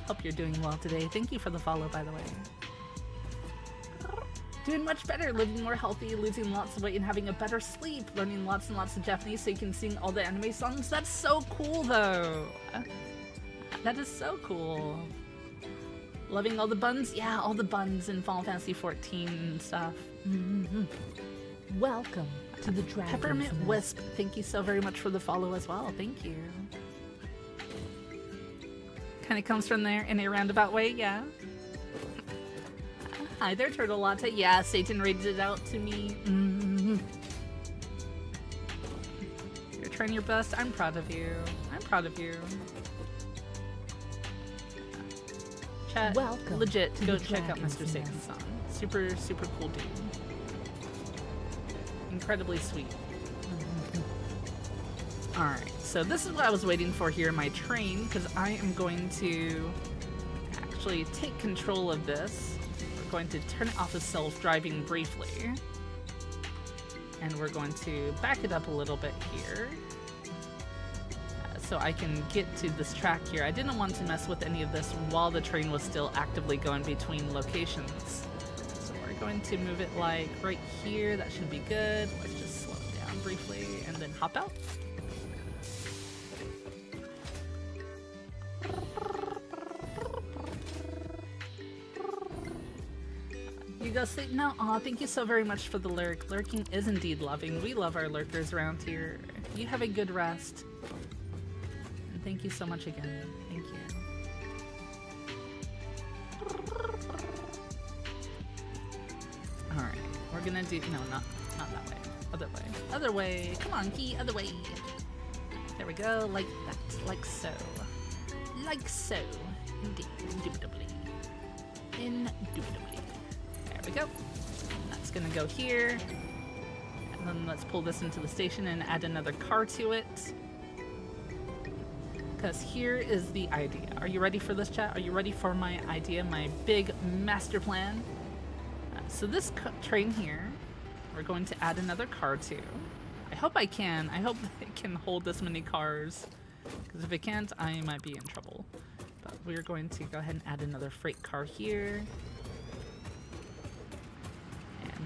Hope you're doing well today. Thank you for the follow, by the way. Doing much better, living more healthy, losing lots of weight, and having a better sleep. Learning lots and lots of Japanese so you can sing all the anime songs. That's so cool, though. That is so cool. Loving all the buns? Yeah, all the buns in Final Fantasy 14 and stuff. Welcome to the Dragon's Peppermint Nest. Wisp, thank you so very much for the follow as well. Thank you. Kind of comes from there in a roundabout way, yeah. Hi there, Turtle Latte. Yeah, Satan rated it out to me. You're trying your best. I'm proud of you. I'm proud of you. Chat, Welcome legit, to go the check out Dragon's Mr. Satan-san. Super, super cool dude. Incredibly sweet. Alright, so this is what I was waiting for here in my train, because I am going to actually take control of this. We're going to turn it off of self-driving briefly. And we're going to back it up a little bit here. So I can get to this track here. I didn't want to mess with any of this while the train was still actively going between locations. So we're going to move it like right here. That should be good. Let's just slow it down briefly and then hop out. You go sleep now? Aw, thank you so very much for the lurk. Lurking is indeed loving. We love our lurkers around here. You have a good rest. And thank you so much again. Thank you. Alright, we're gonna do... No, not that way. Other way. Other way. Come on, Key. Other way. There we go. Like that. Like so. Like so. Indeed. Indubitably. Indubitably. There we go. That's gonna go here. And then let's pull this into the station and add another car to it. Because here is the idea. Are you ready for this, chat? Are you ready for my idea, my big master plan? So this train here, we're going to add another car to. I hope I can. I hope it can hold this many cars. Because if it can't, I might be in trouble. But we're going to go ahead and add another freight car here.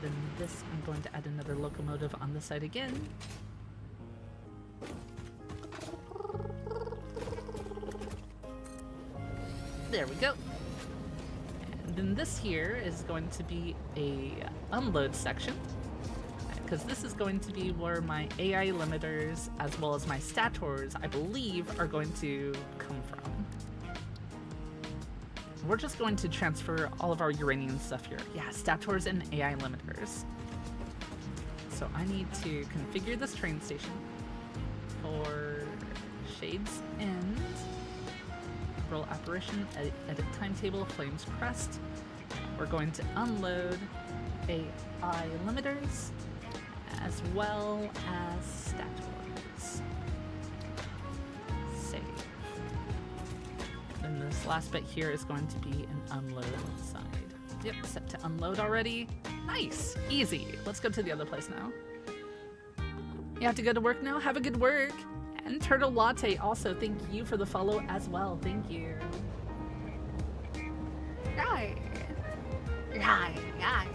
And then this, I'm going to add another locomotive on the side again. There we go. And then this here is going to be a unload section, because this is going to be where my AI limiters as well as my stators, I believe, are going to come from. We're just going to transfer all of our uranium stuff here. Yeah, stators and AI limiters. So I need to configure this train station for Shades End. April Apparition, edit timetable, Flames Crest. We're going to unload AI limiters as well as stators. Save. Then this last bit here is going to be an unload side. Yep, set to unload already. Nice, easy. Let's go to the other place now. You have to go to work now? Have a good work. And Turtle Latte also, thank you for the follow as well. Thank you. Yay. Yay, yay.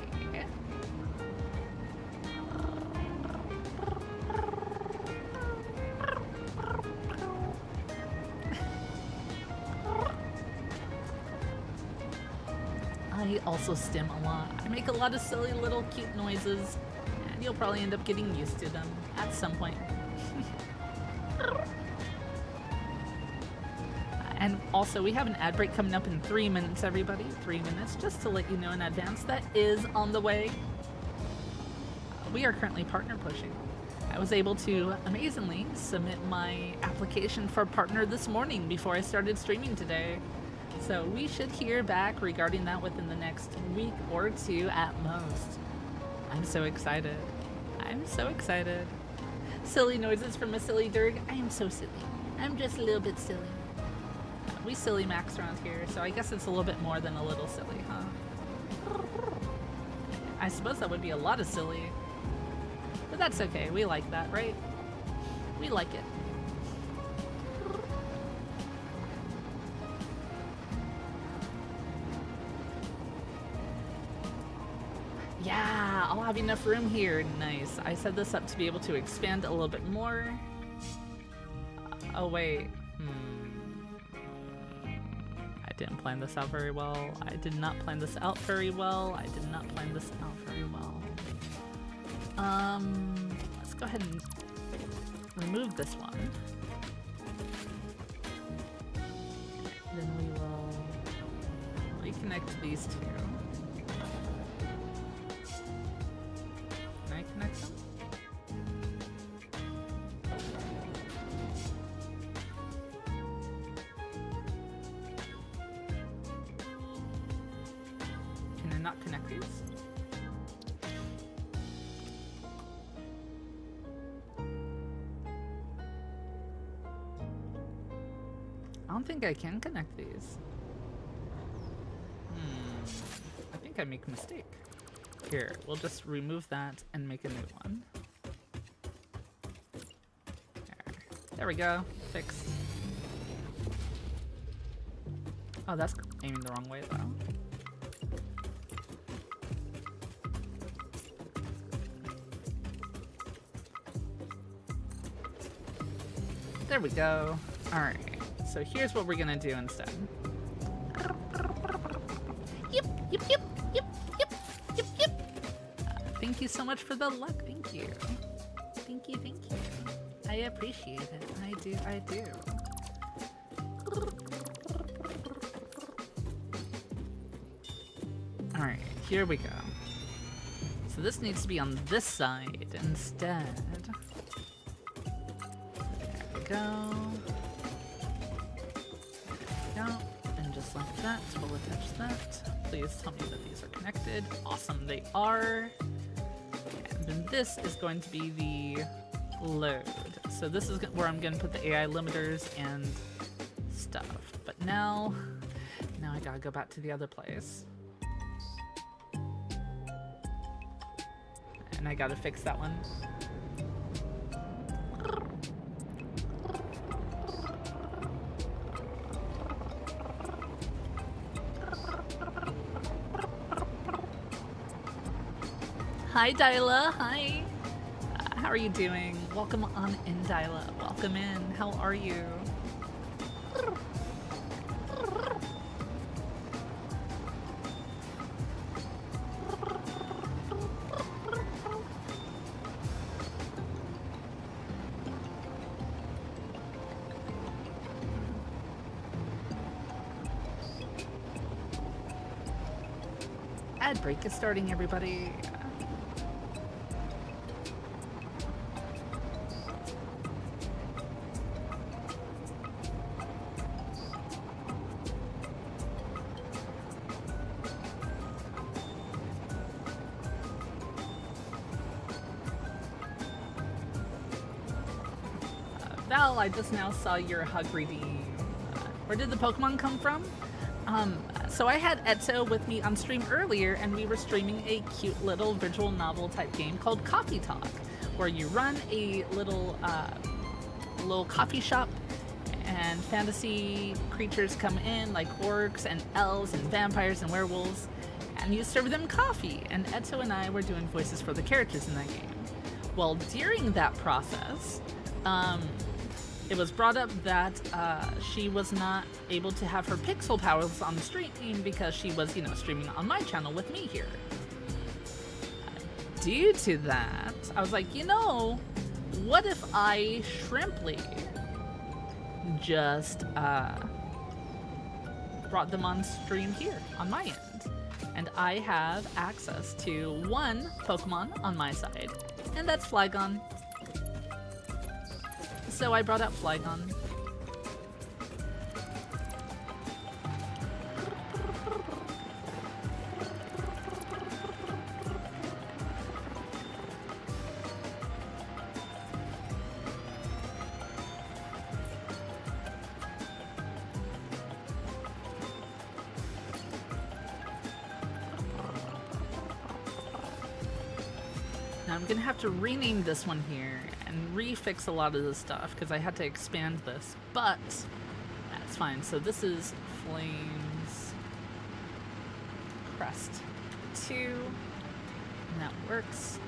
I also stim a lot. I make a lot of silly little cute noises, and you'll probably end up getting used to them at some point. And also, we have an ad break coming up in 3 minutes, everybody. 3 minutes, just to let you know in advance. That is on the way. We are currently partner pushing. I was able to, amazingly, submit my application for partner this morning before I started streaming today. So we should hear back regarding that within the next week or two at most. I'm so excited. I'm so excited. Silly noises from a silly Durg. I am so silly. I'm just a little bit silly. We silly max around here, so I guess it's a little bit more than a little silly, huh? I suppose that would be a lot of silly. But that's okay. We like that, right? We like it. Yeah, I'll have enough room here. Nice. I set this up to be able to expand a little bit more. Oh, wait. I didn't plan this out very well. I did not plan this out very well. I did not plan this out very well. Let's go ahead and remove this one. Then we will reconnect these two. Can I connect them? Can I not connect these? I don't think I can connect these. I think I make a mistake. Here, we'll just remove that and make a new one. There we go. Fixed. Oh, that's aiming the wrong way though. There we go. Alright, so here's what we're gonna do instead. Yep, yep, yep, yep, yep, yep, yep. Thank you so much for the luck. Thank you. Thank you, thank you. I appreciate it. I do, I do. Alright, here we go. So this needs to be on this side instead. There we go. There we go. And just like that, we'll attach that. Please tell me that these are connected. Awesome, they are. And then this is going to be the load. So this is where I'm going to put the AI limiters and stuff. But now I gotta go back to the other place. And I gotta fix that one. Hi, Dyla. Hi. How are you doing? Welcome on in, Dyla. Welcome in. How are you? Ad break is starting, everybody. Val, I just now saw your hug redeem. Where did the Pokemon come from? So I had Etso with me on stream earlier, and we were streaming a cute little visual novel type game called Coffee Talk, where you run a little coffee shop, and fantasy creatures come in like orcs and elves and vampires and werewolves, and you serve them coffee. And Etso and I were doing voices for the characters in that game. Well, during that process, it was brought up that she was not able to have her pixel powers on stream because she was, streaming on my channel with me here. Due to that, I was like, what if I shrimply just brought them on stream here on my end? And I have access to one Pokemon on my side, and that's Flygon. So I brought out Flygon. Now I'm gonna have to rename this one here and refix a lot of this stuff because I had to expand this, but that's fine. So this is Flames Crest 2, and that works.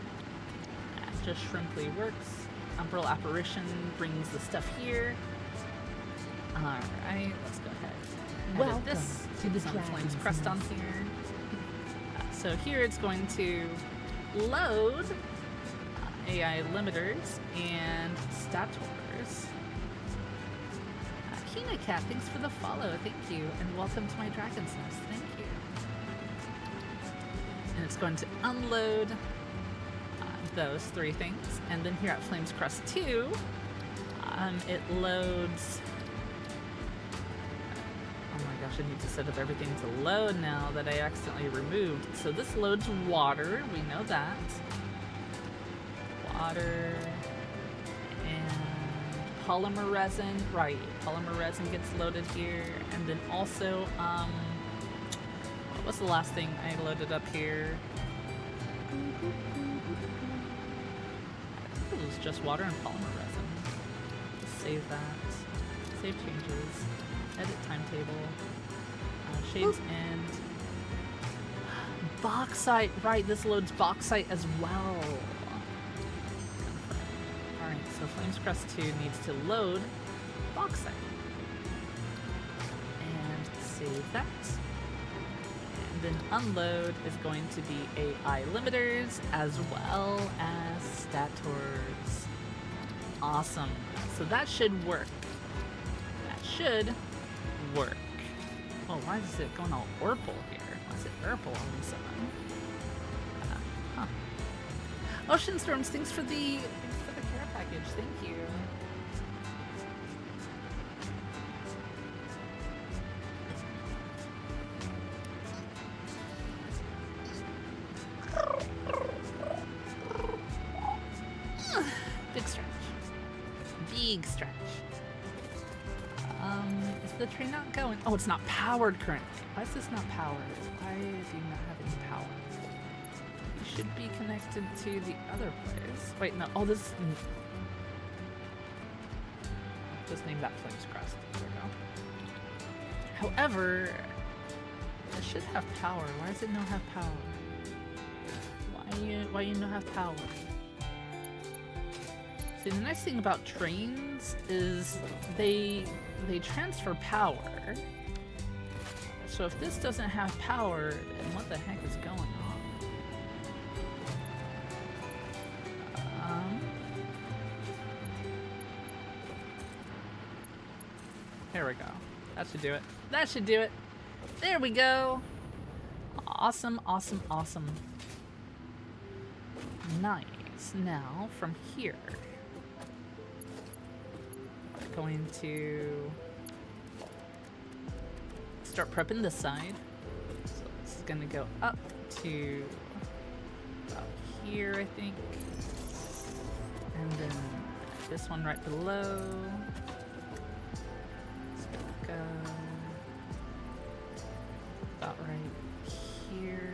Astro Shrimply works. Umbral Apparition brings the stuff here. Alright, let's go ahead. Welcome This to the some Flames Dragon's Crest on Nest. here. So here it's going to load AI limiters and stators. Hina Cat, thanks for the follow. Thank you. And welcome to my Dragon's Nest. Thank you. And it's going to unload those three things. And then here at Flames Crest 2, it loads. Oh my gosh, I need to set up everything to load now that I accidentally removed. So this loads water. We know that. Water and polymer resin. Right, polymer resin gets loaded here, and then also what was the last thing I loaded up here? I think it was just water and polymer resin. Save that. Save changes. Edit timetable. Shades end. Bauxite. Right, this loads bauxite as well. So Flames Crest 2 needs to load bauxite. And save that. And then unload is going to be AI limiters as well as stators. Awesome. So that should work. That should work. Oh, why is it going all purple here? Why is it purple all of a sudden? Ocean Storms, thanks for the care package. Thank you. Big stretch. Big stretch. Is the train not going? Oh, it's not powered currently. Why is this not powered? Why do you not have any power? You should be connected to the other place. Wait, no. Oh, this. Just name that Flames Crest. There we go. However, it should have power. Why does it not have power? Why Why you don't have power? See, the nice thing about trains is they transfer power. So if this doesn't have power, then what the heck is going on? There we go. That should do it. That should do it. There we go. Awesome, awesome, awesome. Nice. Now, from here, we're going to start prepping this side. So this is going to go up to about here, I think. And then this one right below. Go about right here.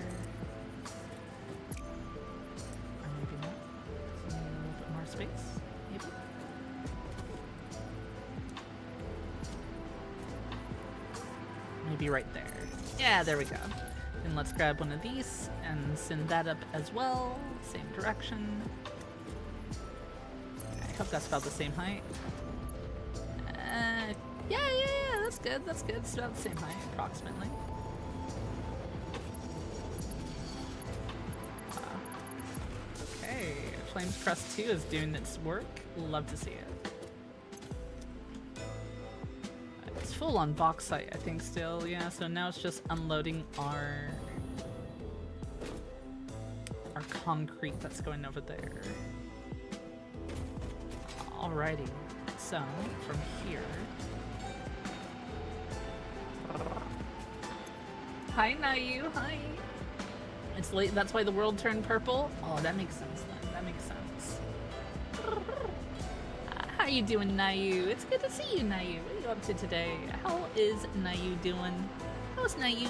Or maybe not. So a little bit more space, maybe. Maybe right there. Yeah, there we go. Then let's grab one of these and send that up as well. Same direction. I hope that's about the same height. Yeah, that's good, that's good. It's about the same height, approximately. Okay, Flames Crest 2 is doing its work. Love to see it. It's full on bauxite, I think, still. Yeah, so now it's just unloading our concrete that's going over there. Alrighty, so from here. Hi, Nayu. Hi. It's late. That's why the world turned purple. Oh, that makes sense then. That makes sense. How you doing, Nayu? It's good to see you, Nayu. What are you up to today? How is Nayu doing? How's Nayu?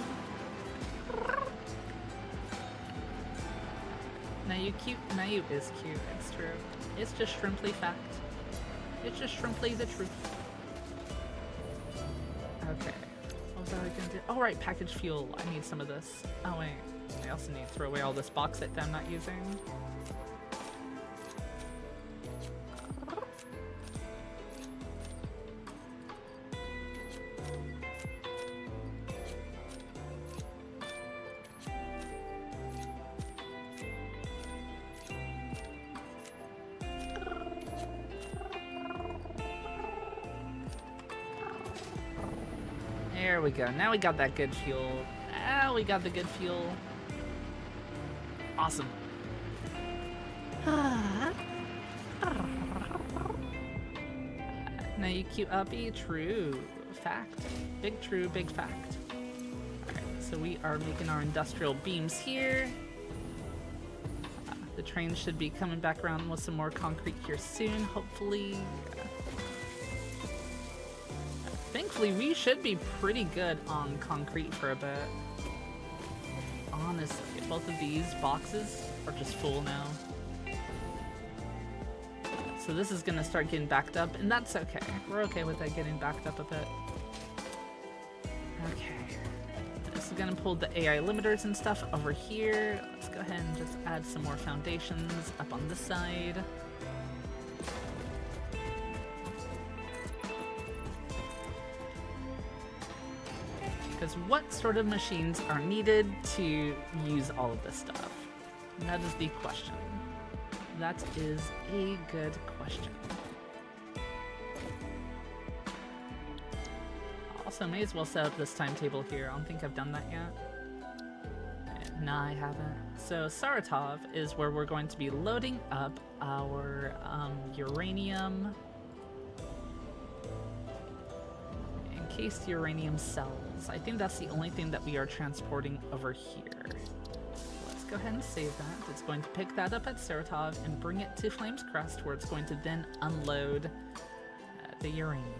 Nayu cute? Nayu is cute. It's true. It's just shrimply fact. It's just shrimply the truth. Okay. What was I gonna do? Oh, right, packaged fuel. I need some of this. Oh, wait. I also need to throw away all this bauxite that I'm not using. There we go. Now we got that good fuel. Now we got the good fuel. Awesome. Now you cute uppy. True. Fact. Big true, big fact. Alright, so we are making our industrial beams here. The train should be coming back around with some more concrete here soon, hopefully. Thankfully, we should be pretty good on concrete for a bit. Honestly, both of these boxes are just full now. So this is gonna start getting backed up, and that's okay. We're okay with that getting backed up a bit. Okay. This is gonna pull the AI limiters and stuff over here. Let's go ahead and just add some more foundations up on this side. Because what sort of machines are needed to use all of this stuff? And that is the question. That is a good question. Also, may as well set up this timetable here. I don't think I've done that yet. Nah, I haven't. So Saratov is where we're going to be loading up our uranium. Encased uranium cells. I think that's the only thing that we are transporting over here. Let's go ahead and save that. It's going to pick that up at Saratov and bring it to Flames Crest, where it's going to then unload the uranium.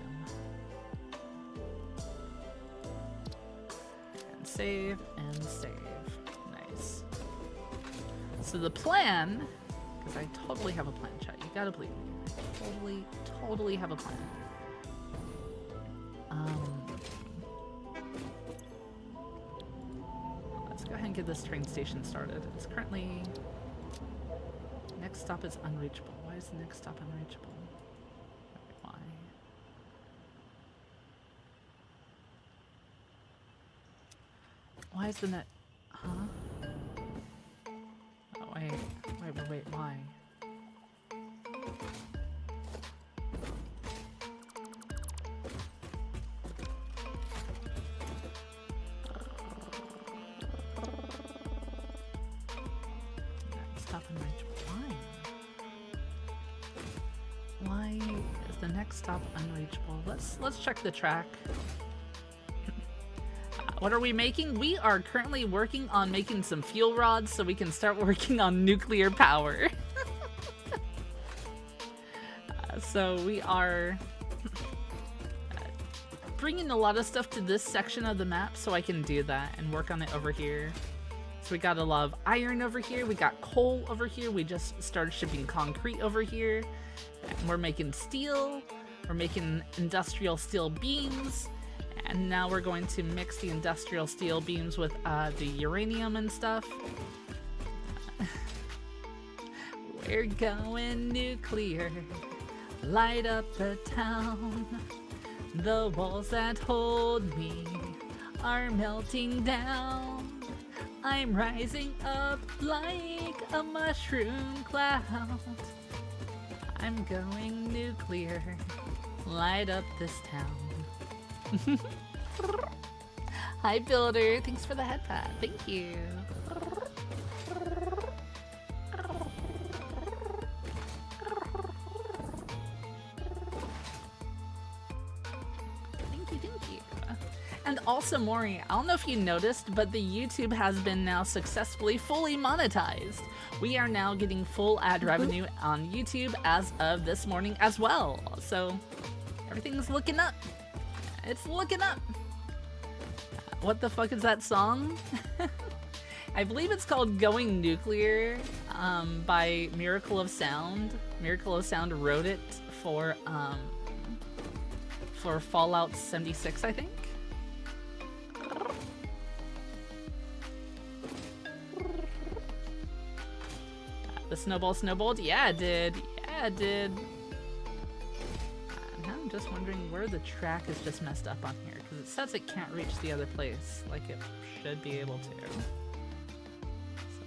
And save, and save. Nice. So the plan, because I totally have a plan, chat. You gotta believe me. I totally have a plan. Let's go ahead and get this train station started. It's currently next stop is unreachable. Why is the next stop unreachable? Why? Why is the net? Huh? Oh, wait, why? Stop unreachable. Why is the next stop unreachable? Let's check the track. What are we making? We are currently working on making some fuel rods so we can start working on nuclear power. So we are bringing a lot of stuff to this section of the map so I can do that and work on it over here. So we got a lot of iron over here, we got coal over here, we just started shipping concrete over here, and we're making steel, we're making industrial steel beams, and now we're going to mix the industrial steel beams with the uranium and stuff. We're going nuclear, light up the town, the walls that hold me are melting down. I'm rising up like a mushroom cloud. I'm going nuclear, light up this town. Hi Builder, thanks for the head pat, thank you. And also, Maury, I don't know if you noticed, but the YouTube has been now successfully fully monetized. We are now getting full ad revenue on YouTube as of this morning as well. So everything's looking up. It's looking up. What the fuck is that song? I believe it's called Going Nuclear by Miracle of Sound. Miracle of Sound wrote it for Fallout 76, I think. The snowball snowballed? Yeah, it did. Yeah, it did. Now I'm just wondering where the track is just messed up on here, because it says it can't reach the other place like it should be able to. So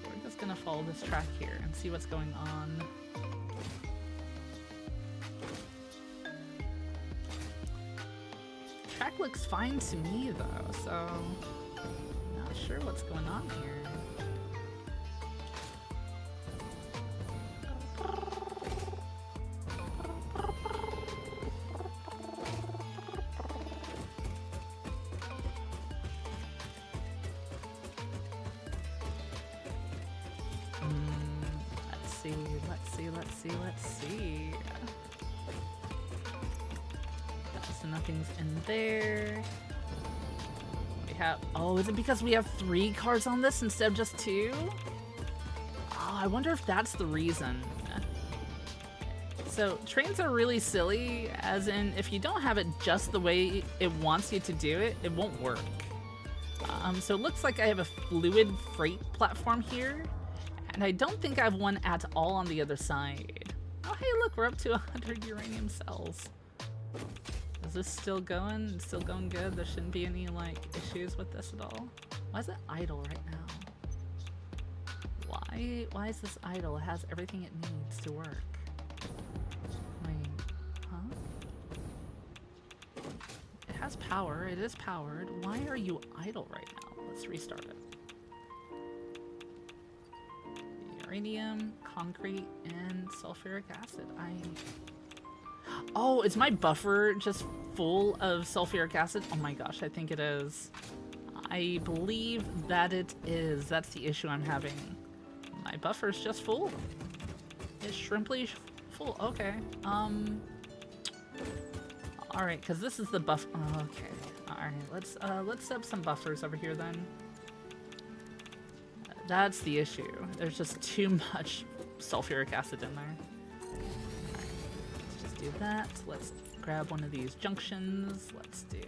we're just gonna follow this track here and see what's going on. Track looks fine to me though, so I'm not sure what's going on here. Let's see. So nothing's in there. We have, oh, is it because we have 3 cars on this instead of just 2? Oh, I wonder if that's the reason. So trains are really silly, as in if you don't have it just the way it wants you to do it, it won't work. So it looks like I have a fluid freight platform here, and I don't think I have one at all on the other side. Oh, hey, look, we're up to 100 uranium cells. Is this still going? It's still going good? There shouldn't be any, like, issues with this at all? Why is it idle right now? Why is this idle? It has everything it needs to work. Wait, huh? It has power. It is powered. Why are you idle right now? Let's restart it. Uranium, concrete, and sulfuric acid. Oh, is my buffer just full of sulfuric acid? Oh my gosh, I think it is. I believe that it is. That's the issue I'm having. My buffer's just full. It's shrimply full. Okay. Alright, because this is the buff. Oh, okay. Alright, let's set up some buffers over here then. That's the issue. There's just too much sulfuric acid in there. Alright, let's just do that. Let's grab one of these junctions. Let's do...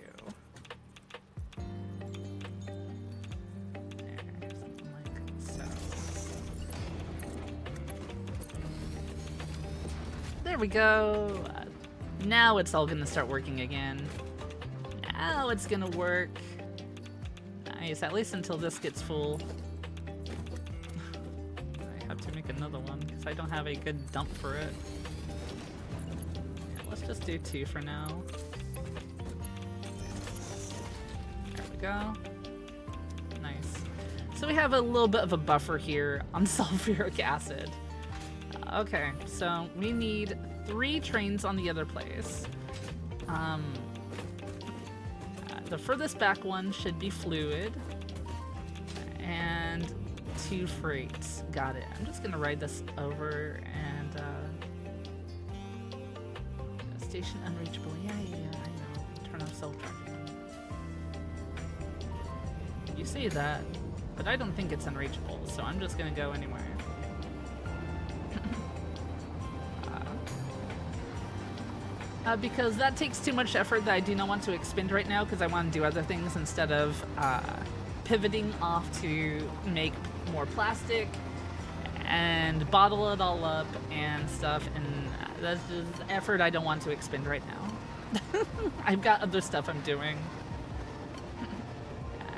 there, something like so. There we go. Now it's all gonna start working again. Now it's gonna work. Nice, at least until this gets full. I have to make another one because I don't have a good dump for it. Yeah, let's just do 2 for now. There we go. Nice. So we have a little bit of a buffer here on sulfuric acid. Okay, so we need 3 trains on the other place. The furthest back one should be fluid. And 2 freights. Got it. I'm just gonna ride this over and station unreachable. Yeah, I know. Turn off self-driving. You say that, but I don't think it's unreachable, so I'm just gonna go anywhere. Because that takes too much effort that I do not want to expend right now because I want to do other things instead of pivoting off to make more plastic and bottle it all up and stuff, and that's just effort I don't want to expend right now. I've got other stuff I'm doing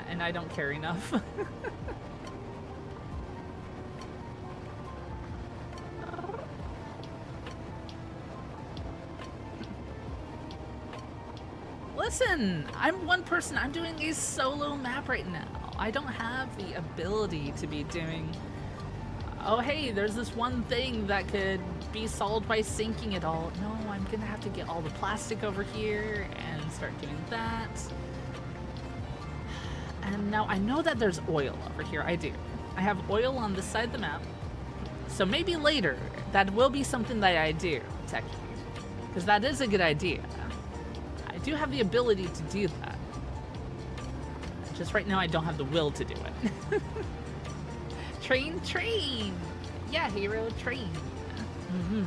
and I don't care enough. Listen, I'm one person. I'm doing a solo map right now. I don't have the ability to be doing, oh hey, there's this one thing that could be solved by sinking it all. No, I'm gonna have to get all the plastic over here and start doing that. And now I know that there's oil over here. I do. I have oil on this side of the map. So maybe later, that will be something that I do, technically. Because that is a good idea. I do have the ability to do that. Just right now I don't have the will to do it. Train! Yeah, hero, train. Mm-hmm.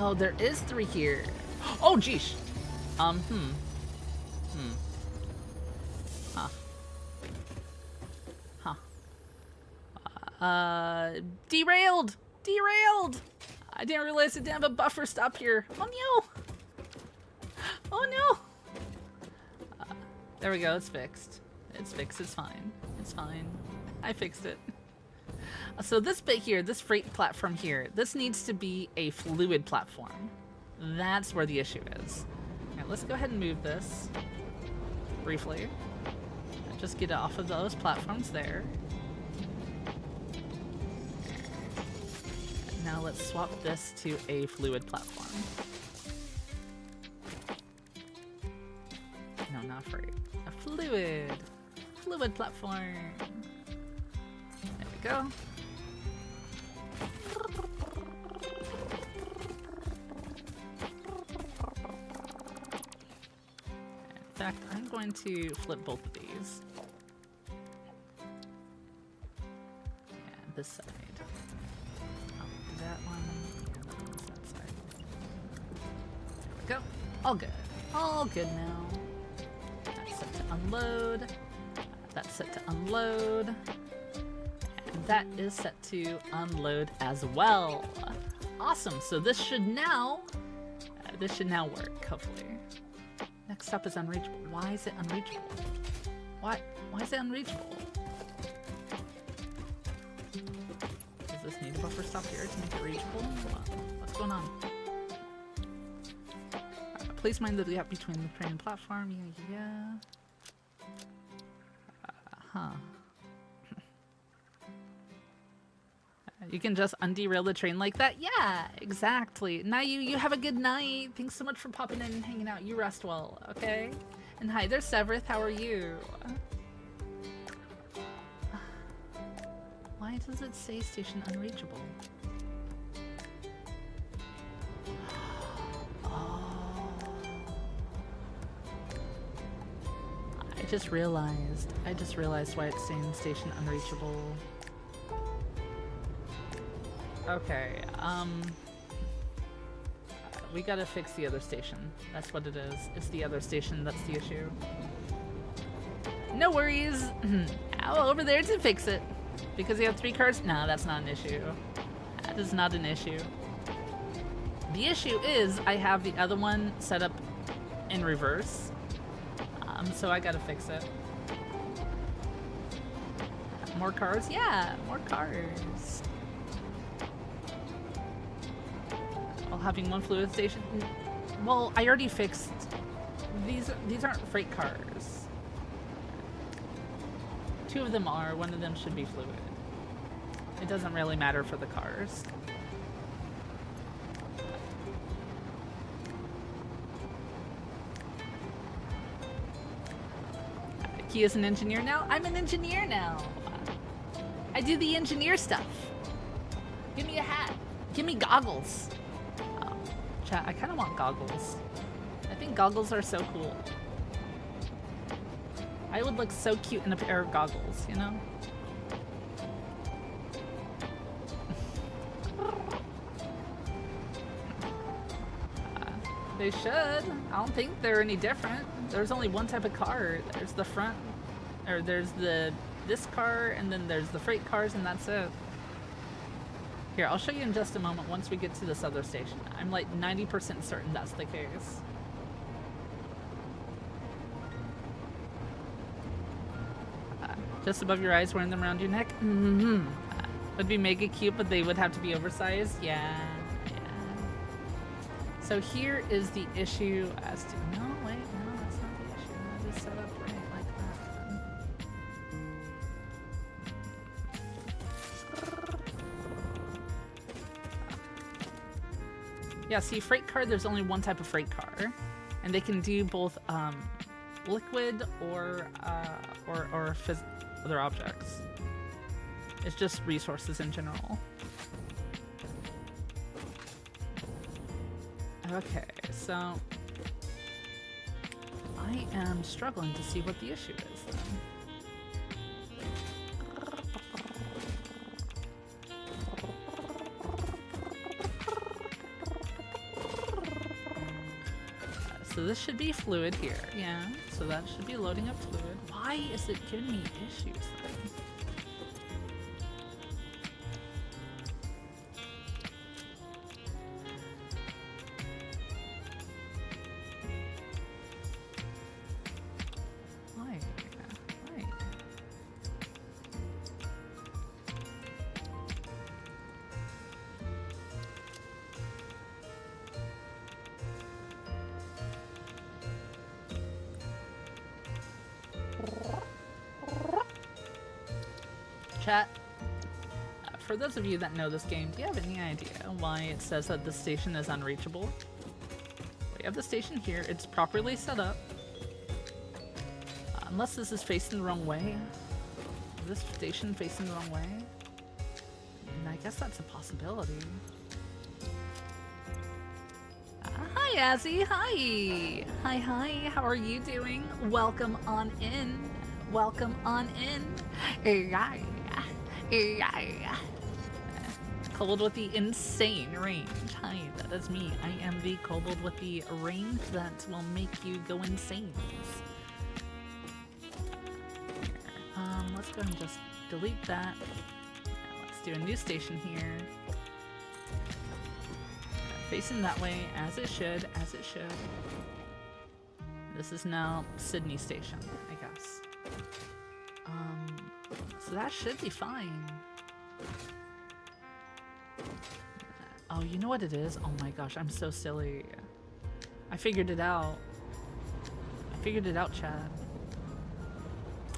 Oh, there is 3 here. Oh, geesh. Huh. Derailed! I didn't realize it didn't have a buffer stop here. Oh no! There we go, it's fixed. It's fine. It's fine. I fixed it. So this bit here, this freight platform here, this needs to be a fluid platform. That's where the issue is. Okay, let's go ahead and move this briefly. Just get it off of those platforms there. Now let's swap this to a fluid platform. No, not freight. A fluid platform. There we go. In fact, I'm going to flip both of these. And this side. I'll do that one. That side. There we go. All good. All good now. That's set to unload. That's set to unload. And that is set to unload as well. Awesome. So this should now work, hopefully. Next up is unreachable. Why is it unreachable? Why is it unreachable? Does this need a buffer stop here to make it reachable? What's going on? Please mind the gap between the train and platform. Yeah. You can just underail the train like that? Yeah, exactly. Now you have a good night. Thanks so much for popping in and hanging out. You rest well, okay? And hi there, Severith. How are you? Why does it say station unreachable? Oh. I just realized why it's saying station unreachable. Okay, we gotta fix the other station. That's what it is. It's the other station that's the issue. No worries. I'll over there to fix it. Because you have 3 cars? No, that's not an issue. That is not an issue. The issue is I have the other one set up in reverse. So I gotta fix it. More cars? Yeah, more cars. While having 1 fluid station? Well, I already fixed... These aren't freight cars. 2 of them are, 1 of them should be fluid. It doesn't really matter for the cars. He is an engineer now? I'm an engineer now! I do the engineer stuff. Give me a hat. Give me goggles. Oh, chat, I kind of want goggles. I think goggles are so cool. I would look so cute in a pair of goggles, you know? They should. I don't think they're any different. There's only one type of car. There's the front, or there's this car, and then there's the freight cars, and that's it. Here, I'll show you in just a moment once we get to this other station. I'm like 90% certain that's the case. Just above your eyes, wearing them around your neck? Mm-hmm. Would be mega cute, but they would have to be oversized. Yeah. So here is the issue as to... No, wait, no, that's not the issue. That is set up right like that. Yeah, see, freight car, there's only one type of freight car. And they can do both liquid or other objects. It's just resources in general. Okay, so I am struggling to see what the issue is then. So this should be fluid here, yeah. So that should be loading up fluid. Why is it giving me issues then? Chat, for those of you that know this game, do you have any idea why it says that the station is unreachable? We have the station here, it's properly set up. Unless this is facing the wrong way. Is this station facing the wrong way? I guess that's a possibility. Hi, Azzy. Hi. Hi. How are you doing? Welcome on in. Welcome on in. Kobold with the insane range. Hi, that is me. I am the Kobold with the range that will make you go insane. Let's go and just delete that. Let's do a new station here. Facing that way, as it should, as it should. This is now Sydney Station, I guess. So that should be fine. Oh, you know what it is? Oh my gosh, I'm so silly. I figured it out. I figured it out, Chad.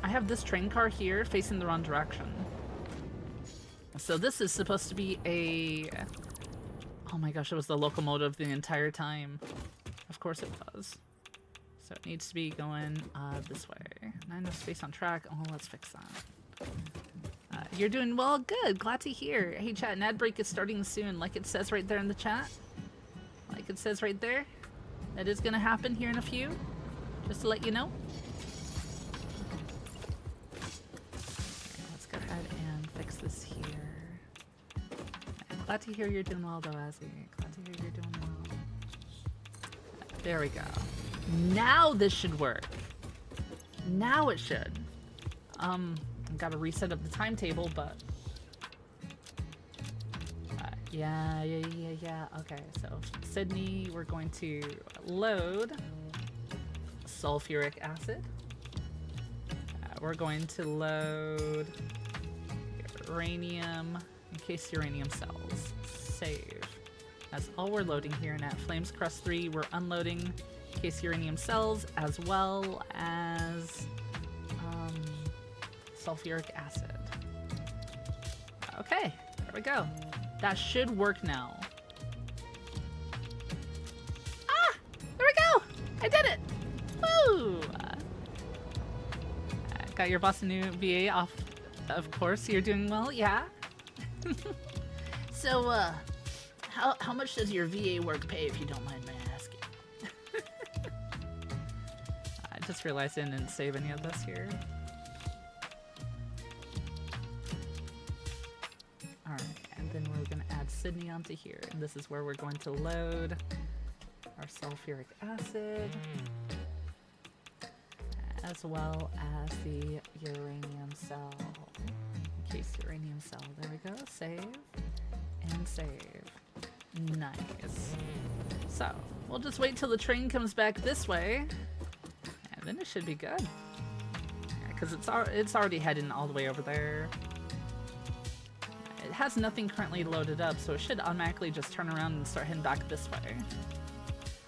I have this train car here facing the wrong direction. So this is supposed to be a... Oh my gosh, it was the locomotive the entire time. Of course it was. So it needs to be going this way. 9 no space on track. Oh, let's fix that. You're doing well? Good. Glad to hear. Hey chat, an ad break is starting soon, like it says right there in the chat. Like it says right there. That is going to happen here in a few. Just to let you know. Let's go ahead and fix this here. Glad to hear you're doing well, though, Azzy. Glad to hear you're doing well. There we go. Now this should work. Now it should. I've got to reset up the timetable, but... yeah. Okay, so Sydney, we're going to load sulfuric acid. We're going to load uranium, in case uranium cells. Save. That's all we're loading here. And at Flames Crust 3, we're unloading case uranium cells as well as sulfuric acid. Okay, there we go. That should work now. Ah! There we go! I did it! Woo! Got your boss a new VA off, of course. You're doing well, yeah? So, how much does your VA work pay, if you don't mind my asking? I just realized I didn't save any of this here. Alright, and then we're going to add Sydney onto here. And this is where we're going to load our sulfuric acid, as well as the uranium cell. Case uranium cell. There we go. Save. And save. Nice. So, we'll just wait till the train comes back this way, and then it should be good. Because it's already heading all the way over there. It has nothing currently loaded up, so it should automatically just turn around and start heading back this way.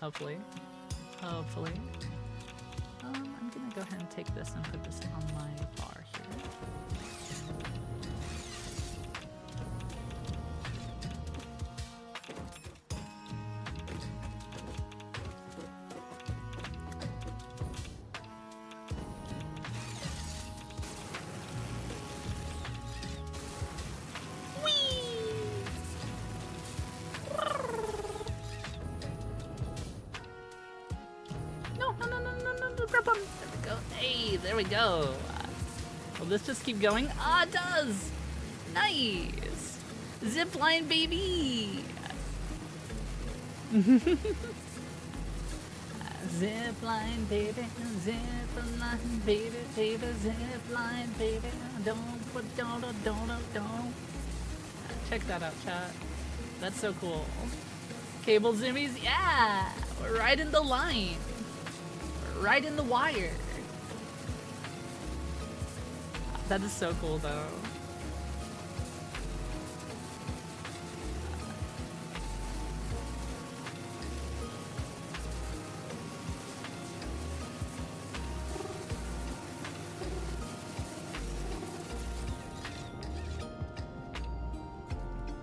Hopefully. Hopefully. I'm gonna go ahead and take this and put this on my bar here. There we go. Will this just keep going? Ah, it does! Nice! Zipline, baby! Zipline, baby, zipline, baby, zipline, baby. Don't. Check that out, chat. That's so cool. Cable zoomies, yeah! We're right in the line. We're right in the wire. That is so cool, though.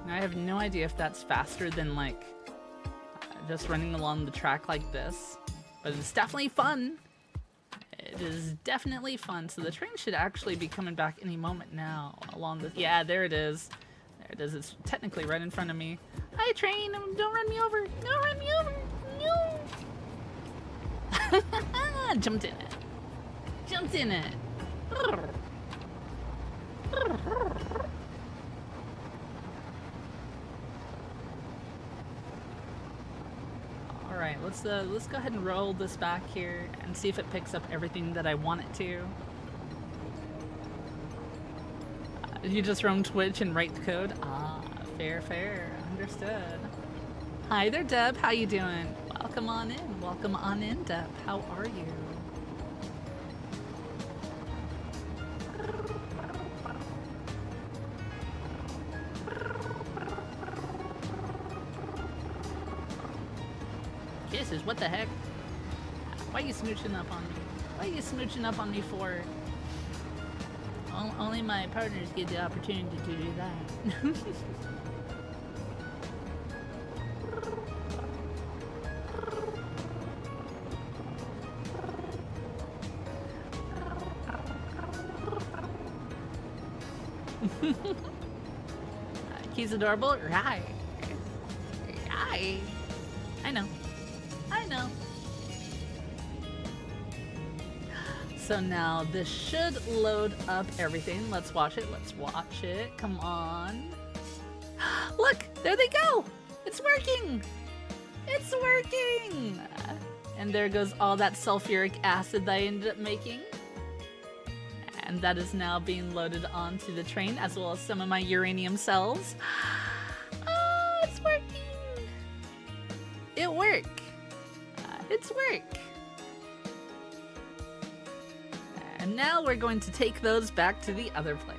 I have no idea if that's faster than, like, just running along the track like this, but it's definitely fun. It is definitely fun. So the train should actually be coming back any moment now along this. Yeah, there it is. There it is. It's technically right in front of me. Hi, train. Don't run me over. Don't run me over. No. Jumped in it. Jumped in it. Alright, let's go ahead and roll this back here and see if it picks up everything that I want it to. You just roam Twitch and write the code? Ah, fair. Understood. Hi there, Deb. How you doing? Welcome on in. Welcome on in, Deb. How are you? Kisses, what the heck? Why are you smooching up on me? What are you smooching up on me for? Only my partners get the opportunity to do that. He's adorable, right? Right. I know. So now this should load up everything. Let's watch it. Come on. Look! There they go! It's working! It's working! And there goes all that sulfuric acid that I ended up making. And that is now being loaded onto the train, as well as some of my uranium cells. Oh, it's working! It worked. It's work. And now we're going to take those back to the other place.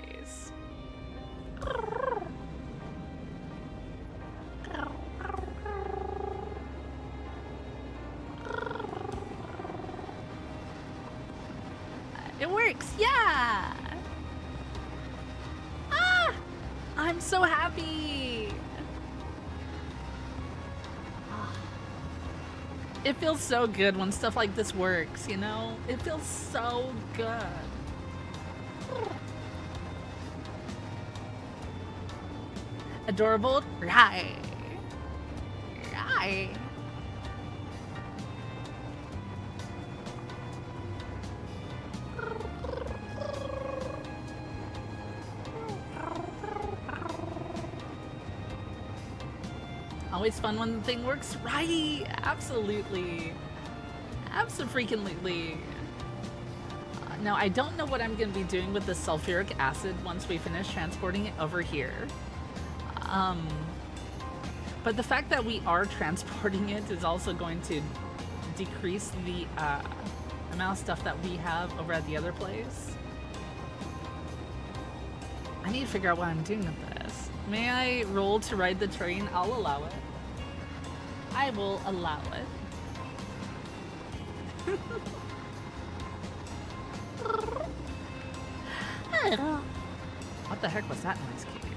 It works, yeah! Ah! I'm so happy! It feels so good when stuff like this works, you know? It feels so good. Adorable? Right. Right. Always fun when the thing works right. Absolutely. Abso-freaking-lutely. Now, I don't know what I'm going to be doing with the sulfuric acid once we finish transporting it over here. But the fact that we are transporting it is also going to decrease the amount of stuff that we have over at the other place. I need to figure out what I'm doing with this. May I roll to ride the train? I'll allow it. I will allow it. What the heck was that noise, Kyllier?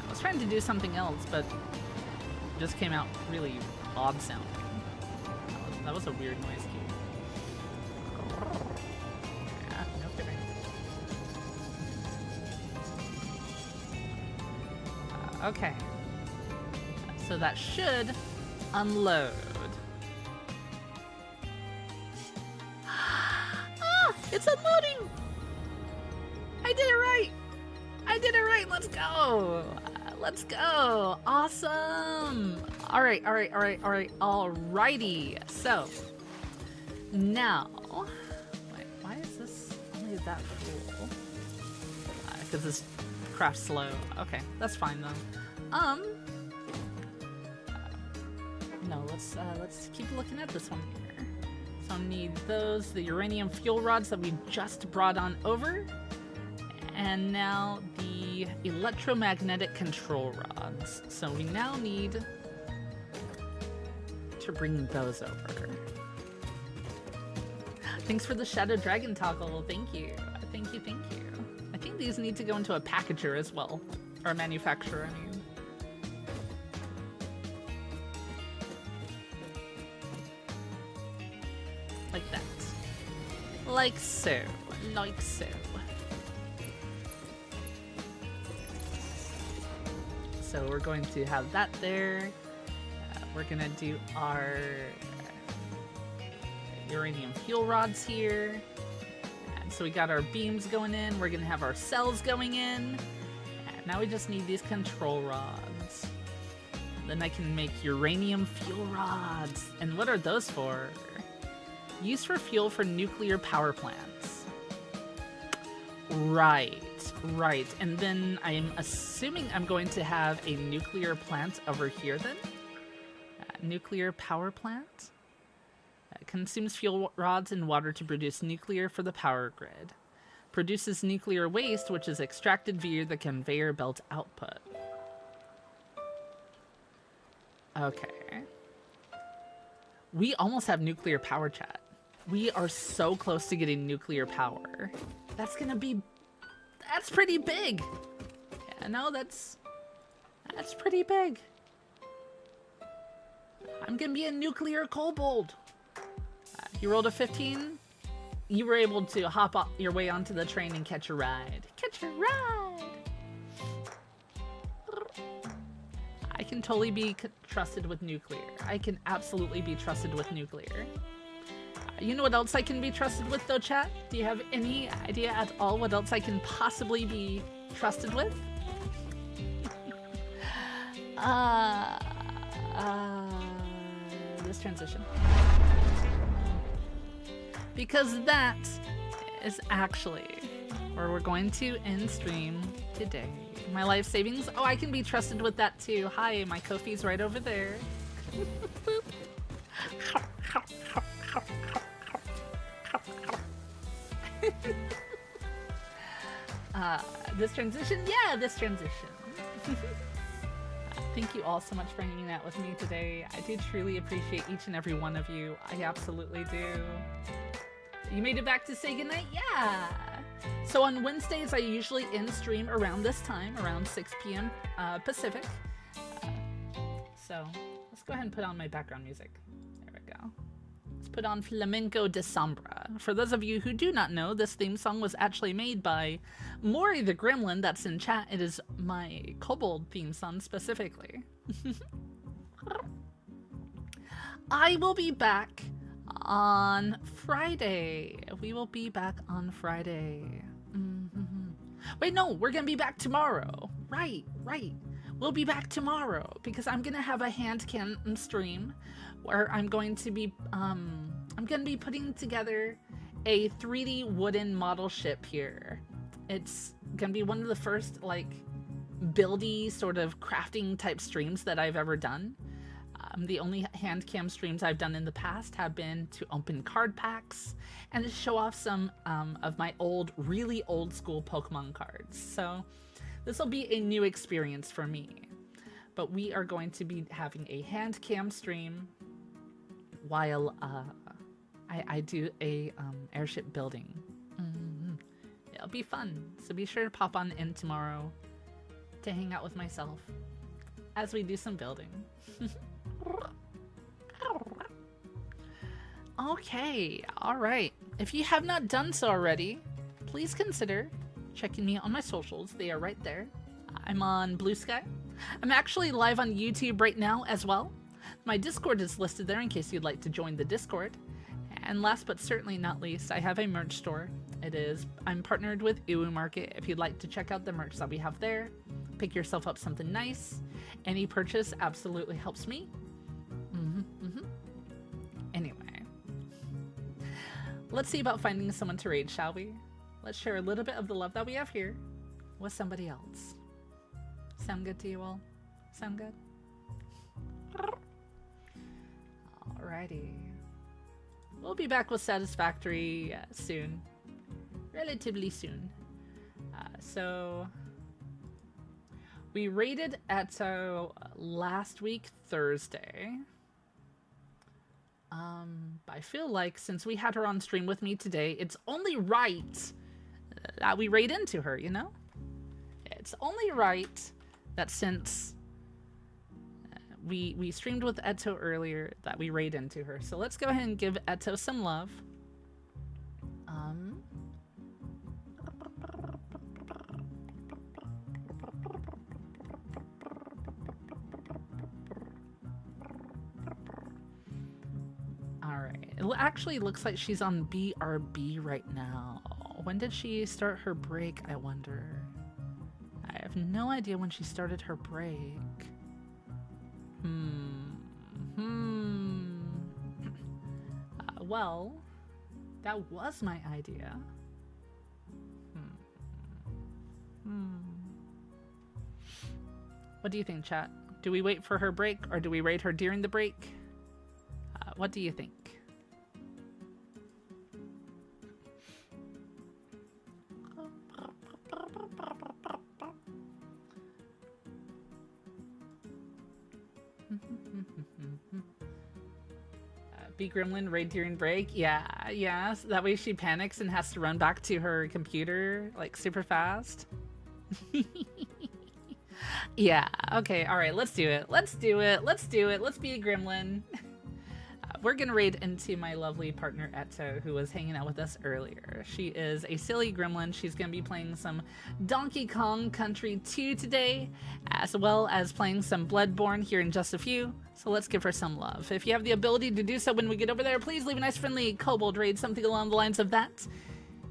I was trying to do something else, but it just came out really odd sounding. That was a weird noise, Kyllier. Yeah, no kidding. Okay. So that should unload. Ah! It's unloading! I did it right! I did it right! Let's go! Let's go! Awesome! Alright, alright, alright, alright, alrighty. So, now... Wait, why is this only that full? Because this crafts slow. Okay, that's fine though. No, let's keep looking at this one here. So need those, the uranium fuel rods that we just brought on over. And now the electromagnetic control rods. So we now need to bring those over. Thanks for the Shadow Dragon toggle. Thank you. Thank you, thank you. I think these need to go into a packager as well. Or a manufacturer, I mean. Like that. Like so. Like so. So we're going to have that there. We're gonna do our uranium fuel rods here. And so we got our beams going in. We're gonna have our cells going in. And now we just need these control rods. Then I can make uranium fuel rods. And what are those for? Used for fuel for nuclear power plants. Right, right. And then I'm assuming I'm going to have a nuclear plant over here then. Nuclear power plant. Consumes fuel rods and water to produce nuclear for the power grid. Produces nuclear waste, which is extracted via the conveyor belt output. Okay. We almost have nuclear power, chat. We are so close to getting nuclear power. That's gonna be... That's pretty big! Yeah, no, that's pretty big. I'm gonna be a nuclear kobold. You rolled a 15. You were able to hop up your way onto the train and catch a ride. Catch a ride! I can totally be trusted with nuclear. I can absolutely be trusted with nuclear. You know what else I can be trusted with though, chat? Do you have any idea at all what else I can possibly be trusted with? This transition. Because that is actually where we're going to end stream today. My life savings. Oh, I can be trusted with that too. Hi, my Ko-fi's right over there. This transition? Yeah, this transition. Thank you all so much for hanging out with me today. I do truly appreciate each and every one of you. I absolutely do. You made it back to say goodnight? Yeah! So on Wednesdays, I usually end stream around this time, around 6 p.m. Pacific. So let's go ahead and put on my background music. There we go. Let's put on Flamenco de Sombra. For those of you who do not know, this theme song was actually made by Maury the Gremlin that's in chat. It is my Kobold theme song specifically. I will be back on Friday. We will be back on Friday. Wait, no, we're gonna be back tomorrow. Right. We'll be back tomorrow because I'm gonna have a hand cam stream where I'm going to be putting together a 3D wooden model ship here. It's gonna be one of the first like buildy sort of crafting type streams that I've ever done. The only hand cam streams I've done in the past have been to open card packs and to show off some of my really old school Pokemon cards. So this will be a new experience for me. But we are going to be having a hand cam stream while I do a airship building. It'll be fun. So be sure to pop on in tomorrow to hang out with myself as we do some building. Okay, alright. If you have not done so already, please consider checking me out on my socials. They are right there. I'm on Blue Sky. I'm actually live on YouTube right now as well. My Discord is listed there in case you'd like to join the Discord. And last but certainly not least, I have a merch store. I'm partnered with Uwu Market. If you'd like to check out the merch that we have there, pick yourself up something nice. Any purchase absolutely helps me. Anyway, let's see about finding someone to raid, shall we? Let's share a little bit of the love that we have here with somebody else. Sound good to you all? Sound good? Alrighty. We'll be back with Satisfactory soon. Relatively soon. So we raided Eto last week, Thursday. I feel like since we had her on stream with me today, it's only right that we raid into her, you know? It's only right that since we streamed with Eto earlier, that we raid into her. So let's go ahead and give Eto some love. Alright, it actually looks like she's on BRB right now. When did she start her break, I wonder? I have no idea when she started her break. Well, that was my idea. What do you think, chat? Do we wait for her break or do we raid her during the break? What do you think? B Gremlin raid during break? Yeah, so that way she panics and has to run back to her computer like super fast. Yeah, okay, alright, let's do it. Let's be a gremlin. We're gonna raid into my lovely partner Eto, who was hanging out with us earlier. She is a silly gremlin. She's gonna be playing some Donkey Kong Country 2 today, as well as playing some Bloodborne here in just a few. So let's give her some love. If you have the ability to do so when we get over there, please leave a nice friendly Kobold raid, something along the lines of that.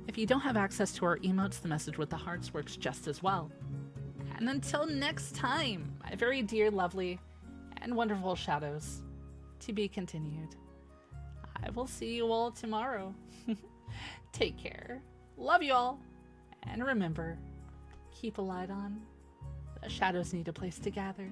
If you don't have access to our emotes, the message with the hearts works just as well. And until next time, my very dear, lovely, and wonderful shadows, to be continued. I will see you all tomorrow. Take care. Love you all. And remember, keep a light on. The shadows need a place to gather.